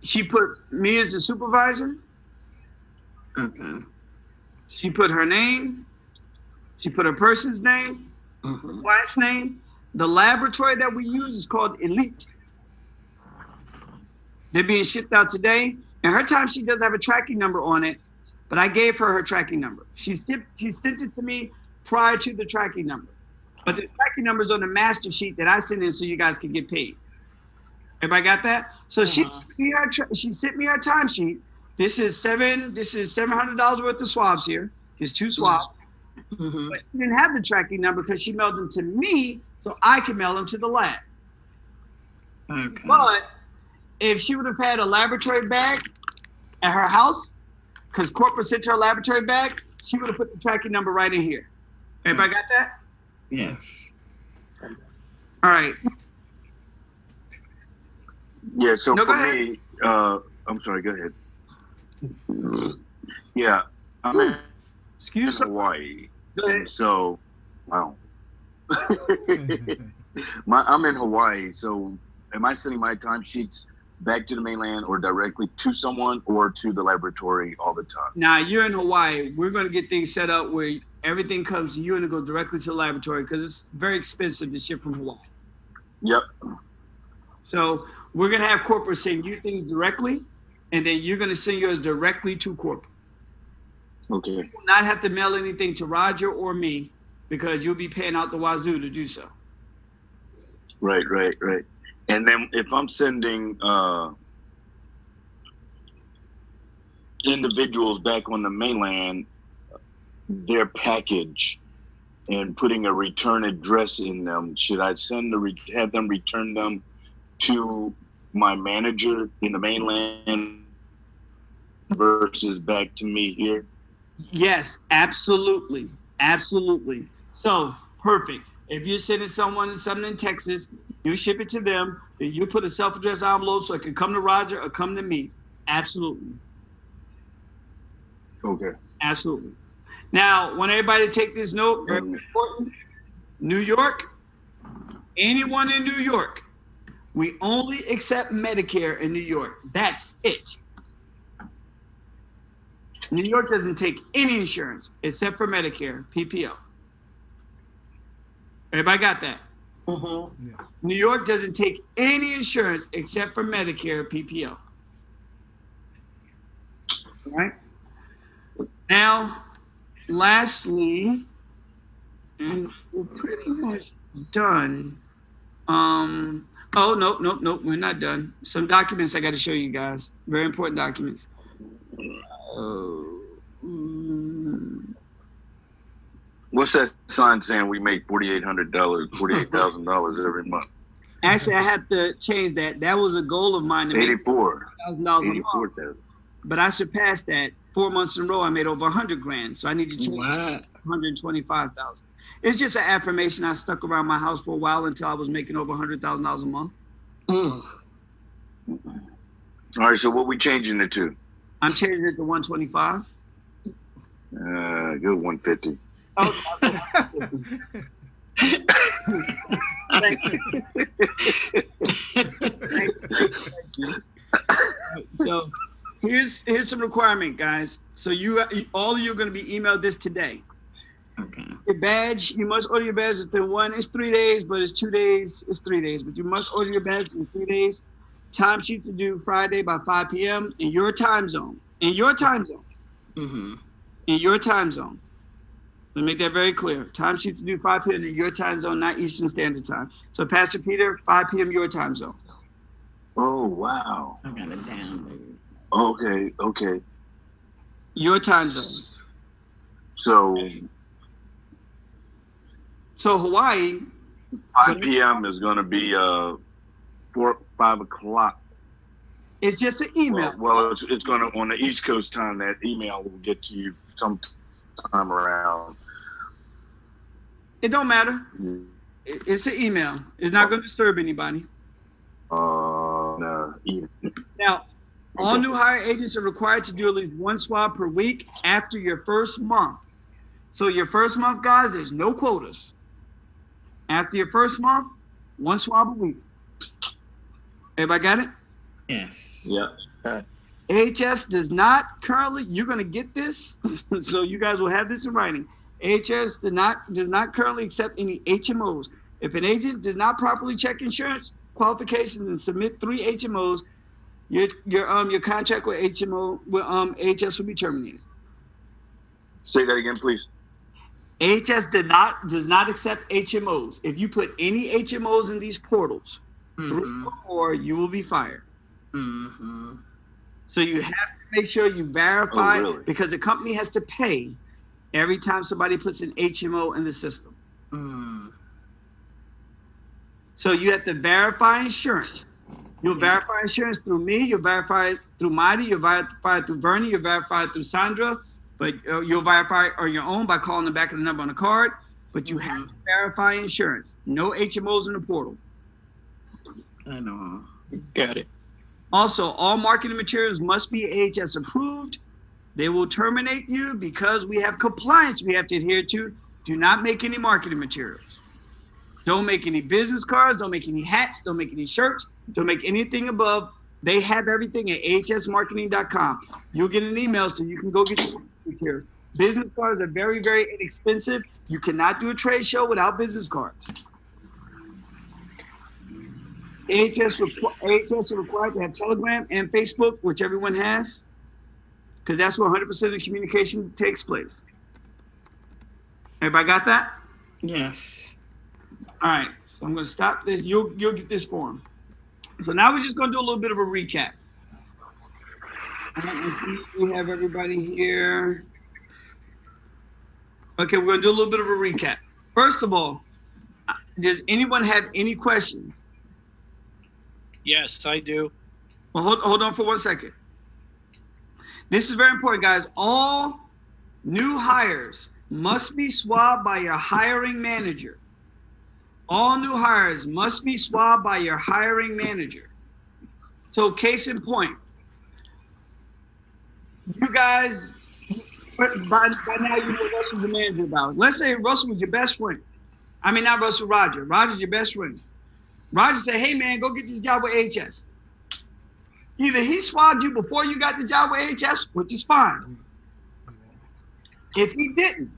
She put me as the supervisor. Okay. She put her name. She put her person's name, last name. The laboratory that we use is called Elite. They're being shipped out today. And her timesheet does have a tracking number on it, but I gave her her tracking number. She sent it to me prior to the tracking number. But the tracking number is on the master sheet that I sent in so you guys can get paid. Everybody got that? So she sent me her timesheet. This is $700 worth of swabs here. There's 2 swabs. But she didn't have the tracking number because she mailed them to me so I can mail them to the lab. Okay. But if she would have had a laboratory bag at her house, because corporate sent her a laboratory bag, she would have put the tracking number right in here. Everybody got that? Yes. All right. Yeah, so No, for go ahead. me, I'm sorry, go ahead. Yeah, I'm in Excuse me. Hawaii. Go ahead. And so, wow. I'm in Hawaii, so am I sending my timesheets back to the mainland or directly to someone or to the laboratory all the time? Now you're in Hawaii. We're going to get things set up where everything comes to you and it goes directly to the laboratory because it's very expensive to ship from Hawaii. Yep. So we're going to have corporate send you things directly, and then you're going to send yours directly to corporate. Okay. You will not have to mail anything to Roger or me because you'll be paying out the wazoo to do so. Right. And then if I'm sending individuals back on the mainland their package and putting a return address in them, should I have them return them to my manager in the mainland versus back to me here? Yes, absolutely. Absolutely. So, perfect. If you're sending something in Texas, you ship it to them, then you put a self-addressed envelope so it can come to Roger or come to me. Absolutely. Okay. Absolutely. Now, want everybody to take this note, very important. New York, anyone in New York, we only accept Medicare in New York. That's it. New York doesn't take any insurance except for Medicare, PPO. Everybody got that? Yeah. New York doesn't take any insurance except for Medicare, PPO. All right? Now, lastly, and we're pretty much done. Oh, no, we're not done. Some documents I got to show you guys. Very important documents. What's that sign saying we make $4,800 every month? Actually, I have to change that. That was a goal of mine to make $1,000 a month. 84,000. But I surpassed that 4 months in a row. I made over 100 grand. So I need to change 125,000. It's just an affirmation I stuck around my house for a while until I was making over $100,000 a month. All right, so what we changing it to? I'm changing it to 125. Go 150. Oh, thank you. So here's some requirement, guys. So all of you are going to be emailed this today. Okay. Your badge, you must order your badge within it's 3 days, but it's 2 days, it's 3 days. But you must order your badge in 3 days. Time sheets are due Friday by 5 p.m. in your time zone. In your time zone. Mm-hmm. In your time zone. Let me make that very clear. Time sheets are due 5 p.m. in your time zone, not Eastern Standard Time. So Pastor Peter, 5 p.m. your time zone. Oh, wow. I got it down, baby. Okay. Your time zone. So Hawaii. 5 p.m. is going to be 5 o'clock. It's just an email. Well, it's going to, on the East Coast time, that email will get to you sometime around. It don't matter. It's an email. It's not going to disturb anybody. No. Now, all new hire agents are required to do at least 1 swab per week after your first month. So your first month, guys, there's no quotas. After your first month, 1 swab a week. Everybody got it? Yes. Yeah. AHS does not currently, you're going to get this, so you guys will have this in writing. AHS does not currently accept any HMOs. If an agent does not properly check insurance qualifications and submit 3 HMOs, your contract with AHS will be terminated. Say that again, please. AHS does not accept HMOs. If you put any HMOs in these portals, 3 or more, you will be fired. So you have to make sure you verify, because the company has to pay every time somebody puts an HMO in the system. So you have to verify insurance. You'll verify insurance through me. You'll verify it through Marty. You'll verify it through Bernie. You'll verify it through Sandra. But you'll verify it on your own by calling the back of the number on the card. But you have to verify insurance. No HMOs in the portal. I know. Got it. Also, all marketing materials must be AHS approved. They will terminate you because we have compliance we have to adhere to. Do not make any marketing materials. Don't make any business cards. Don't make any hats. Don't make any shirts. Don't make anything above. They have everything at ahsmarketing.com. You'll get an email so you can go get your materials. Business cards are very, very inexpensive. You cannot do a trade show without business cards. AHS are required to have Telegram and Facebook, which everyone has, because that's where 100% of the communication takes place. Everybody got that? Yes. All right, so I'm going to stop this. You'll get this form. So now we're just going to do a little bit of a recap. Let's see if we have everybody here. Okay, we're going to do a little bit of a recap. First of all, does anyone have any questions? Yes, I do. Well, hold on for 1 second. This is very important, guys. All new hires must be swabbed by your hiring manager. All new hires must be swabbed by your hiring manager. So case in point, you guys, by now you know Russell's the manager about. Let's say Russell was your best friend. I mean, not Russell, Roger. Roger's your best friend. Roger said, hey man, go get this job with AHS. Either he swabbed you before you got the job with AHS, which is fine. If he didn't,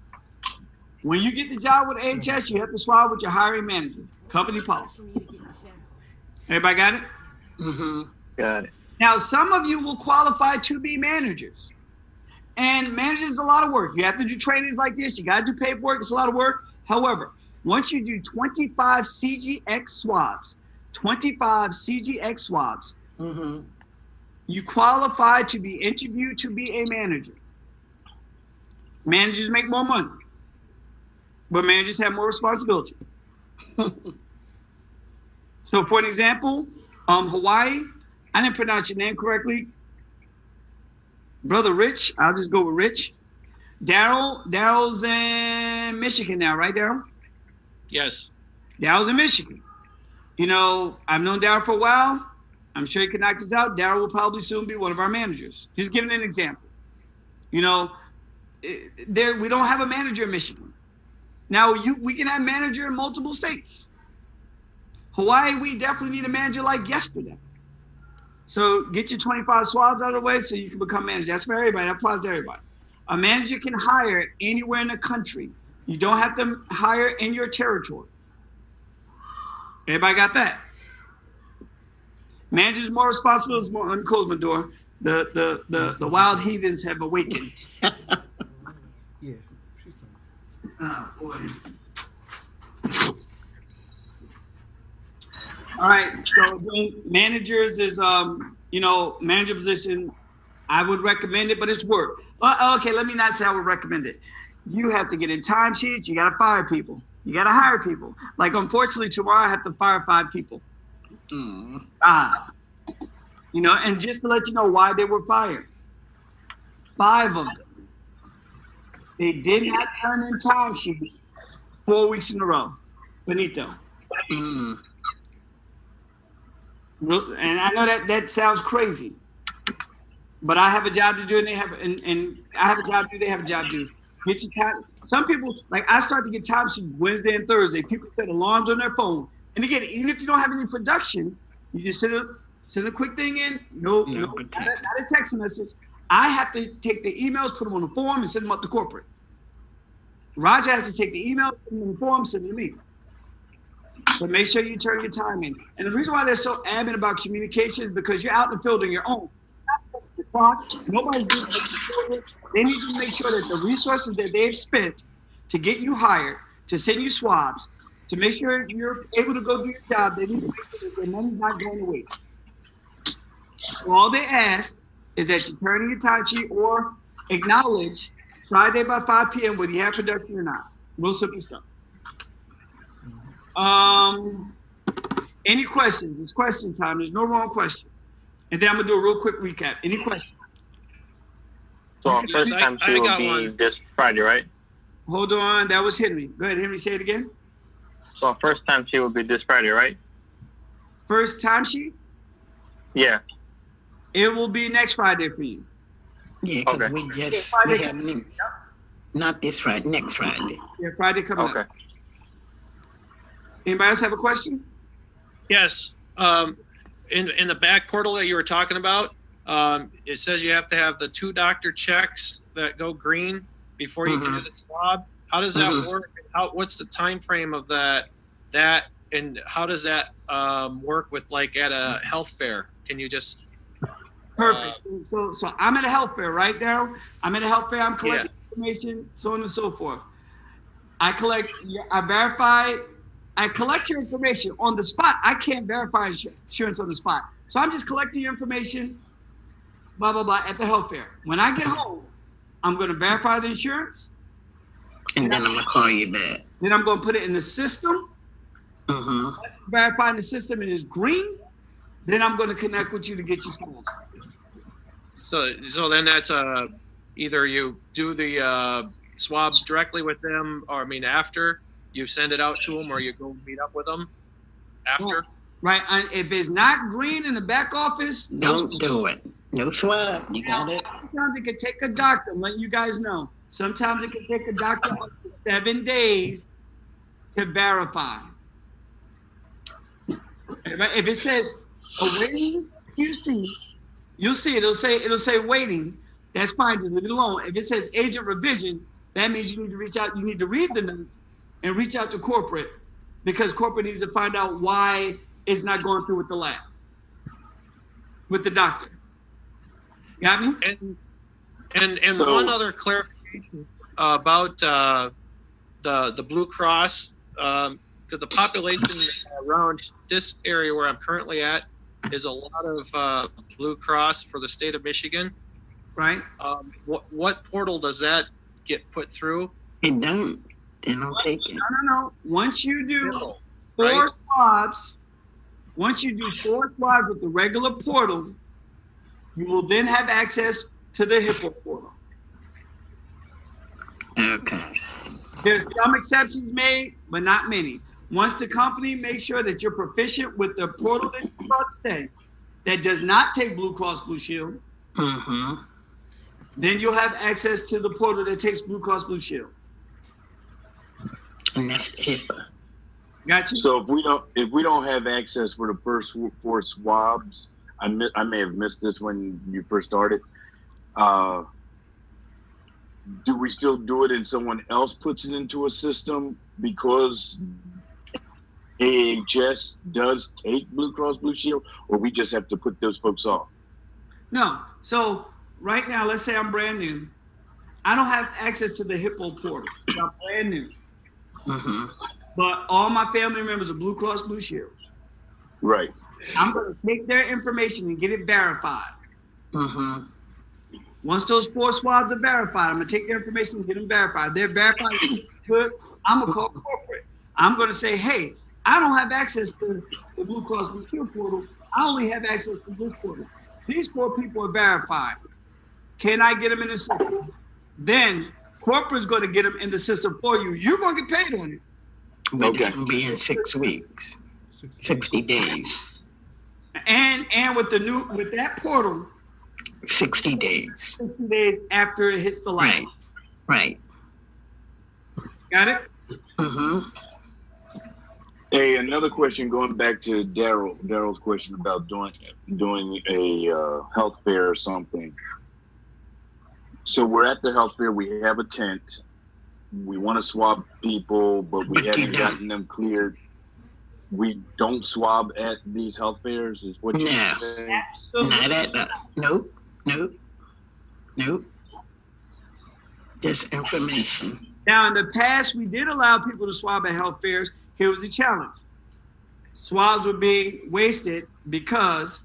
when you get the job with AHS, you have to swab with your hiring manager. Company policy. Everybody got it? Got it. Now, some of you will qualify to be managers. And managers is a lot of work. You have to do trainings like this. You got to do paperwork. It's a lot of work. However, once you do 25 CGX swabs, you qualify to be interviewed to be a manager. Managers make more money, but managers have more responsibility. So for an example, Hawaii, I didn't pronounce your name correctly. Brother Rich, I'll just go with Rich. Daryl's in Michigan now, right, Daryl? Yes. Daryl's in Michigan. You know, I've known Daryl for a while. I'm sure he can knock this out. Daryl will probably soon be one of our managers. Just giving an example. You know, we don't have a manager in Michigan. Now, we can have a manager in multiple states. Hawaii, we definitely need a manager like yesterday. So get your 25 swabs out of the way so you can become manager. That's for everybody. That applies to everybody. A manager can hire anywhere in the country. You don't have to hire in your territory. Everybody got that? Manager's more responsible. Let me close my door. The wild heathens have awakened. Yeah. Oh boy. All right. So managers is manager position. I would recommend it, but it's work. Okay, let me not say I would recommend it. You have to get in timesheets. You got to fire people. You got to hire people. Like, unfortunately, tomorrow I have to fire 5 people. You know, and just to let you know why they were fired. 5 of them. They did not turn in timesheets 4 weeks in a row. Benito. And I know that sounds crazy, but I have a job to do, and I have a job to do. They have a job to do. Get your time. Some people, like, I start to get time sheets Wednesday and Thursday. People set alarms on their phone, and again, even if you don't have any production, you just send a quick thing in. Not a text message. I have to take the emails, put them on the form, and send them up to corporate. Roger has to take the email and the form, send it to me. But make sure you turn your time in. And the reason why they're so adamant about communication is because you're out in the field on your own. The clock, nobody's doing it. They need to make sure that the resources that they've spent to get you hired, to send you swabs, to make sure you're able to go do your job, they need to make sure that their money's not going to waste. So all they ask is that you turn in your timesheet or acknowledge Friday by 5 p.m. whether you have production or not. Real simple stuff. Any questions? It's question time. There's no wrong question. And then I'm gonna do a real quick recap. Any questions? So our first time I she will got be one. this Friday, right? Hold on. That was Henry. Go ahead, Henry. Say it again. So our first time she will be this Friday, right? First timesheet. Yeah. It will be next Friday for you. Yeah, because Okay. we just, Friday we haven't, not this Friday, next Friday. Yeah, Friday coming Okay. up. Anybody else have a question? Yes. In the back portal that you were talking about, it says you have to have the 2 doctor checks that go green before you can do the swab. How does that work? What's the time frame of that? And how does that work with like at a health fair? Can you just Perfect. So I'm at a health fair, right, Daryl? I'm at a health fair. I'm collecting information, so on and so forth. I collect your information on the spot. I can't verify insurance on the spot. So I'm just collecting your information, blah, blah, blah, at the health fair. When I get home, I'm going to verify the insurance. And then I'm going to call you back. Then I'm going to put it in the system. Mm-hmm. Once I verify in the system and it's green, then I'm going to connect with you to get your scores. so then that's either you do the swabs directly with them, or I mean after you send it out to them, or you go meet up with them after. Right. And if it's not green in the back office, Don't do it. No swab. You got it? Sometimes it could take a doctor. I'm letting you guys know. Sometimes it can take a doctor up to 7 days to verify. If it says awaiting QC, you'll see it. It'll say waiting. That's fine. Just leave it alone. If it says agent revision, that means you need to reach out. You need to read the note and reach out to corporate, because corporate needs to find out why it's not going through with the lab, with the doctor. Got me? And So- one other clarification about the Blue Cross, because the population around this area where I'm currently at is a lot of Blue Cross for the state of Michigan. Right? What portal does that get put through? It don't. They don't take it. No. Once you do Portal, 4 right? swabs, once you do 4 swabs with the regular portal, you will then have access to the HIPAA portal. Okay. There's some exceptions made, but not many. Once the company makes sure that you're proficient with the portal that you brought today, that does not take Blue Cross Blue Shield, Mm-hmm. then you'll have access to the portal that takes Blue Cross Blue Shield. And that's HIPAA. Got you? So if we don't have access for the first 4 swabs, I may have missed this when you first started. Do we still do it and someone else puts it into a system because AHS does take Blue Cross Blue Shield, or we just have to put those folks off? No. So right now, let's say I'm brand new. I don't have access to the HIPAA portal. I'm brand new. Mm-hmm. But all my family members are Blue Cross Blue Shield. Right. I'm going to take their information and get it verified. Mm-hmm. Once those 4 swabs are verified, I'm going to take their information and get them verified. They're verified. Good. I'm going to call corporate. I'm going to say, hey, I don't have access to the Blue Cross Blue Shield portal. I only have access to this portal. These 4 people are verified. Can I get them in the system? Then corporate's going to get them in the system for you. You're going to get paid on it. But Okay. it's going to be in 6 weeks. 60 days. And with that portal, 60 days. 60 days after it hits the line. Right. Got it? Mm-hmm. Hey, another question going back to Daryl's question about doing a health fair or something. So we're at the health fair. We have a tent. we want to swab people, but we But you haven't don't. gotten them cleared. We don't swab at these health fairs, is what No. you're saying? Not at all. Nope, nope, nope. Just information. Now, in the past, we did allow people to swab at health fairs. Here was the challenge. Swabs were being wasted because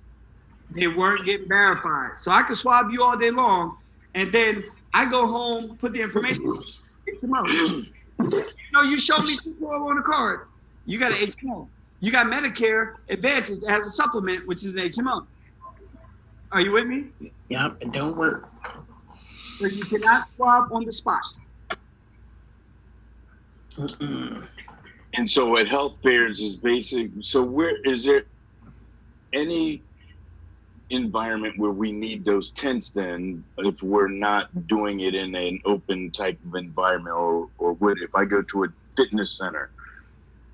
they weren't getting verified. So I could swab you all day long, and then I go home, put the information tomorrow. You showed me people on the card. You got an HMO. You got Medicare Advantage that has a supplement, which is an HMO. Are you with me? Yep, it don't work. So you cannot swab on the spot. Mm-mm. And so at health fairs is basic. So where is there any environment where we need those tents then if we're not doing it in an open type of environment, or would, if I go to a fitness center,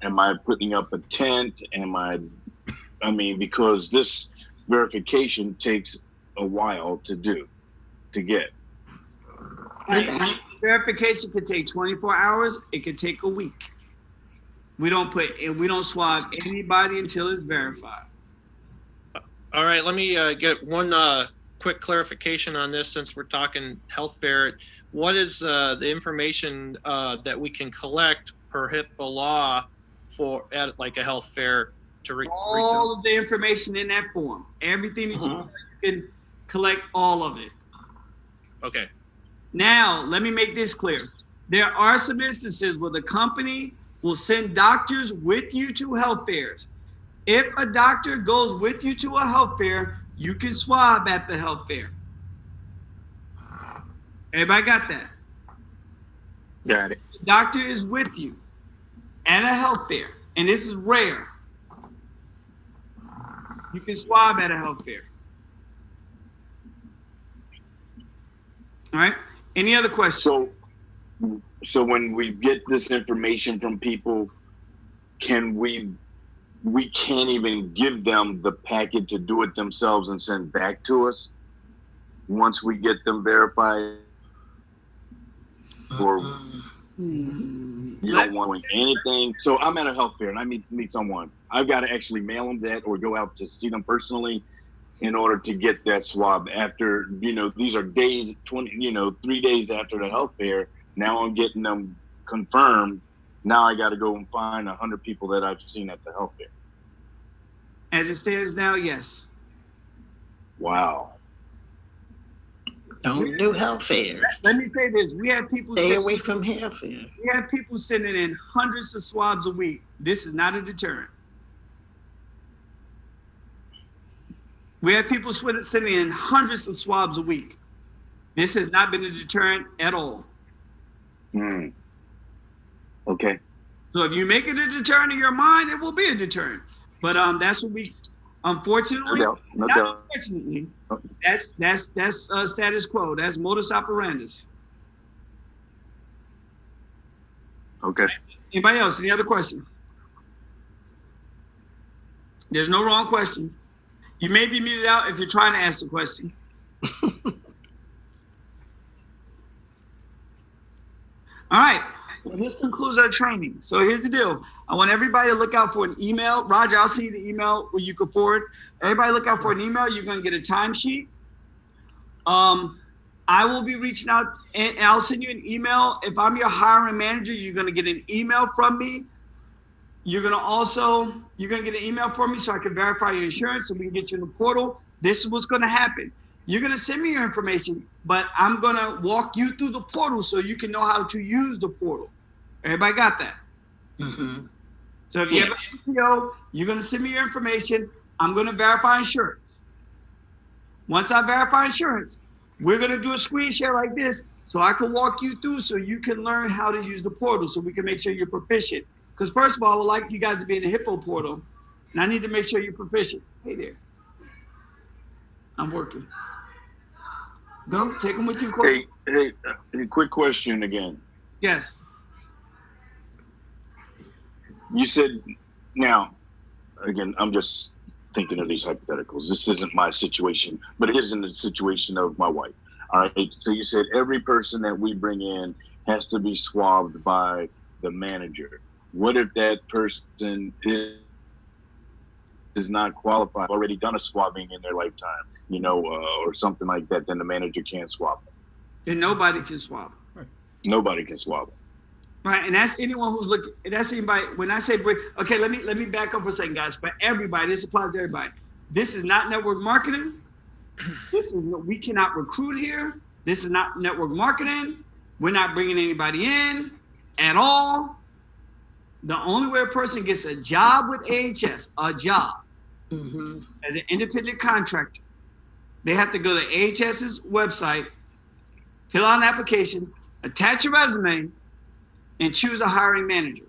am I putting up a tent? I mean, because this verification takes a while to get. Verification could take 24 hours. It could take a week. We don't swab anybody until it's verified. All right, let me get one quick clarification on this since we're talking health fair. What is the information that we can collect per HIPAA law for at like a health fair to reach? All of the information in that form. Everything that you can collect, all of it. Okay. Now, let me make this clear. There are some instances where the company will send doctors with you to health fairs. If a doctor goes with you to a health fair, you can swab at the health fair. Everybody got that? Got it. The doctor is with you at a health fair, and this is rare. You can swab at a health fair. All right. Any other questions? So when we get this information from people, we can't even give them the packet to do it themselves and send back to us once we get them verified? Or you don't want anything? So I'm at a health fair and I meet someone. I've got to actually mail them that or go out to see them personally in order to get that swab after, these are days, 3 days after the health fair. Now I'm getting them confirmed. Now I got to go and find 100 people that I've seen at the health fair. As it stands now, yes. Wow. Don't do health fairs. Let me say this. We have people Stay away from health fairs. We have people sending in hundreds of swabs a week. This is not a deterrent. We have people sending in hundreds of swabs a week. This has not been a deterrent at all. Okay. So if you make it a deterrent in your mind, it will be a deterrent. But that's what we, unfortunately, no doubt. unfortunately, that's status quo. That's modus operandus. Okay. Anybody else? Any other question? There's no wrong question. You may be muted out if you're trying to ask the question. All right. Well, this concludes our training. So here's the deal. I want everybody to look out for an email. Roger, I'll send you the email where you can forward. Everybody look out for an email. You're going to get a timesheet. I will be reaching out and I'll send you an email. If I'm your hiring manager, you're going to get an email from me. You're going to get an email from me so I can verify your insurance so we can get you in the portal. This is what's going to happen. You're going to send me your information, but I'm going to walk you through the portal so you can know how to use the portal. Everybody got that? Mm-hmm. So if you have a PO, you're going to send me your information. I'm going to verify insurance. Once I verify insurance, we're going to do a screen share like this so I can walk you through so you can learn how to use the portal so we can make sure you're proficient. Because first of all, I would like you guys to be in the Hippo portal, and I need to make sure you're proficient. Hey there. I'm working. Go, take them with you. Hey, quick question again. Yes. You said, now, again, I'm just thinking of these hypotheticals. This isn't my situation, but it is in the situation of my wife. All right. So you said every person that we bring in has to be swabbed by the manager. What if that person is not qualified, already done a swabbing in their lifetime, or something like that? Then the manager can't swab them. Then nobody can swab. Nobody can swab them. Right, and that's anyone who's looking. That's anybody. When I say break, okay, let me back up for a second, guys. For everybody, this applies to everybody. This is not network marketing. We cannot recruit here. This is not network marketing. We're not bringing anybody in at all. The only way a person gets a job with AHS, as an independent contractor, they have to go to AHS's website, fill out an application, attach a resume, and choose a hiring manager.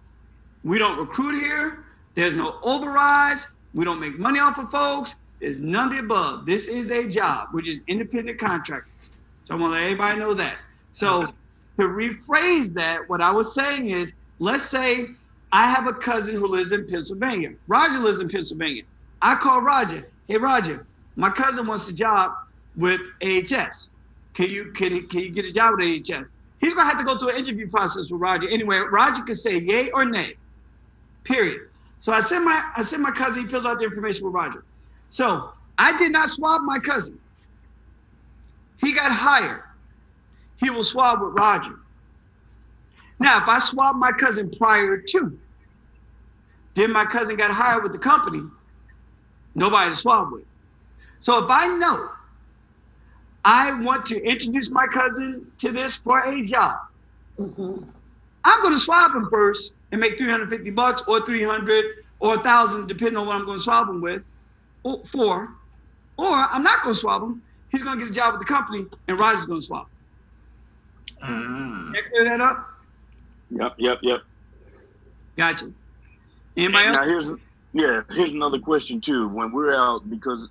We don't recruit here. There's no overrides. We don't make money off of folks. There's none of the above. This is a job, which is independent contractors. So I want to let everybody know that. So to rephrase that, what I was saying is, let's say I have a cousin who lives in Pennsylvania. Roger lives in Pennsylvania. I call Roger. Hey, Roger, my cousin wants a job with AHS. Can you get a job with AHS? He's gonna have to go through an interview process with Roger. Anyway, Roger can say yay or nay, period. So I send my cousin, he fills out the information with Roger. So I did not swab my cousin. He got hired. He will swab with Roger. Now, if I swab my cousin prior to, then my cousin got hired with the company, nobody to swab with. So if I know I want to introduce my cousin to this for a job, I'm going to swab him first and make $350 or $300 or $1,000, depending on what I'm going to swab him with, or I'm not going to swab him. He's going to get a job with the company, and Roger's going to swab him. Can I clear that up? Yep. Gotcha. Anybody else? Now here's another question too. When we're out, because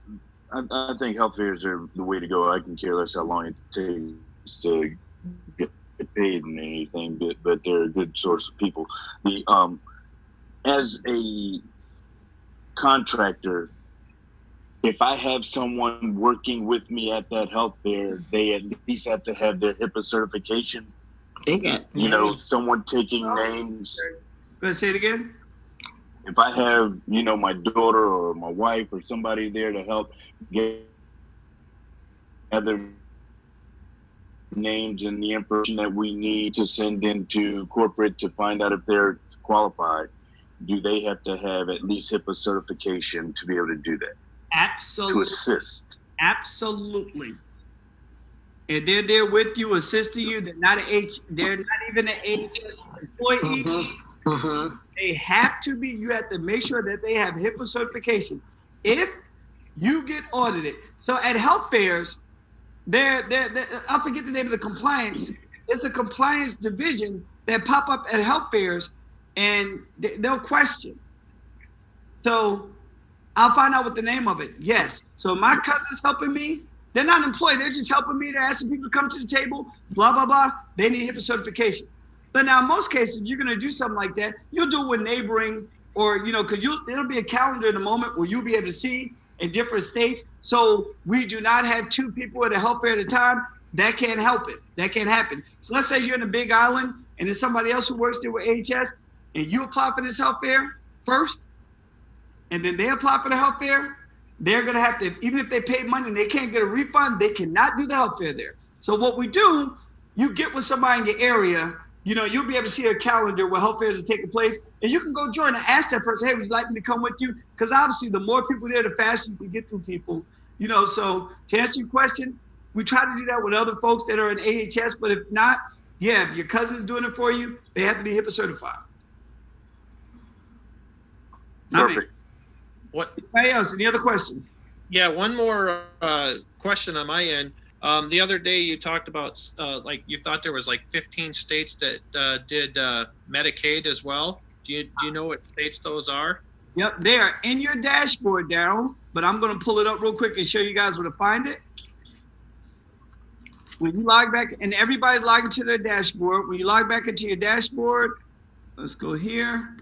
I think health fairs are the way to go. I can care less how long it takes to get paid and anything, but they're a good source of people. As a contractor, if I have someone working with me at that health fair, they at least have to have their HIPAA certification. They got someone taking names. Go ahead, say it again. If I have, my daughter or my wife or somebody there to help get other names and the information that we need to send into corporate to find out if they're qualified, do they have to have at least HIPAA certification to be able to do that? Absolutely. To assist. Absolutely. And they're there with you, assisting you. They're not even an AHS employee. They have to be. You have to make sure that they have HIPAA certification. If you get audited, so at health fairs, I forget the name of the compliance. It's a compliance division that pop up at health fairs, and they'll question. So I'll find out what the name of it. Yes. So my cousin's helping me. They're not employed. They're just helping me. They're asking people to come to the table, blah, blah, blah. They need HIPAA certification. But now in most cases, you're going to do something like that. You'll do it with neighboring or, because it'll be a calendar in a moment where you'll be able to see in different states. So we do not have two people at a health fair at a time. That can't help it. That can't happen. So let's say you're in a big island and there's somebody else who works there with AHS and you apply for this health fair first, and then they apply for the health fair. They're going to have to, even if they pay money and they can't get a refund, they cannot do the health fair there. So what we do, you get with somebody in your area, you'll be able to see a calendar where health fairs are taking place, and you can go join and ask that person, hey, would you like me to come with you? Because obviously the more people there, the faster you can get through people. So to answer your question, we try to do that with other folks that are in AHS, but if not, if your cousin's doing it for you, they have to be HIPAA certified. Perfect. What? Anybody else? Any other questions? Yeah, one more question on my end. The other day you talked about you thought there was 15 states that did Medicaid as well. Do you know what states those are? Yep, they are in your dashboard, Daryl. But I'm going to pull it up real quick and show you guys where to find it. When you log back, and everybody's logging to their dashboard. When you log back into your dashboard, let's go here.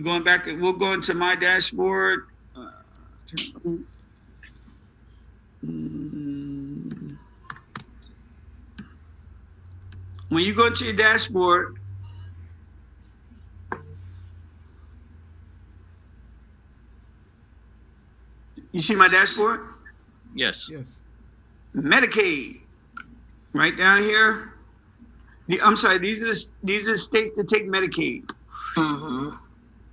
Going back, we'll go into my dashboard. when you go to your dashboard, you see my dashboard? Yes. Yes. Medicaid, right down here. I'm sorry, these are the states that take Medicaid.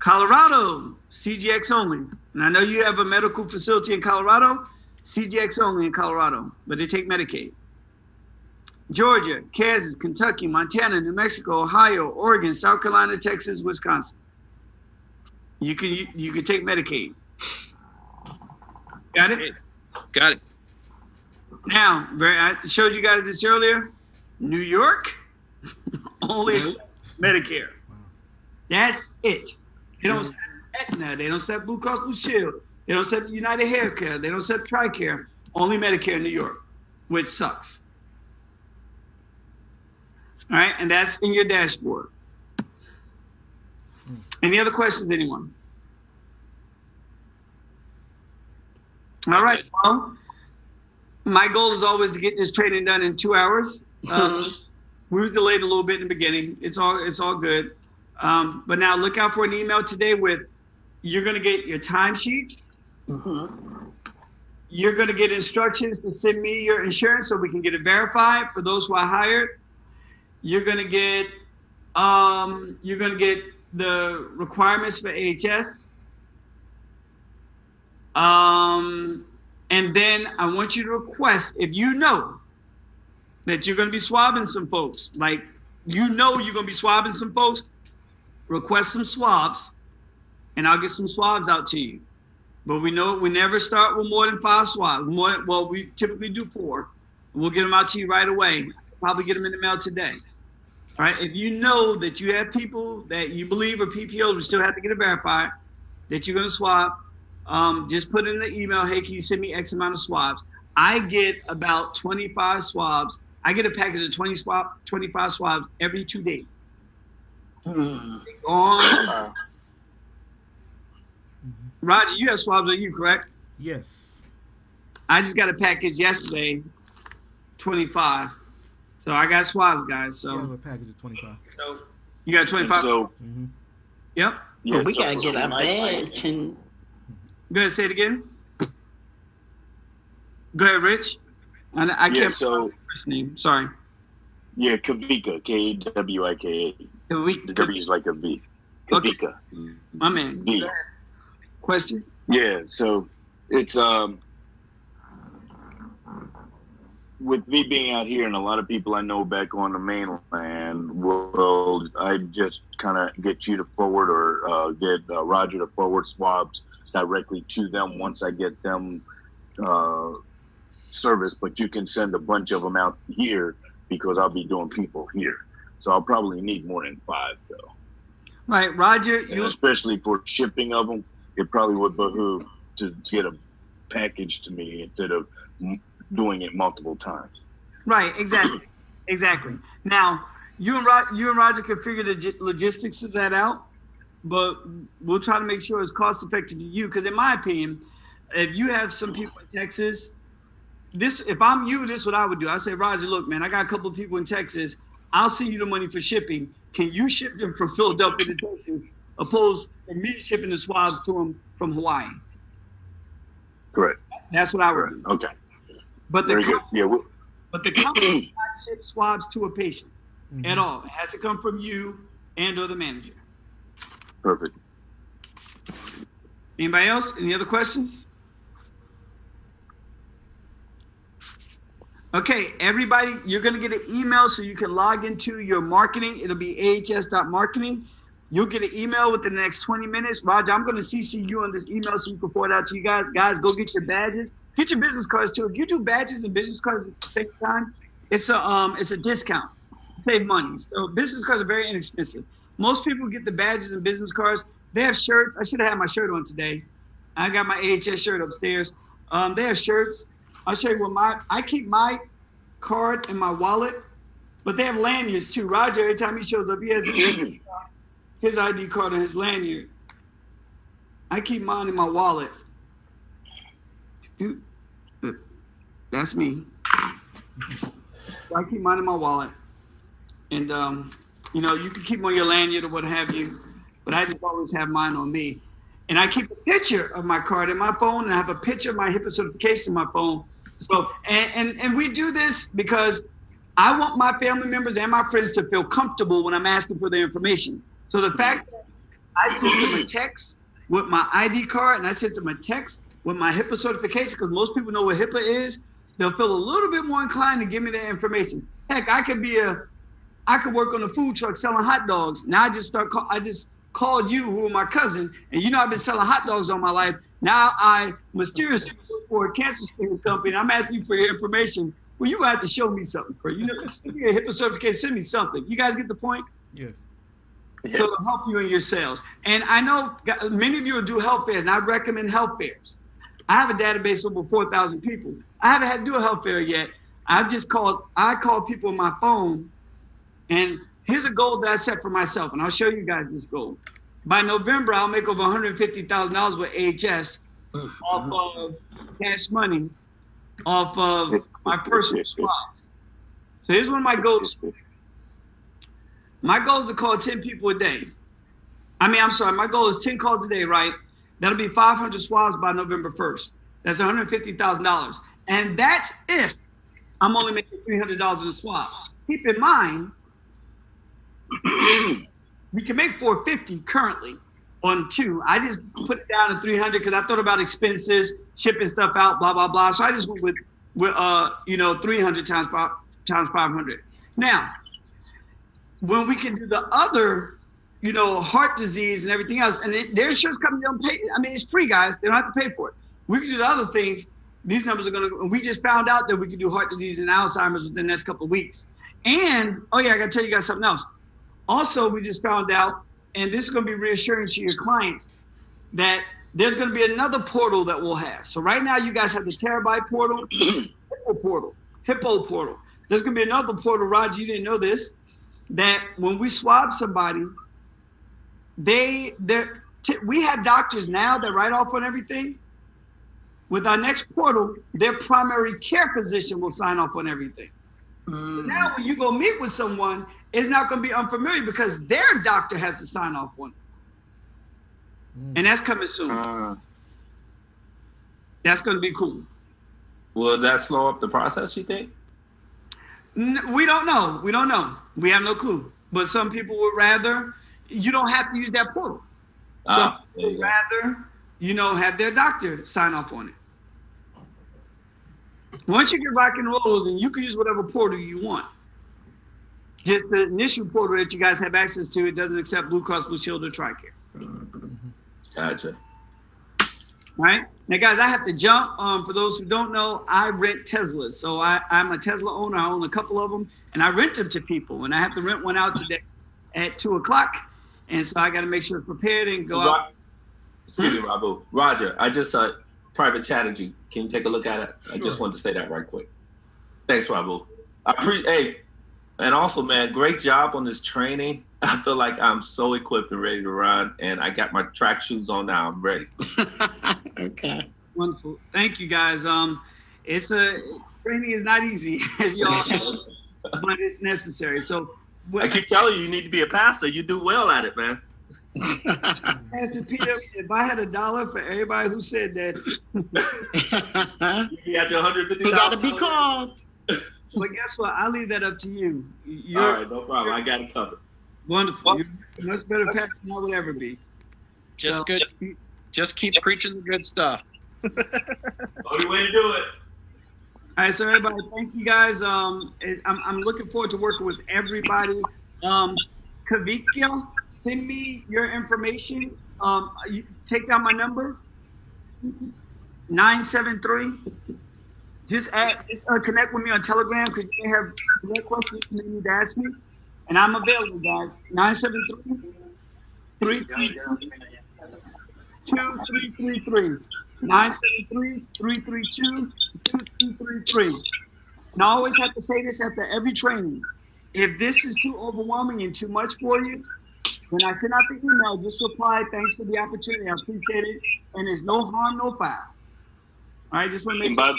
Colorado, CGX only. And I know you have a medical facility in Colorado, CGX only in Colorado, but they take Medicaid. Georgia, Kansas, Kentucky, Montana, New Mexico, Ohio, Oregon, South Carolina, Texas, Wisconsin. You can take Medicaid. Got it? Got it. Now, I showed you guys this earlier. New York only accepts Medicare. That's it. They don't accept Aetna. They don't accept Blue Cross Blue Shield. They don't accept United Healthcare. They don't accept TRICARE. Only Medicare in New York, which sucks. All right, and that's in your dashboard. Any other questions, anyone? All right, well, my goal is always to get this training done in 2 hours. We was delayed a little bit in the beginning. It's all good. But now look out for an email today with, you're gonna get your timesheets. You're gonna get instructions to send me your insurance so we can get it verified for those who are hired. You're gonna get the requirements for AHS. And then I want you to request, if you know that you're going to be swabbing some folks, like you're going to be swabbing some folks, request some swabs, and I'll get some swabs out to you. But we know we never start with more than 5 swabs. We typically do 4. We'll get them out to you right away. Probably get them in the mail today. All right. If you know that you have people that you believe are PPOs, we still have to get it verified, that you're going to swab. Just put in the email, hey, can you send me X amount of swabs? I get about 25 swabs. I get a package of 25 swabs every 2 days. Roger, you have swabs on you, correct? Yes. I just got a package yesterday, 25. So I got swabs, guys. So I have a package of 25. So you got 25? So, Yep. yeah, Well, we so gotta for get our my- badge and Go ahead, say it again. Go ahead, Rich. I Yeah, can't so remember your first name. Sorry. yeah, Kavika, Kwika. The W is like a V. Kavika. My man. V. Question? Yeah, so it's with me being out here and a lot of people I know back on the mainland, will I just kind of get you to forward or get Roger to forward swabs directly to them once I get them service, but you can send a bunch of them out here because I'll be doing people here. So I'll probably need more than 5 though. Right, Roger. And especially for shipping of them, it probably would behoove to get a package to me instead of doing it multiple times. Right, exactly. Now, you and Roger can figure the logistics of that out, but we'll try to make sure it's cost effective to you. Because in my opinion, if you have some people in Texas, if I'm you, this is what I would do. I say, Roger, look, man, I got a couple of people in Texas. I'll send you the money for shipping. Can you ship them from Philadelphia to Texas, opposed to me shipping the swabs to them from Hawaii? Correct. That's what I would do. Okay. But the Very good. Yeah. But the company cannot ship swabs to a patient at all. It has to come from you and or the manager. Perfect. Anybody else? Any other questions? Okay, everybody, you're going to get an email so you can log into your marketing. It'll be ahs.marketing. You'll get an email within the next 20 minutes. Roger, I'm going to CC you on this email so you can forward out to you guys. Guys, go get your badges. Get your business cards too. If you do badges and business cards at the same time, it's a discount. Save money. So business cards are very inexpensive. Most people get the badges and business cards. They have shirts. I should have had my shirt on today. I got my AHS shirt upstairs. They have shirts. I'll show you what I keep my card in my wallet, but they have lanyards too. Roger, every time he shows up, he has his ID card and his lanyard. I keep mine in my wallet. That's me. I keep mine in my wallet. And, you can keep them on your lanyard or what have you, but I just always have mine on me. And I keep a picture of my card in my phone, and I have a picture of my HIPAA certification in my phone. So, and we do this because I want my family members and my friends to feel comfortable when I'm asking for their information. So the fact that I sent them a text with my ID card and I sent them a text with my HIPAA certification, because most people know what HIPAA is, they'll feel a little bit more inclined to give me that information. Heck, I could work on a food truck selling hot dogs. Now I just called you, who are my cousin, and I've been selling hot dogs all my life. Now I mysteriously work for a cancer screening company, and I'm asking you for your information. Well, you have to show me something. Send me a HIPAA certificate, send me something. You guys get the point? Yes. So to help you in your sales. And I know many of you will do health fairs, and I recommend health fairs. I have a database of over 4,000 people. I haven't had to do a health fair yet. I call people on my phone, and here's a goal that I set for myself, and I'll show you guys this goal. By November, I'll make over $150,000 with AHS off of cash money, off of my personal swabs. So here's one of my goals. My goal is to call 10 people a day. My goal is 10 calls a day, right? That'll be 500 swabs by November 1st. That's $150,000. And that's if I'm only making $300 in a swab. Keep in mind, we can make $450 currently on 2. I just put it down to 300 because I thought about expenses, shipping stuff out, blah, blah, blah. So I just went with 300 times 500. Now, when we can do the other, heart disease and everything else, and their insurance company don't pay. It's free, guys. They don't have to pay for it. We can do the other things. These numbers are we just found out that we can do heart disease and Alzheimer's within the next couple of weeks. And, I got to tell you guys something else. Also, we just found out, and this is going to be reassuring to your clients, that there's going to be another portal that we'll have. So right now, you guys have the Terabyte portal, Hippo portal. There's going to be another portal, Roger, you didn't know this, that when we swab somebody, we have doctors now that write off on everything. With our next portal, their primary care physician will sign off on everything. Now, when you go meet with someone, it's not going to be unfamiliar because their doctor has to sign off on it. And that's coming soon. That's going to be cool. Will that slow up the process, you think? We don't know. We have no clue. But some people would rather, you don't have to use that portal. Some people would rather, have their doctor sign off on it. Once you get rock and roll, then you can use whatever portal you want. Just the initial portal that you guys have access to, it doesn't accept Blue Cross Blue Shield or TRICARE. Gotcha. Right? Now, guys, I have to jump. For those who don't know, I rent Teslas. So I'm a Tesla owner. I own a couple of them, and I rent them to people. And I have to rent one out today at 2 o'clock. And so I got to make sure it's prepared and go out. Excuse me, Rabu. Roger, I just private chatted you. Can you take a look at it? I just wanted to say that right quick. Thanks, Rabu. Hey, and also, man, great job on this training. I feel like I'm so equipped and ready to run, and I got my track shoes on now. I'm ready. Okay. Wonderful. Thank you, guys. Training is not easy, as y'all know, but it's necessary. So I keep telling you need to be a pastor. You do well at it, man. Pastor Peter, if I had $1 for everybody who said that, you got your $150. You got to be called. But guess what? I'll leave that up to you. All right, no problem. I got it covered. Wonderful. You're a much better pastor than I would ever be. Just keep preaching the good stuff. Only way to do it. All right, so everybody, thank you guys. I'm looking forward to working with everybody. Kavika, send me your information. You take down my number, 973. Just connect with me on Telegram because you may have direct questions you need to ask me. And I'm available, guys. 973-332-2333. 973-332-2333. And I always have to say this after every training. If this is too overwhelming and too much for you, when I send out the email, just reply, thanks for the opportunity. I appreciate it. And there's no harm, no foul. All right, just want to make sure.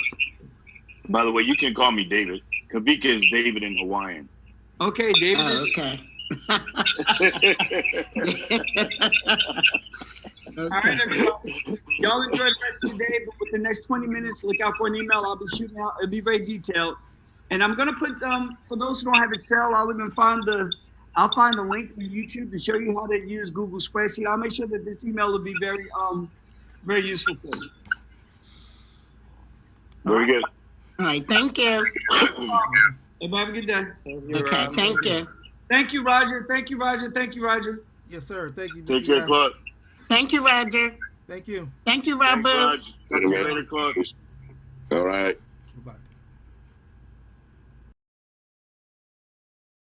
By the way, you can call me David. Kavika is David in Hawaiian. Okay, David. Oh, okay. All right, everybody. Y'all enjoy the rest of the day, but with the next 20 minutes, look out for an email I'll be shooting out. It'll be very detailed. And I'm gonna put for those who don't have Excel, I'll find the link on YouTube to show you how to use Google Spreadsheet. I'll make sure that this email will be very useful for you. Very good. All right, thank you. Everybody have a good day. Okay, thank you. Thank you, Roger. Thank you, Roger. Thank you, Roger. Yes, sir. Thank you. Take care, Claude. Thank you, Roger. Thank you. Thank you, Thanks, Robert. Raj. Talk to you later, Claude. All right.